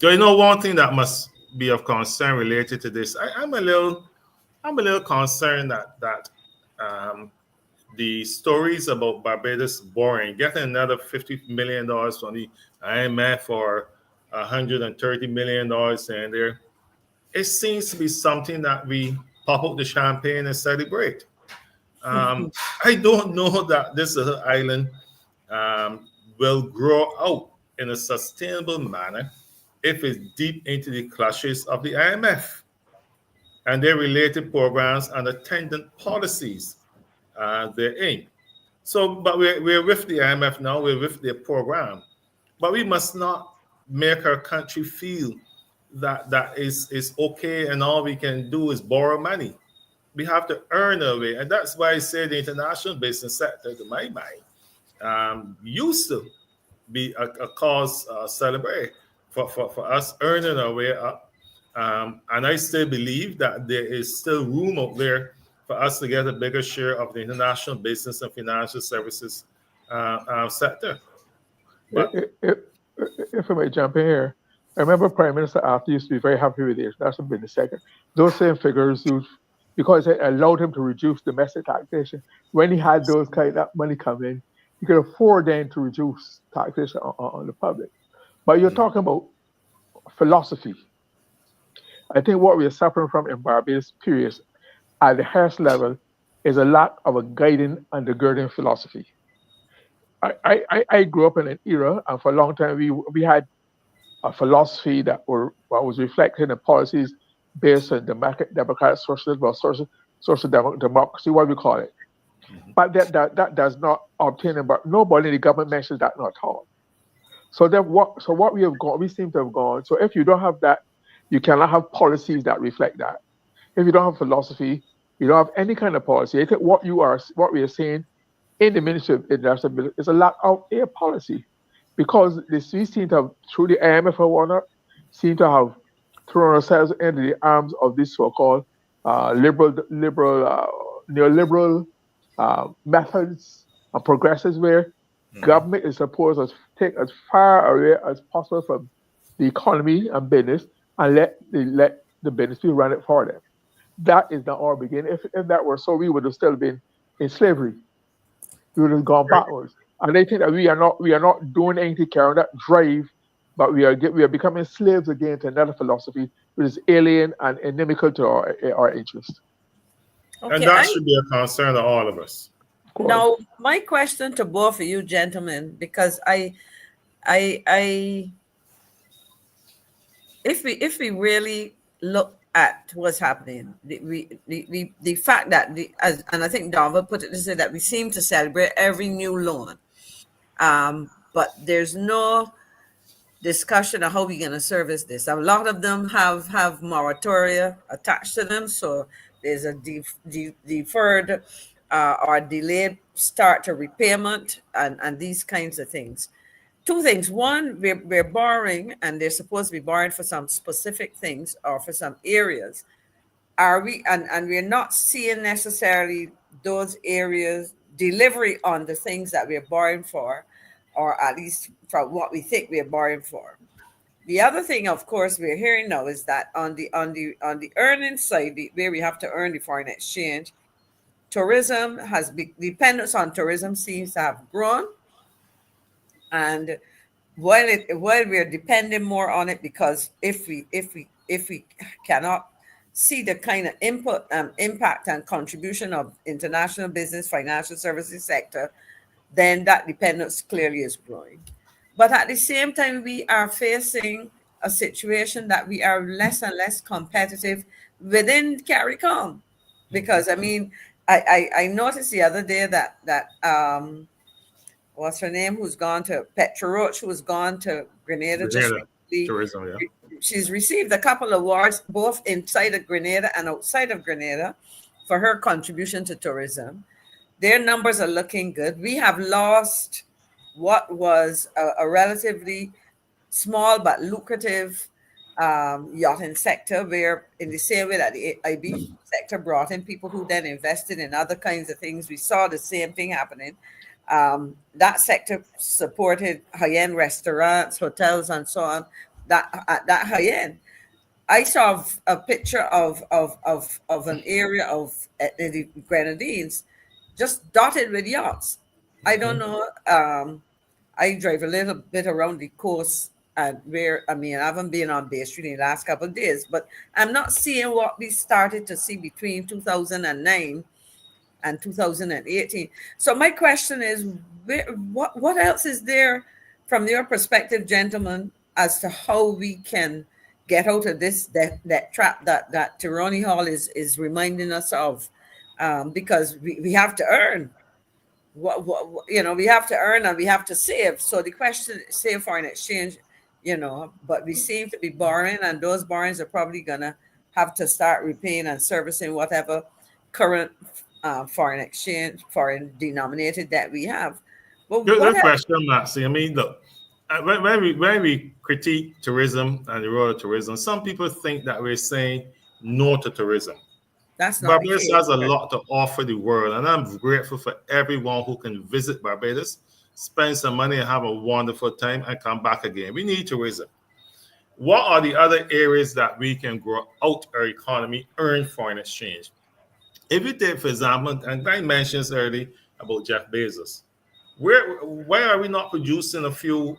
One thing that must be of concern related to this, I'm a little concerned that the stories about Barbados borrowing, getting another $50 million from the IMF or $130 million in there, it seems to be something that we pop up the champagne and celebrate. I don't know that this island will grow out in a sustainable manner if it's deep into the clutches of the IMF and their related programs and attendant policies therein. So, but we're with the IMF now, we're with their program, but we must not make our country feel that is okay and all we can do is borrow money. We have to earn our way, and that's why I say the international business sector, to my mind, used to be a cause celebrate for us earning our way up. And I still believe that there is still room out there for us to get a bigger share of the international business and financial services sector. But if I may jump in here, I remember Prime Minister After used to be very happy with the international business sector. Those same figures, because it allowed him to reduce domestic taxation. When he had those kind of money come in, he could afford then to reduce taxation on the public. But you're talking about philosophy. I think what we are suffering from in Barbados, period, at the highest level, is a lack of a guiding, undergirding philosophy. I grew up in an era, and for a long time we had a philosophy that was reflected in policies based on democratic socialism or social democracy, what we call it. But that does not obtain, but nobody in the government mentions that not at all. So what we have gone, we seem to have gone. So if you don't have that, you cannot have policies that reflect that. If you don't have philosophy, you don't have any kind of policy. I think what we are saying in the Ministry of International Business is a lack of a policy, because we seem to have, through the IMF or whatnot, seem to have thrown ourselves into the arms of this so-called neoliberal methods and progressives, where government is supposed to take as far away as possible from the economy and business and let the business people run it for them. That is not our beginning. If that were so, we would have still been in slavery. We would have gone backwards. And they think that we are not doing anything carrying that drive, but we are becoming slaves again to another philosophy which is alien and inimical to our interests. Okay, and that should be a concern of all of us. Now, my question to both of you gentlemen, because if we really look at what's happening. The fact that and I think Dava put it to say that we seem to celebrate every new loan, but there's no discussion of how we're going to service this. A lot of them have moratoria attached to them, so there's a deferred or delayed start to repayment and these kinds of things. Two things. One, we're borrowing, and they're supposed to be borrowing for some specific things or for some areas. Are we, and we're not seeing necessarily those areas delivery on the things that we're borrowing for, or at least from what we think we're borrowing for. The other thing, of course, we're hearing now is that on the earning side, where we have to earn the foreign exchange, tourism has dependence on tourism seems to have grown, and while we're depending more on it, because if we cannot see the kind of input impact and contribution of international business financial services sector, then that dependence clearly is growing. But at the same time, we are facing a situation that we are less and less competitive within CARICOM. Because I mean, I noticed the other day that what's her name, who's gone to Petra Roach, who's gone to Grenada just recently. Tourism, yeah. She's received a couple of awards, both inside of Grenada and outside of Grenada, for her contribution to tourism. Their numbers are looking good. We have lost what was a relatively small but lucrative yachting sector, where in the same way that the IB sector brought in people who then invested in other kinds of things, we saw the same thing happening. That sector supported high-end restaurants, hotels, and so on. That high-end, I saw a picture of an area of the Grenadines just dotted with yachts. I don't know. I drive a little bit around the coast, and I haven't been on Bay Street in the last couple of days, but I'm not seeing what we started to see between 2009 and 2018. So my question is, what else is there from your perspective, gentlemen, as to how we can get out of this that trap that Tironi Hall is reminding us of? Because we have to earn. We have to earn and we have to save. So the question, save foreign exchange, but we seem to be borrowing, and those borrowings are probably gonna have to start repaying and servicing whatever current foreign denominated that we have. Well, good question, Maxie. I mean, look, when we critique tourism and the role of tourism, some people think that we're saying no to tourism. That's not Barbados has a lot to offer the world, and I'm grateful for everyone who can visit Barbados, spend some money, and have a wonderful time, and come back again. We need tourism. What are the other areas that we can grow out our economy, earn foreign exchange? If you take, for example, and I mentioned earlier about Jeff Bezos, why are we not producing a few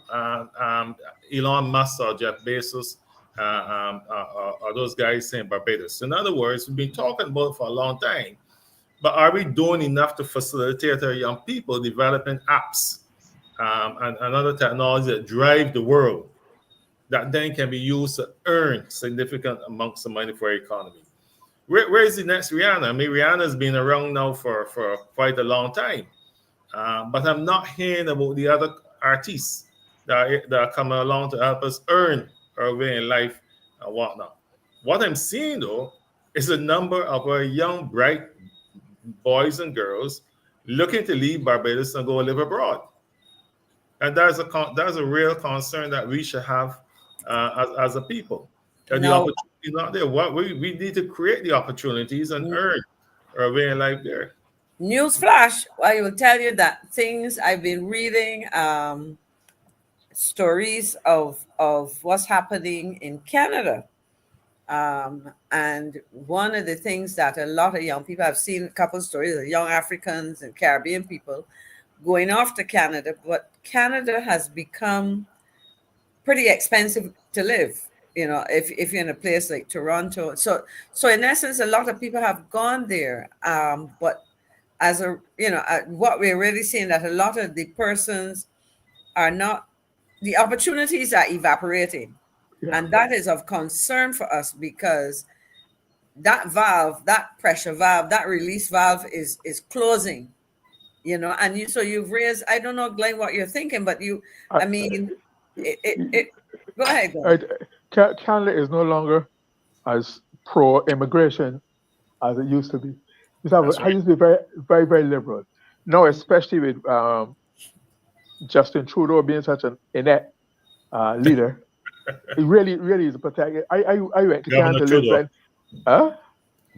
Elon Musk or Jeff Bezos or those guys in Barbados? In other words, we've been talking about it for a long time, but are we doing enough to facilitate our young people developing apps and other technology that drive the world that then can be used to earn significant amounts of money for our economy? Where is the next Rihanna? I mean, Rihanna's been around now for quite a long time, but I'm not hearing about the other artists that are coming along to help us earn our way in life and whatnot. What I'm seeing, though, is a number of our young, bright boys and girls looking to leave Barbados and go live abroad. And that's a real concern that we should have as a people. The opportunity is not there. We need to create the opportunities and earn our way in life there. Newsflash, I will tell you that things I've been reading, stories of what's happening in Canada. And one of the things that a lot of young people, I've seen a couple of stories of young Africans and Caribbean people going off to Canada, but Canada has become pretty expensive to live, if you're in a place like Toronto. So in essence, a lot of people have gone there. But what we're really seeing, that a lot of the persons are not, the opportunities are evaporating. Yeah. And that is of concern for us, because that valve, that pressure valve, that release valve is closing, you know, and you've raised, I don't know, Glenn, what you're thinking, but I mean, go ahead, Glenn. Canada is no longer as pro-immigration as it used to be. I used to be very, very, very liberal. Now, especially with Justin Trudeau being such an inept leader, it really, really is a protected. I went to Canada to live.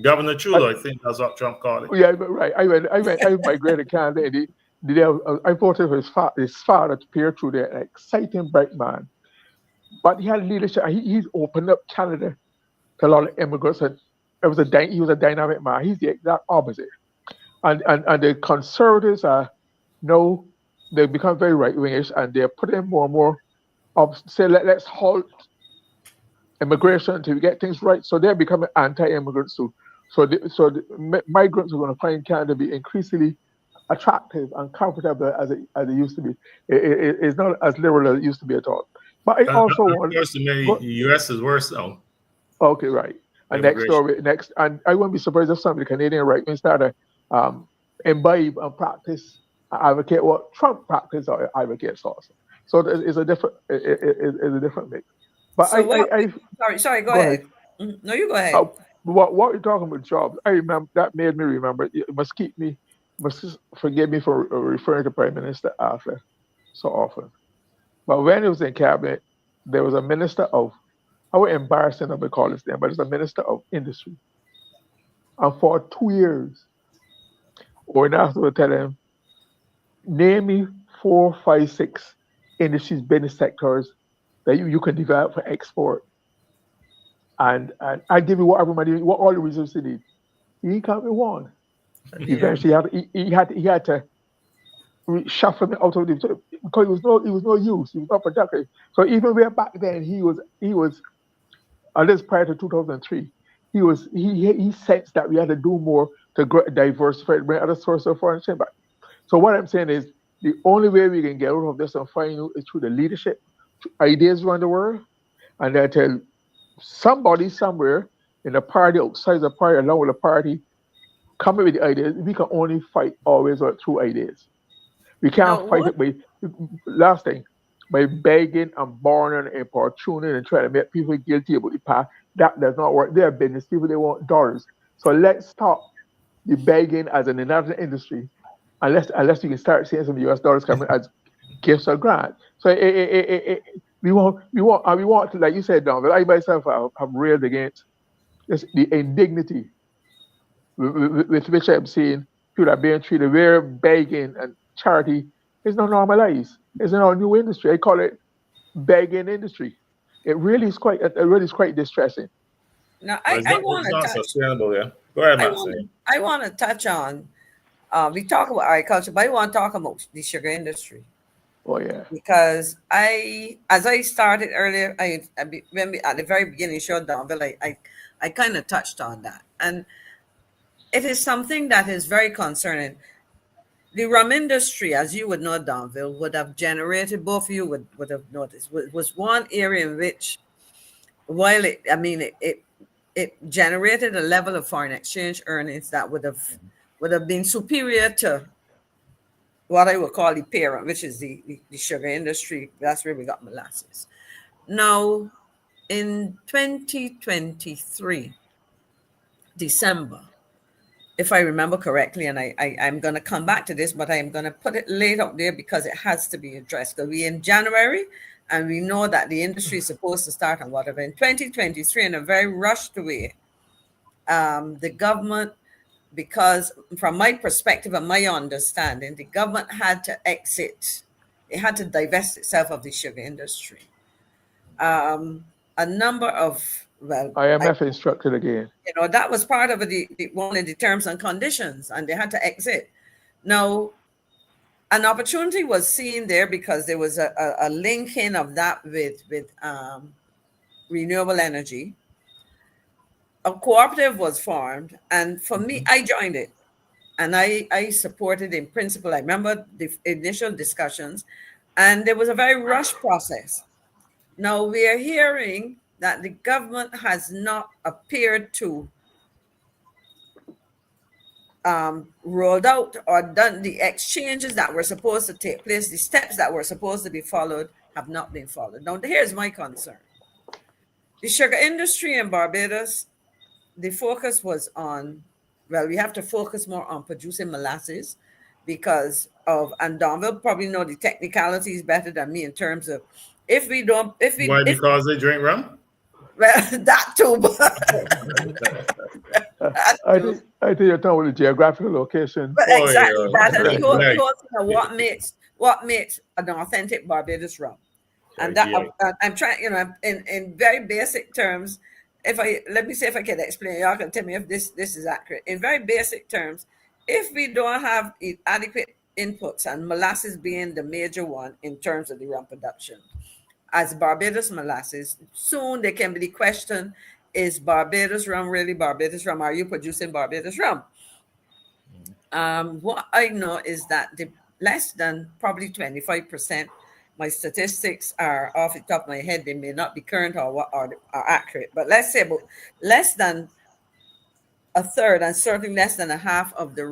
Governor Trudeau, I think that's what Trump called it. Yeah, right. I migrated to Canada, and I voted for his father, Pierre Trudeau, an exciting, bright man. But he had leadership. He's opened up Canada to a lot of immigrants, and he was a dynamic man. He's the exact opposite. And the conservatives are no, they become very right-wingish, and they're putting more and more of say let's halt immigration until we get things right. So they're becoming anti-immigrants too. So the migrants are going to find Canada to be increasingly attractive and comfortable as it used to be. It's not as liberal as it used to be at all. But I also want. Of course, the U.S. is worse now. Okay, right. And next, and I wouldn't be surprised if some of the Canadian right wing started imbibe and practice, advocate what Trump practiced or advocates also. So it's a different mix. But so sorry, go ahead. No, you go ahead. What you're talking about jobs? I remember that made me remember. It must forgive me for referring to Prime Minister after so often. But when he was in cabinet, there was a minister of, I would embarrass him if I call his name, but it's a minister of industry. And for 2 years, when I would tell him, name me 4, 5, 6 industries, business sectors that you can develop for export. And I give you what all the resources you need. He can't be one. Eventually, he had to shuffle me out of the, because it was no use. He was not productive. So even way back then, he was at least prior to 2003, he sensed that we had to do more to diversify, bring other sources of foreign exchange back. So what I'm saying is the only way we can get out of this and find out is through the leadership, ideas around the world, and then tell somebody somewhere in the party, outside the party, along with the party, come up with the ideas. We can only fight always through ideas. We can't fight it by begging and borrowing and importuning and trying to make people guilty about the past. That does not work. They're business people, they want dollars. So let's stop the begging as an another industry, unless you can start seeing some US dollars coming as gifts or grants. So we want to, like you said, Don, but I myself have railed against the indignity with which I'm seeing people are being treated where begging and charity is not normalized. It's in our new industry. I call it begging industry. It really is quite distressing. Now, I want to touch. Sustainable, yeah. Go ahead, Maxine. I want to touch on. We talk about agriculture, but I want to talk about the sugar industry. Oh yeah. Because as I started earlier, when we at the very beginning showed down, but I kind of touched on that, and it is something that is very concerning. The rum industry, as you would know, Danville, would have generated, both of you would have noticed, was one area in which, while it generated a level of foreign exchange earnings that would have been superior to what I would call the parent, which is the sugar industry. That's where we got molasses. Now, in 2023, December, if I remember correctly, and I'm going to come back to this, but I am going to put it laid out there because it has to be addressed. Because we're in January, and we know that the industry is supposed to start on whatever. In 2023, in a very rushed way, the government, because from my perspective and my understanding, the government had to exit. It had to divest itself of the sugar industry. A number of, IMF instructed again. That was part of one of the terms and conditions, and they had to exit. Now, an opportunity was seen there because there was a linking of that with renewable energy. A cooperative was formed, and for me, I joined it, and I supported in principle. I remember the initial discussions, and there was a very rushed process. Now we are hearing that the government has not appeared to rolled out or done, the exchanges that were supposed to take place, the steps that were supposed to be followed have not been followed. Now, here's my concern. The sugar industry in Barbados, the focus was on, well, we have to focus more on producing molasses because of, and Don will probably know the technicalities better than me in terms of Why? Because they drink rum? well, that too, I think you're talking about the geographical location. but Oh, exactly yeah. that, and the whole Right. thing of what makes an authentic Barbados rum. And that Yeah. I'm trying, in very basic terms, let me see if I can explain, y'all can tell me if this is accurate. In very basic terms, if we don't have adequate inputs, and molasses being the major one in terms of the rum production, as Barbados molasses, soon there can be the question, is Barbados rum really Barbados rum? Are you producing Barbados rum? What I know is that the less than probably 25%, my statistics are off the top of my head, they may not be current or accurate, but let's say about less than a third and certainly less than a half of the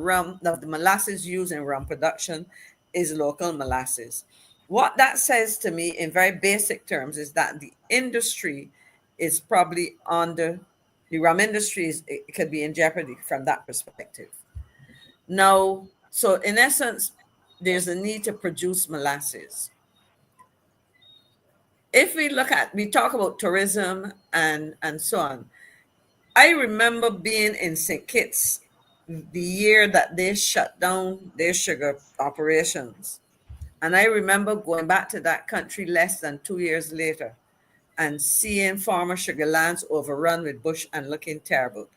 molasses used in rum production is local molasses. What that says to me in very basic terms is that the industry is probably the rum industry it could be in jeopardy from that perspective. Now, so in essence, there's a need to produce molasses. If we talk about tourism and so on. I remember being in St. Kitts the year that they shut down their sugar operations. And I remember going back to that country less than 2 years later and seeing farmer sugar lands overrun with bush and looking terrible.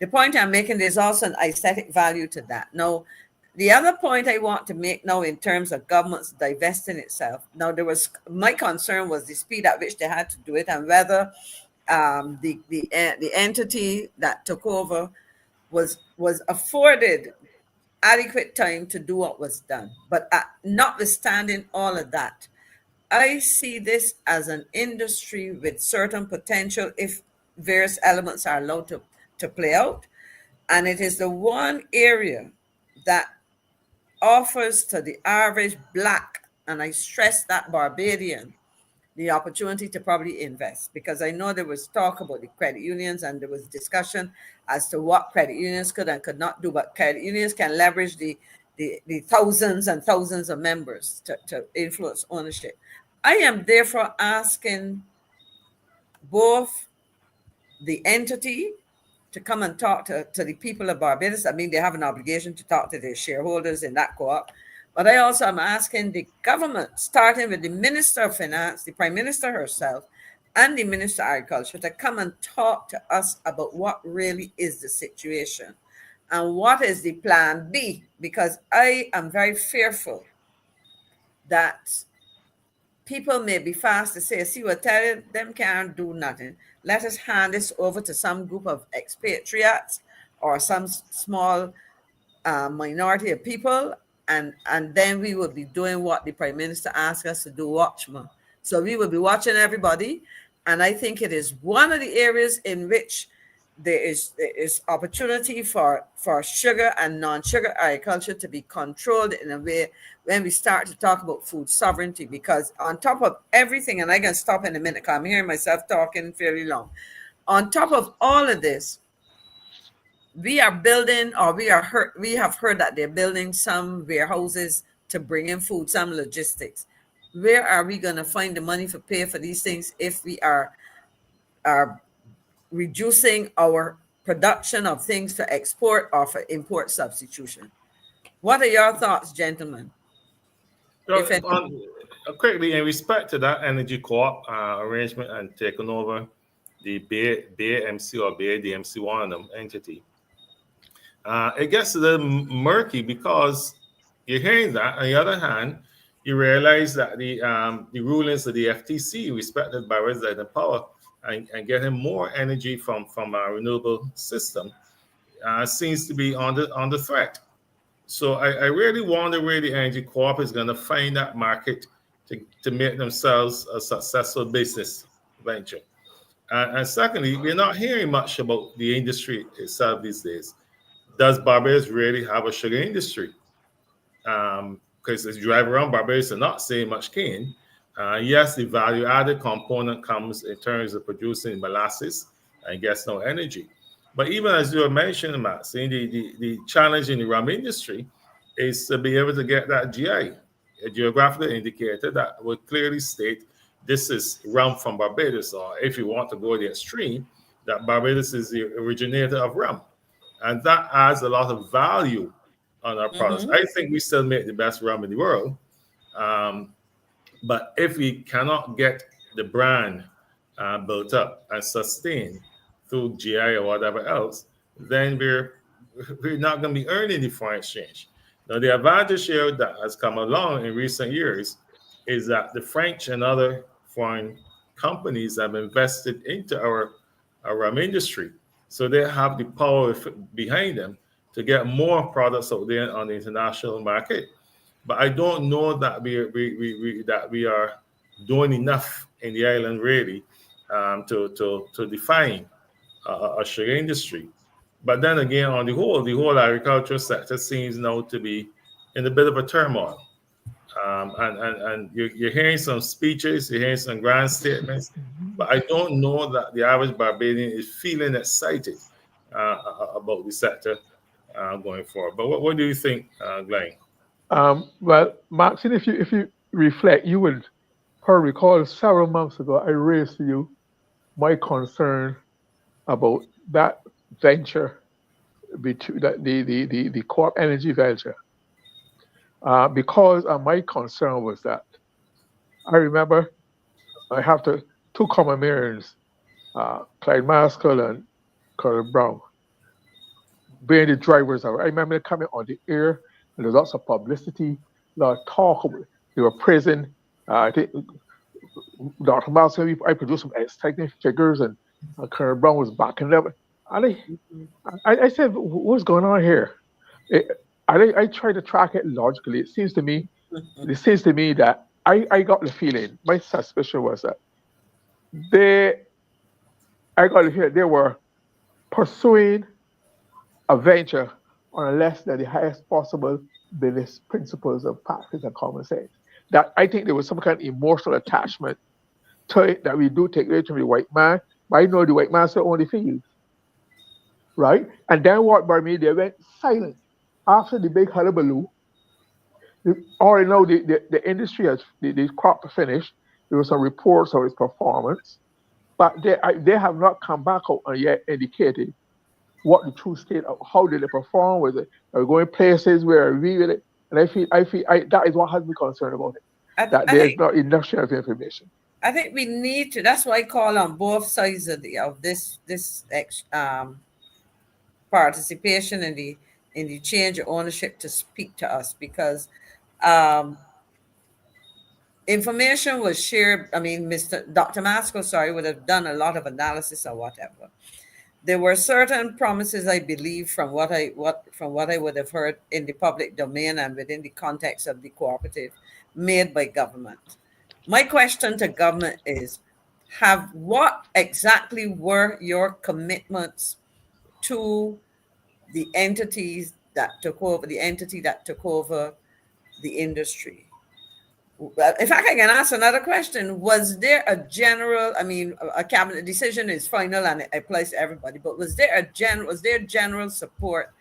The point I'm making, there's also an aesthetic value to that. Now, the other point I want to make now in terms of governments divesting itself. Now, my concern was the speed at which they had to do it and whether the entity that took over was afforded adequate time to do what was done. But notwithstanding all of that, I see this as an industry with certain potential if various elements are allowed to play out. And it is the one area that offers to the average Black, and I stress that Barbadian, the opportunity to probably invest, because I know there was talk about the credit unions and there was discussion as to what credit unions could and could not do, but credit unions can leverage the thousands and thousands of members to influence ownership. I am therefore asking both the entity to come and talk to the people of Barbados. I mean, they have an obligation to talk to their shareholders in that co-op. But I also am asking the government, starting with the Minister of Finance, the Prime Minister herself, and the Minister of Agriculture, to come and talk to us about what really is the situation and what is the plan B, because I am very fearful that people may be fast to say, see, we're telling them can't do nothing. Let us hand this over to some group of expatriates or some small minority of people, and then we will be doing what the Prime Minister asked us to do, watchman. So we will be watching everybody. And I think it is one of the areas in which there is opportunity for sugar and non-sugar agriculture to be controlled in a way when we start to talk about food sovereignty, because on top of everything, and I can stop in a minute because I'm hearing myself talking fairly long. On top of all of this, we are building, or we have heard that they're building some warehouses to bring in food, some logistics. Where are we going to find the money for pay for these things if we are reducing our production of things for export or for import substitution? What are your thoughts, gentlemen? Quickly, in respect to that energy co-op arrangement and taking over the BAMC or BADMC, one of them entity, it gets a little murky because you're hearing that. On the other hand, you realize that the rulings of the FTC, respected by resident power, and getting more energy from our renewable system, seems to be on the threat. So I really wonder where the energy co-op is going to find that market to make themselves a successful business venture. And secondly, we're not hearing much about the industry itself these days. does Barbados really have a sugar industry? Because as you drive around Barbados, they're not saying much cane. Yes, the value-added component comes in terms of producing molasses and gas no energy. But even as you were mentioning, Max, the challenge in the rum industry is to be able to get that GI, a geographical indicator that would clearly state this is rum from Barbados, or if you want to go the extreme, that Barbados is the originator of rum. And that adds a lot of value on our products. I think we still make the best rum in the world. But if we cannot get the brand built up and sustained through GI or whatever else, then we're not going to be earning the foreign exchange. Now, the advantage here that has come along in recent years is that the French and other foreign companies have invested into our rum industry. So they have the power behind them to get more products out there on the international market. But I don't know that we are doing enough in the island really to define a sugar industry. But then again, on the whole agricultural sector seems now to be in a bit of a turmoil. And you're hearing some speeches, you're hearing some grand statements, but I don't know that the average Barbadian is feeling excited about the sector going forward. But what do you think, GLYNE? Well, Maxine, if you reflect, you would probably recall several months ago I raised to you my concern about that venture, between the co-op energy venture, because my concern was that I remember I have two commandeers, Clyde Maskell and Colonel Brown, being the drivers of it. I remember coming on the air, and there's lots of publicity, a lot of talk. They were praising, I think, Dr. Maskell. I produced some exciting figures, and Colonel Brown was backing them. I said, what's going on here? I tried to track it logically. It seems to me that I got the feeling, my suspicion was that I got the feeling they were pursuing a venture on less than the highest possible business principles of practice and common sense. That I think there was some kind of emotional attachment to it that we do take away from the white man, but I know the white man still own the field. Right? And then what by me, they went silent. After the big hullabaloo, already know the industry has the crop finished. There were some reports of its performance, but they have not come back out and yet indicated what the true state of how did they perform. Was it are we going places where we with it? And I feel that is what has me concerned about it. That there's not enough share of information. I think we need to. That's why I call on both sides of this participation in the change of ownership to speak to us, because information was shared. I mean, Dr. Maskell, would have done a lot of analysis or whatever. There were certain promises, I believe, from what I would have heard in the public domain and within the context of the cooperative, made by government. My question to government is, what exactly were your commitments to the entities that took over, the entity that took over the industry? In fact, I can ask another question. Was there a general, I mean, a cabinet decision is final and it applies to everybody, but was there general support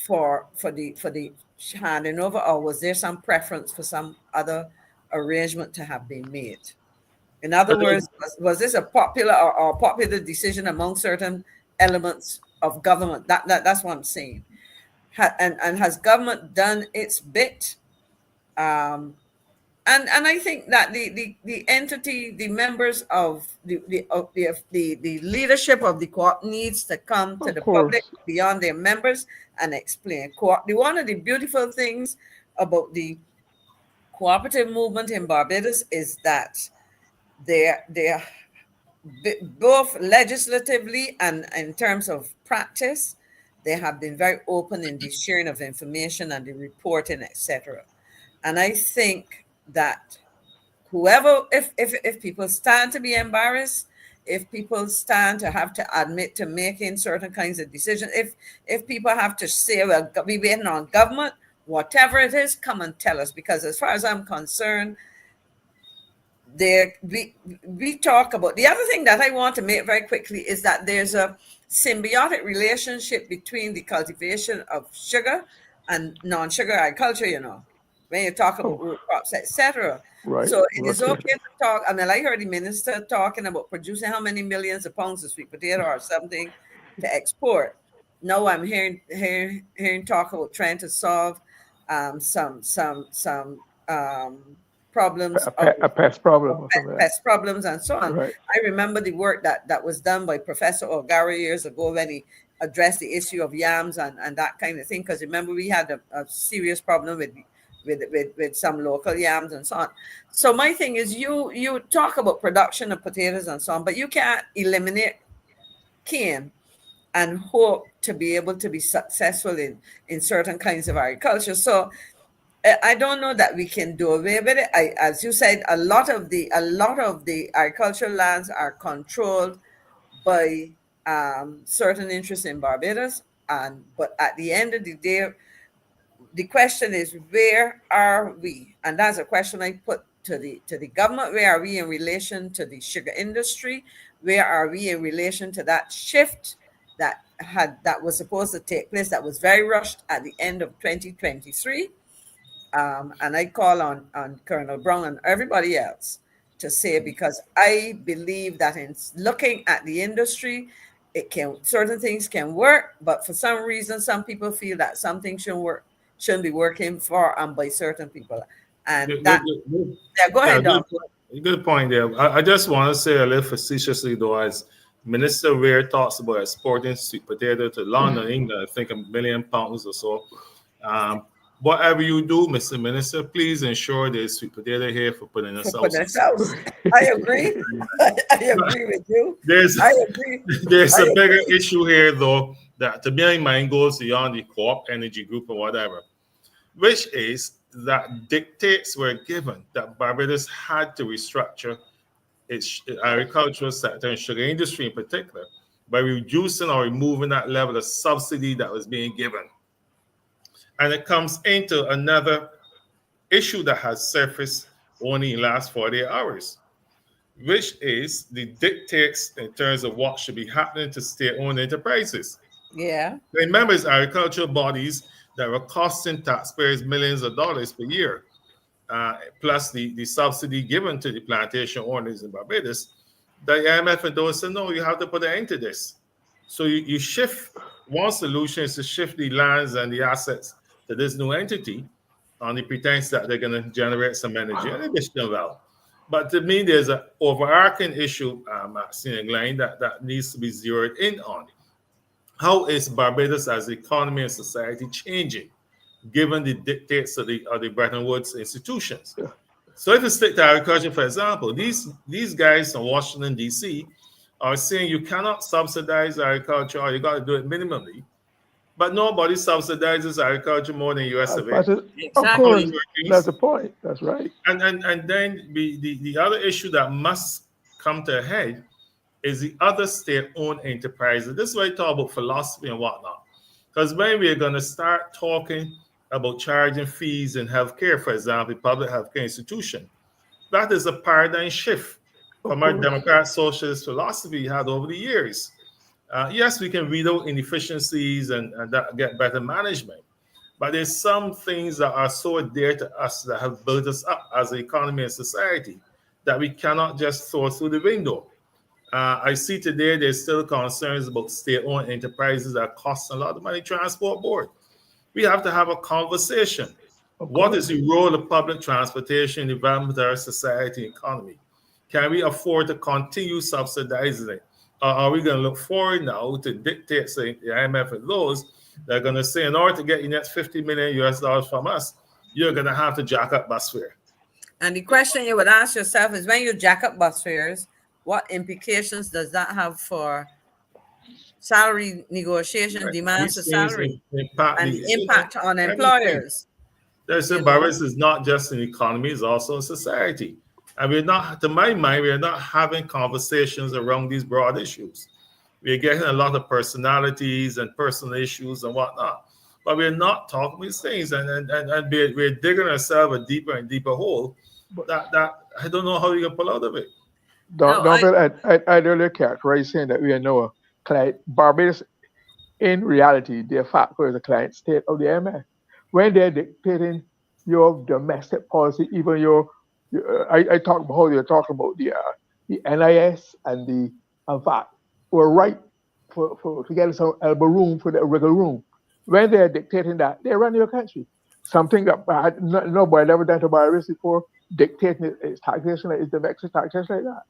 for the handing over, or was there some preference for some other arrangement to have been made? In other words, was this a popular or popular decision among certain elements of government? That's what I'm saying. And has government done its bit? And I think that the entity, the members of the leadership of the co-op needs to come to the public beyond their members and explain. One of the beautiful things about the cooperative movement in Barbados is that they're both legislatively and in terms of practice, they have been very open in the sharing of information and the reporting, etc. And I think that if people stand to be embarrassed, if people stand to have to admit to making certain kinds of decisions, if people have to say, well, we waiting on government, whatever it is, come and tell us. Because as far as I'm concerned, we talk about the other thing that I want to make very quickly is that there's a symbiotic relationship between the cultivation of sugar and non-sugar agriculture, you know, when you talk about root crops, etc. Right. So it is Okay. okay to talk. I mean, I heard the minister talking about producing how many millions of pounds of sweet potato or something to export. Now I'm hearing talk about trying to solve some problems A pest problem or something like that. pest problems and so on. Right. I remember the work that was done by Professor O'Gara years ago when he addressed the issue of yams and that kind of thing. Because remember, we had a serious problem with some local yams and so on. So my thing is, you talk about production of potatoes and so on, but you can't eliminate cane and hope to be able to be successful in certain kinds of agriculture. So I don't know that we can do away with it. As you said, a lot of the agricultural lands are controlled by certain interests in Barbados, but at the end of the day, the question is, where are we? And that's a question I put to the government. Where are we in relation to the sugar industry? Where are we in relation to that shift that was supposed to take place, that was very rushed at the end of 2023? And I call on Colonel Brown and everybody else to say, because I believe that in looking at the industry, certain things can work, but for some reason, some people feel that some things shouldn't be working for and by certain people. And go ahead, Doc. Good point there. I just want to say a little facetiously, though, as Minister Ware talks about exporting sweet potato to London, England, I think £1 million or so. Whatever you do, Mr. Minister, please ensure there's sweet potato here for putting us out. I agree. I agree with you. I agree. There's a bigger issue here, though, that to my mind goes beyond the co-op energy group or whatever, which is that dictates were given that Barbados had to restructure its agricultural sector and sugar industry in particular by reducing or removing that level of subsidy that was being given. And it comes into another issue that has surfaced only in the last 48 hours, which is the dictates in terms of what should be happening to state-owned enterprises. Yeah. Remember, it's agricultural bodies that were costing taxpayers millions of dollars per year, plus the subsidy given to the plantation owners in Barbados. The IMF and those said, no, you have to put an end to this. So you shift. One solution is to shift the lands and the assets to this new entity on the pretense that they're going to generate some energy and additional value. But to me, there's an overarching issue, MAXINE GLYNE, that needs to be zeroed in on. How is Barbados as economy and society changing, given the dictates of the Bretton Woods institutions? So if you stick to agriculture, for example, these guys from Washington, D.C. are saying you cannot subsidize agriculture, or you got to do it minimally. But nobody subsidizes agriculture more than U.S. of A. Exactly. Of course, that's the point. That's right. And then the other issue that must come to a head is the other state-owned enterprises. This is why I talk about philosophy and whatnot. Because when we're going to start talking about charging fees in healthcare, for example, public healthcare institution, that is a paradigm shift from our democratic socialist philosophy we had over the years. Yes, we can weed out inefficiencies and that get better management. But there's some things that are so dear to us that have built us up as an economy and society that we cannot just throw through the window. I see today there's still concerns about state-owned enterprises that cost a lot of money, transport board. We have to have a conversation. What is the role of public transportation in the development of our society and economy? Can we afford to continue subsidizing it? Or are we going to look forward now to dictates the IMF and those that are going to say, in order to get your next $50 million US from us, you're going to have to jack up bus fare? And the question you would ask yourself is, when you jack up bus fares, what implications does that have for salary negotiation, demands for salary, and the impact on employers? There's Barbados is not just an economy, it's also a society. And we're not, to my mind, we're not having conversations around these broad issues. We're getting a lot of personalities and personal issues and whatnot, but we're not talking these things, and we're digging ourselves a deeper and deeper hole that I don't know how we can pull out of it. I'd earlier characterized saying that we are now a client. Barbados, in reality, de facto is a client state of the IMF. When they're dictating your domestic policy, even I talked about how you're talking about the NIS and the VAT were right for to get some elbow room for the wiggle room. When they're dictating that, they run your country. Something that nobody ever done to Barbados before, dictating its taxation, its domestic taxation like that.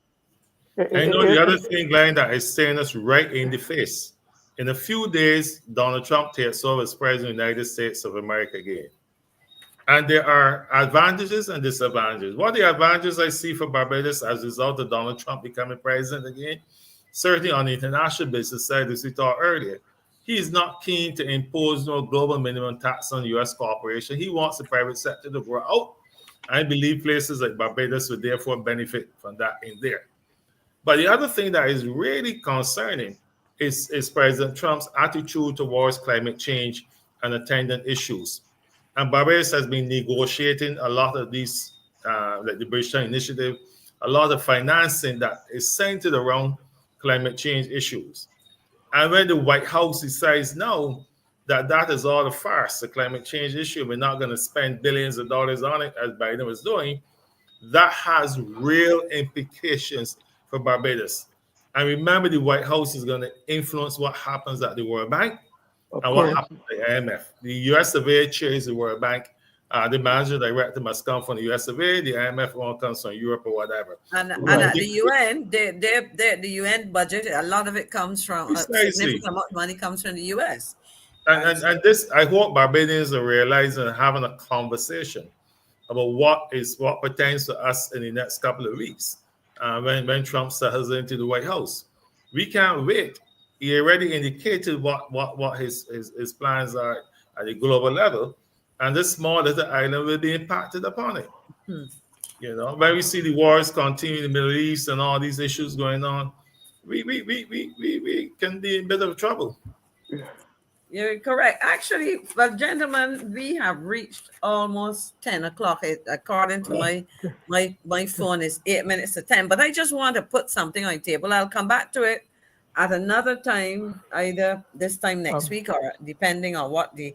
And the other thing, Glenn, that is staring us right in the face. In a few days, Donald Trump takes over as president of the United States of America again. And there are advantages and disadvantages. What are the advantages I see for Barbados as a result of Donald Trump becoming president again? Certainly on the international business side, as we talked earlier, he is not keen to impose no global minimum tax on U.S. corporation. He wants the private sector to grow out. I believe places like Barbados would therefore benefit from that in there. But the other thing that is really concerning is President Trump's attitude towards climate change and attendant issues. And Barbados has been negotiating a lot of these, like the British Initiative, a lot of financing that is centered around climate change issues. And when the White House decides now that that is all a farce, the climate change issue, we're not going to spend billions of dollars on it, as Biden was doing, that has real implications for Barbados. And remember, the White House is going to influence what happens at the World Bank and what happens at the IMF. The U.S. of A chairs the World Bank. The manager director must come from the U.S. of A. The IMF one comes from Europe or whatever. And at the UN, the UN budget, a lot of it comes from, a significant amount of money comes from the U.S. And this, I hope Barbadians are realizing and having a conversation about what pertains to us in the next couple of weeks when Trump settles into the White House. We can't wait. He already indicated what his plans are at the global level, and this small little island will be impacted upon it. You know, when we see the wars continue in the Middle East and all these issues going on, we can be in a bit of trouble. You're correct. Actually, well, gentlemen, we have reached almost 10 o'clock. According to my phone, is 8 minutes to 10. But I just want to put something on the table. I'll come back to it at another time, either this time next week or depending on what the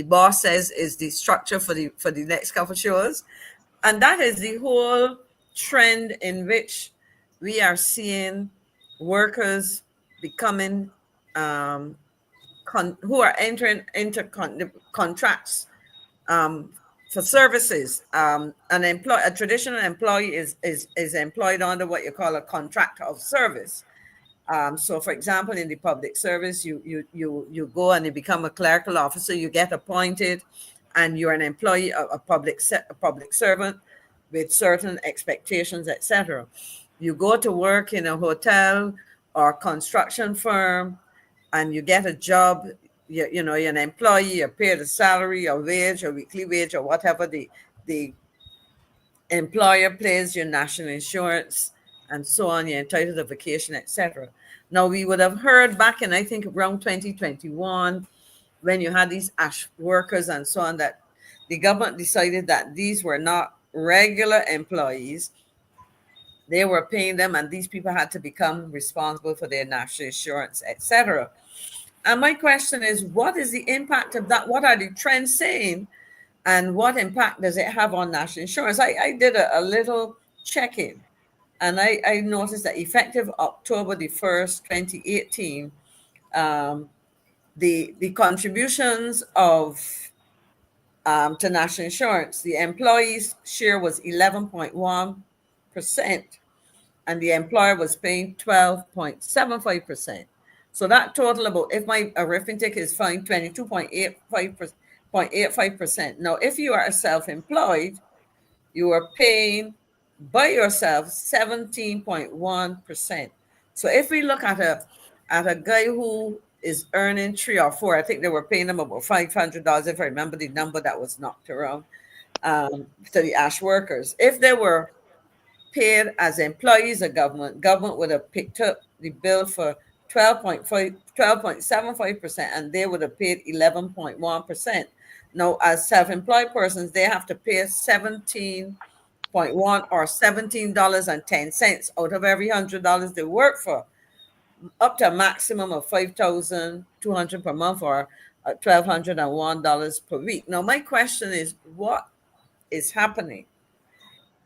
boss says is the structure for the next couple of shows. And that is the whole trend in which we are seeing workers becoming who are entering into contracts for services. A traditional employee is employed under what you call a contract of service. So, for example, in the public service, you go and you become a clerical officer. You get appointed, and you're an employee of a public servant with certain expectations, etc. You go to work in a hotel or construction firm, and you get a job. You're an employee. You're paid a salary, or wage, or weekly wage, or whatever the employer pays your national insurance, and so on. You're entitled to vacation, etc. Now, we would have heard back in, I think, around 2021, when you had these ash workers and so on, that the government decided that these were not regular employees. They were paying them, and these people had to become responsible for their national insurance, etc. And my question is, what is the impact of that? What are the trends saying? And what impact does it have on national insurance? I did a little check-in, and I noticed that effective October the 1st, 2018, the contributions of to national insurance, the employees' share was 11.1%, and the employer was paying 12.75%. So that total about, if my arithmetic is fine, 22.85%. Now, if you are self-employed, you are paying by yourself 17.1%. So if we look at a guy who is earning 3 or 4, I think they were paying them about $500, if I remember the number that was knocked around. to the ASH workers. If they were paid as employees of government, government would have picked up the bill for 12.75%, and they would have paid 11.1%. Now, as self-employed persons, they have to pay 17.1 or $17.10 out of every $100 they work for, up to a maximum of $5,200 per month or $1,201 per week. Now, my question is, what is happening?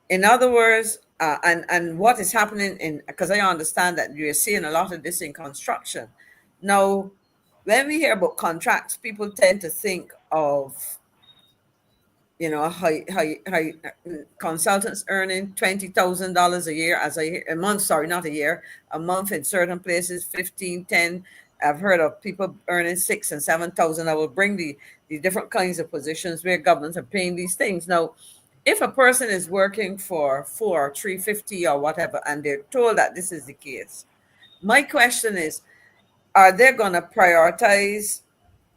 In other words, and what is happening in, because I understand that you're seeing a lot of this in construction. Now, when we hear about contracts, people tend to think of, you know, how consultants earning $20,000 a year, a month, sorry, not a year, a month in certain places, 15, 10. I've heard of people earning 6,000 and 7,000. I will bring the different kinds of positions where governments are paying these things. Now, if a person is working for $350 or whatever, and they're told that this is the case, my question is, are they going to prioritize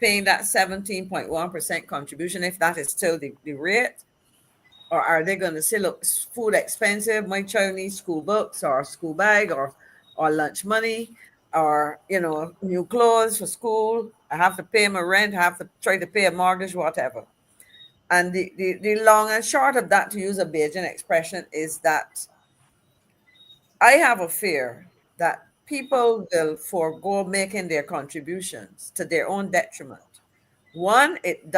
paying that 17.1% contribution if that is still the rate? Or are they going to say, look, food expensive, my child needs school books or school bag or lunch money, or, you know, new clothes for school, I have to pay my rent, I have to try to pay a mortgage, whatever. And the long and short of that, to use a Bajan expression, is that I have a fear that people will forego making their contributions to their own detriment. One, it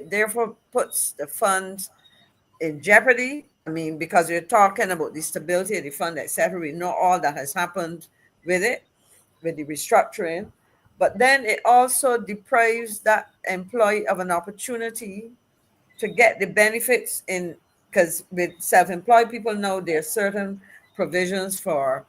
therefore puts the funds in jeopardy. I mean, because you're talking about the stability of the fund, etc. We know all that has happened with it, with the restructuring. But then it also deprives that employee of an opportunity to get the benefits because with self-employed people now, there are certain provisions for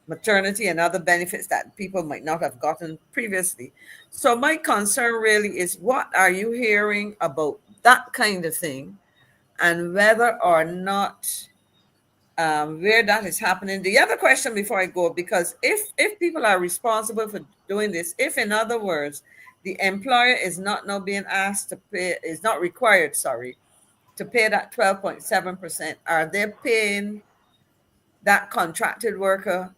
maternity and other benefits that people might not have gotten previously. So my concern really is, what are you hearing about that kind of thing, and whether or not where that is happening? The other question before I go, because if people are responsible for doing this, if in other words, the employer is not now being asked to pay, is not required, to pay that 12.7%, are they paying that contracted worker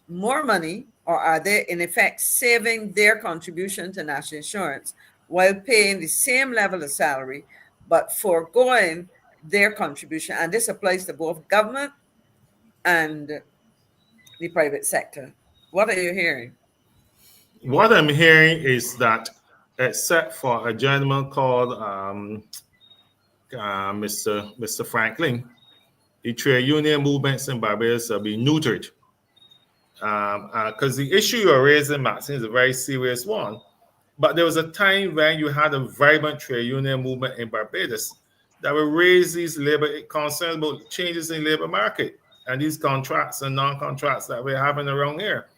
more money, or are they in effect saving their contribution to national insurance while paying the same level of salary, but foregoing their contribution? And this applies to both government and the private sector. What are you hearing? What I'm hearing is that, except for a gentleman called Mr. Franklin, the trade union movements in Barbados are being neutered. Because the issue you're raising, Maxine, is a very serious one. But there was a time when you had a vibrant trade union movement in Barbados that would raise these labor concerns about changes in labor market and these contracts and non-contracts that we're having around here.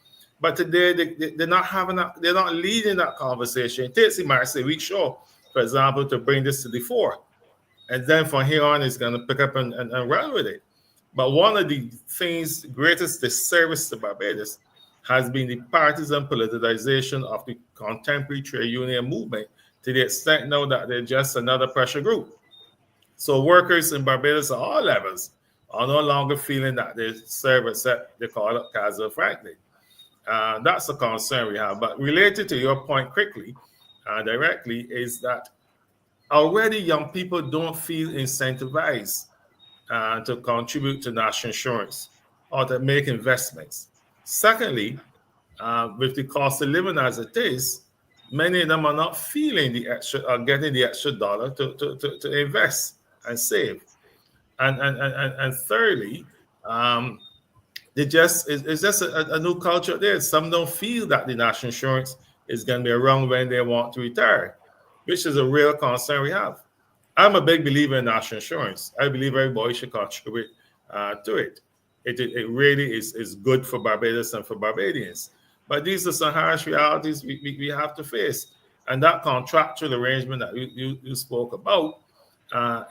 But today they're not having that, they're not leading that conversation. It takes a week show, for example, to bring this to the fore. And then from here on, it's going to pick up and run with it. But one of the things, greatest disservice to Barbados has been the partisan politicization of the contemporary trade union movement, to the extent now that they're just another pressure group. So workers in Barbados at all levels are no longer feeling that they serve, except they call it casual, frankly. That's a concern we have. But related to your point quickly, directly, is that already young people don't feel incentivized to contribute to national insurance or to make investments. Secondly, with the cost of living as it is, many of them are not feeling the extra, or getting the extra dollar to invest and save. And thirdly, it's just a new culture there. Some don't feel that the national insurance is going to be around when they want to retire, which is a real concern we have. I'm a big believer in national insurance. I believe everybody should contribute to it. It really is good for Barbados and for Barbadians. But these are some harsh realities we have to face. And that contractual arrangement that you spoke about,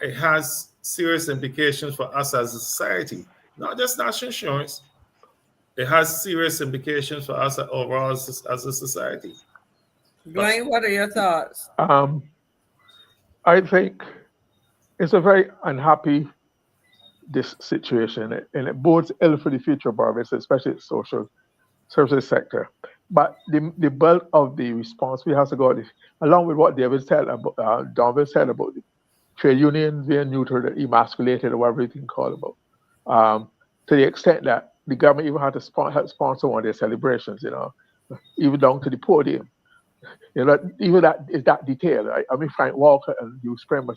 it has serious implications for us as a society, not just national insurance. It has serious implications for us overall as a society. GLYNE, what are your thoughts? I think it's a very unhappy this situation, and it bodes ill for the future of Barbados, especially the social services sector. But the bulk of the response we have to go, along with what David said about Donald said about the trade unions being neutered, emasculated, or whatever you can call about, to the extent that the government even had to help sponsor one of their celebrations, even down to the podium. Even that is that detail. Right? I mean, Frank Walker and Hugh Spremmer,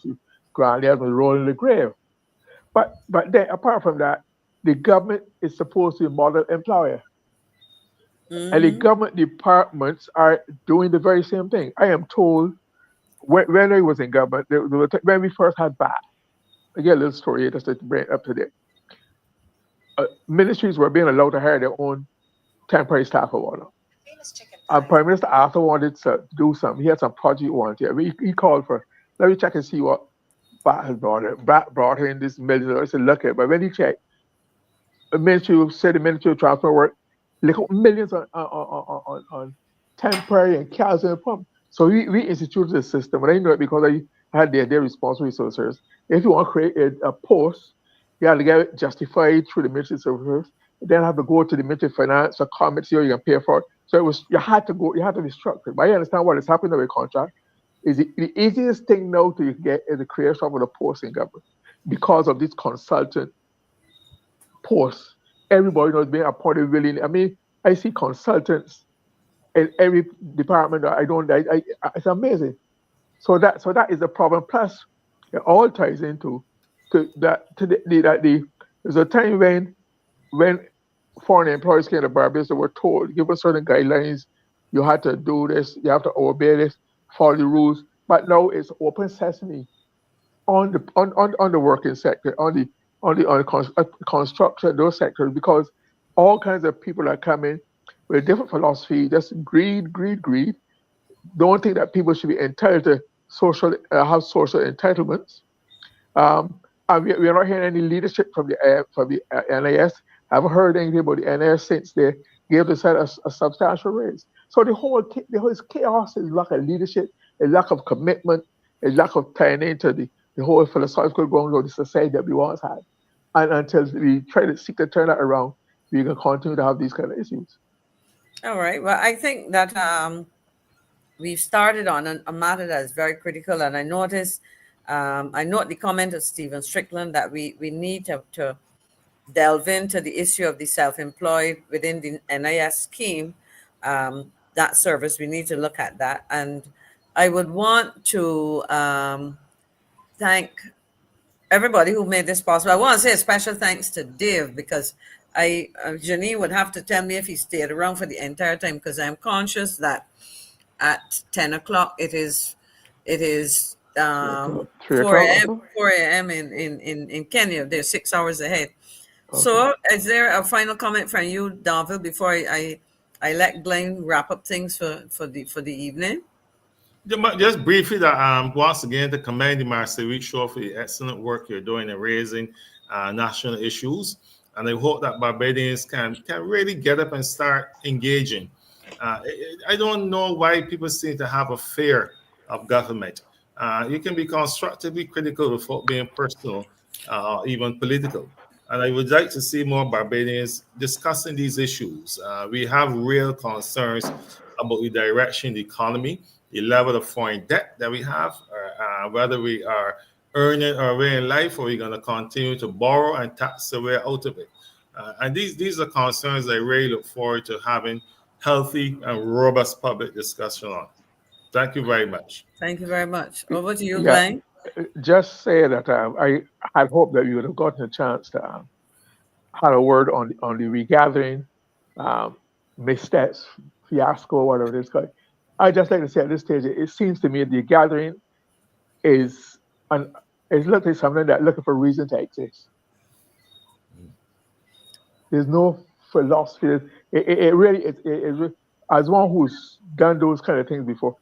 Grand was rolling the grave. But then, apart from that, the government is supposed to be a model employer. And the government departments are doing the very same thing. I am told when I was in government, when we first had BAT, I get a little story here just to bring it up to date. Ministries were being allowed to hire their own temporary staff or whatnot. Prime Minister Arthur wanted to do something. He had some project he wanted. He called for, let me check and see what BAT has brought in. BAT brought in this $1 million. I said, look at it. But when he checked, the Ministry of Transport work, like millions on temporary and casual employment. So we instituted a system, and I know it because I had their responsible resources. If you want to create a post, you have to get it justified through the Ministry of Services. Then have to go to the Ministry of Finance or committee, or you can pay for it. So you had to be structured. But I understand what is happening with contract. Is the easiest thing now to get is the creation of a post in government because of this consultant post. Everybody knows being appointed willing. I mean, I see consultants in every department. It's amazing. So that is the problem. Plus, it all ties into that. There's a time when foreign employees came to Barbados, they were told, give us certain guidelines. You have to do this. You have to obey this. Follow the rules. But now it's open sesame on the working sector, on the construction, those sectors, because all kinds of people are coming with different philosophy, just greed. Don't think that people should be entitled to have social entitlements. And we are not hearing any leadership from the NIS. I haven't heard anything about the NIS since they gave the set a substantial raise. So the whole chaos is lack of leadership, a lack of commitment, a lack of tying into the whole philosophical grounds of the society that we once had. And until we try to seek to turn that around, we can continue to have these kind of issues. All right. Well, I think that we've started on a matter that is very critical. And I note the comment of Stephen Strickland that we need to delve into the issue of the self-employed within the NIS scheme. That service, we need to look at that. And I would want to thank everybody who made this possible. I want to say a special thanks to Dave, because Janine would have to tell me if he stayed around for the entire time, because I'm conscious that at 10 o'clock it is 4 a.m. in Kenya. They're 6 hours ahead. Okay. So is there a final comment from you, David, before I let GLYNE wrap up things for the evening? Just briefly, that once again to commend the Marseille Show for the excellent work you're doing in raising national issues, and I hope that Barbadians can really get up and start engaging. I don't know why people seem to have a fear of government. You can be constructively critical without being personal or even political. And I would like to see more Barbadians discussing these issues. We have real concerns about the direction of the economy, the level of foreign debt that we have, whether we are earning our way in life or we're going to continue to borrow and tax our way out of it. And these are concerns I really look forward to having healthy and robust public discussion on. Thank you very much. Thank you very much. Over to you, GLYNE. Just say that I had hoped that you would have gotten a chance to have a word on the regathering, missteps, fiasco, whatever it is called. I just like to say at this stage, it seems to me the gathering is looking something that looking for a reason to exist. There's no philosophy. It really as one who's done those kind of things before.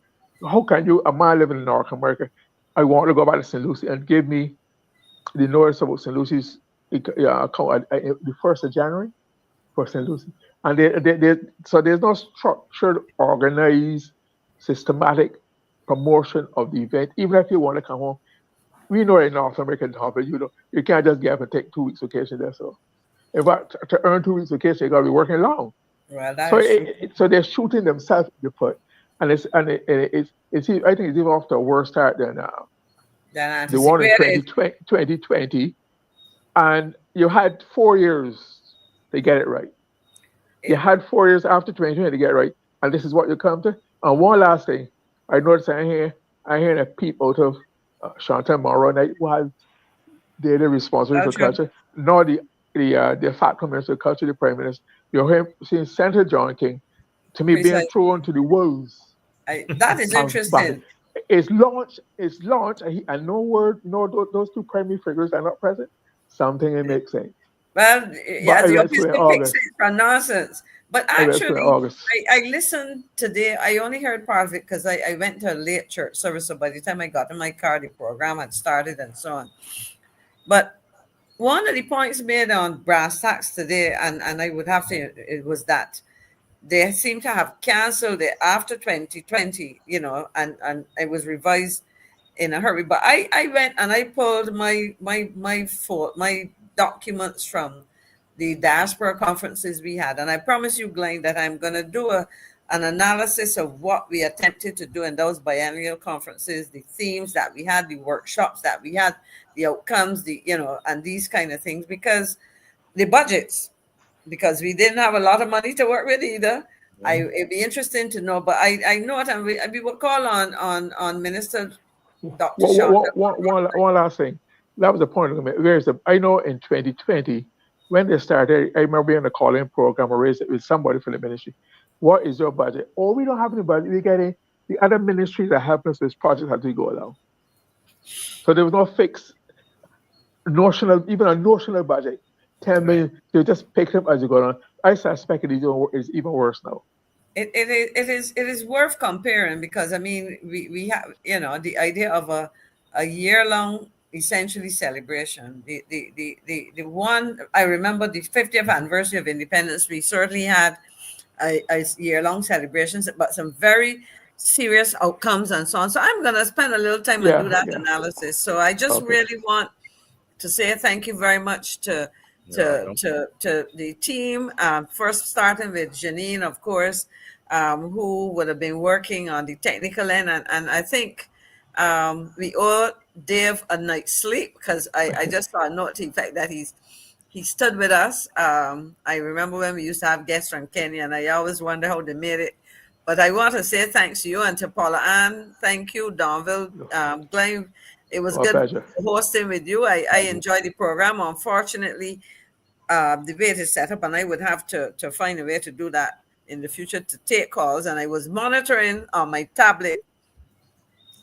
How can you, a man living in North America, I want to go back to St. Lucie and give me the notice about St. Lucie's account the 1st of January for St. Lucie. And so there's no structured, organized, systematic promotion of the event. Even if you want to come home, we know in North American but you can't just get up and take 2 weeks vacation there. So in fact, to earn 2 weeks vacation, you got to be working long. Well, that So is true. so they're shooting themselves in the foot, and it's I think it's even off to a worse start than Then the one in anticipated. 2020, and you had 4 years to get it right. You had 4 years after 2020 to get it right, and this is what you come to. And one last thing, I noticed I hear a peep out of Chantal Monroe, and was they're responsible for culture. Nor the faculty minister of culture, the prime minister. You're seeing Senator John King, to me, being thrown to the wolves. That is interesting. It's launched, and no word, those two primary figures are not present. Something it makes sense. Well, yeah, the opposition picks it for nonsense. But actually, I listened today. I only heard part of it because I went to a late church service. So by the time I got in my car, the program had started and so on. But one of the points made on brass tacks today, and I would have to, it was that they seem to have canceled it after 2020, and it was revised in a hurry. But I went and I pulled my documents from the diaspora conferences we had, and I promise you, GLYNE, that I'm going to do an analysis of what we attempted to do in those biennial conferences, the themes that we had, the workshops that we had, the outcomes, and these kind of things, because the budgets, because we didn't have a lot of money to work with either. It'd be interesting to know, but I know it, and we will call on Minister Dr. One last thing. That was the point of it. I know in 2020, when they started, I remember being in a call-in program or raised it with somebody from the ministry. What is your budget? Oh, we don't have any budget. We're getting the other ministries that help us with this project as we go along. So there was no fixed even a notional budget. 10 million, they just pick it up as you go on. I suspect it is even worse now. It is worth comparing, because I mean we have the idea of a year-long essentially celebration. The one I remember, the 50th anniversary of independence, we certainly had a year-long celebrations, but some very serious outcomes and so on. So I'm going to spend a little time and do that analysis. So I just really want to say thank you very much to the team. First starting with Janine, of course, who would have been working on the technical end, and I think we owe Dave a night's sleep, because I just saw a note to the fact that he stood with us. I remember when we used to have guests from Kenya, and I always wonder how they made it. But I want to say thanks to you and to Paula-Anne. Thank you, Donville. GLYNE, it was good hosting with you. I enjoyed the program. Unfortunately, the way it is set up, and I would have to find a way to do that in the future, to take calls. And I was monitoring on my tablet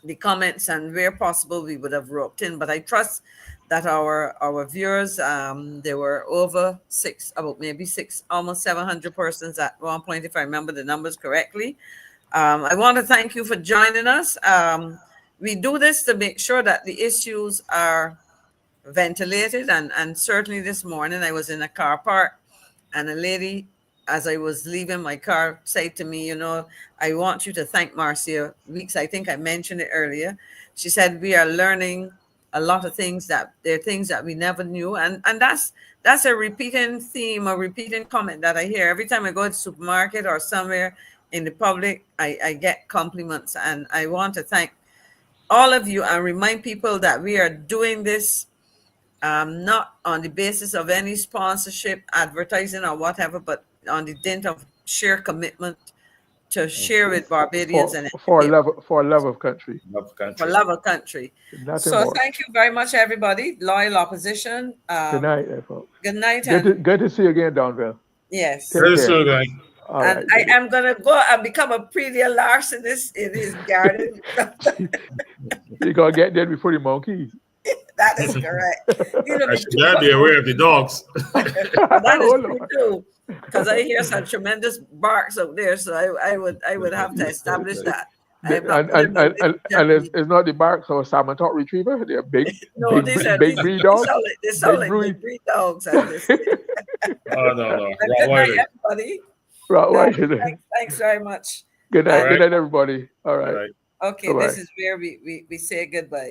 the comments, and where possible we would have roped in. But I trust that our viewers, there were over almost 700 persons at one point, if I remember the numbers correctly. I want to thank you for joining us. We do this to make sure that the issues are ventilated, and certainly this morning I was in a car park, and a lady, as I was leaving my car, said to me, I want you to thank Marcia Weeks. I think I mentioned it earlier. She said, we are learning a lot of things that we never knew. And that's a repeating theme, a repeating comment that I hear every time I go to the supermarket or somewhere in the public. I get compliments, and I want to thank all of you and remind people that we are doing this not on the basis of any sponsorship, advertising, or whatever, but on the dint of sheer commitment to share with Barbadians for love of country. For love of country. So thank you very much, everybody. Loyal opposition. Good night, folks. Good night. Good to see you again, Donville. Yes. Very soon, guys. And I am going to go and become a prettier Lars in his garden. You're going to get there before the monkeys. That is correct. I should be aware of the dogs. That is true too, because I hear some tremendous barks out there. So I would have to establish that. And it's not the barks of a salmon top retriever. They're big, big breed dogs. They sound like big breed dogs. Oh no. Good night, everybody. Thanks very much. Good night, everybody. All right. Okay, Bye-bye. This is where we say goodbye.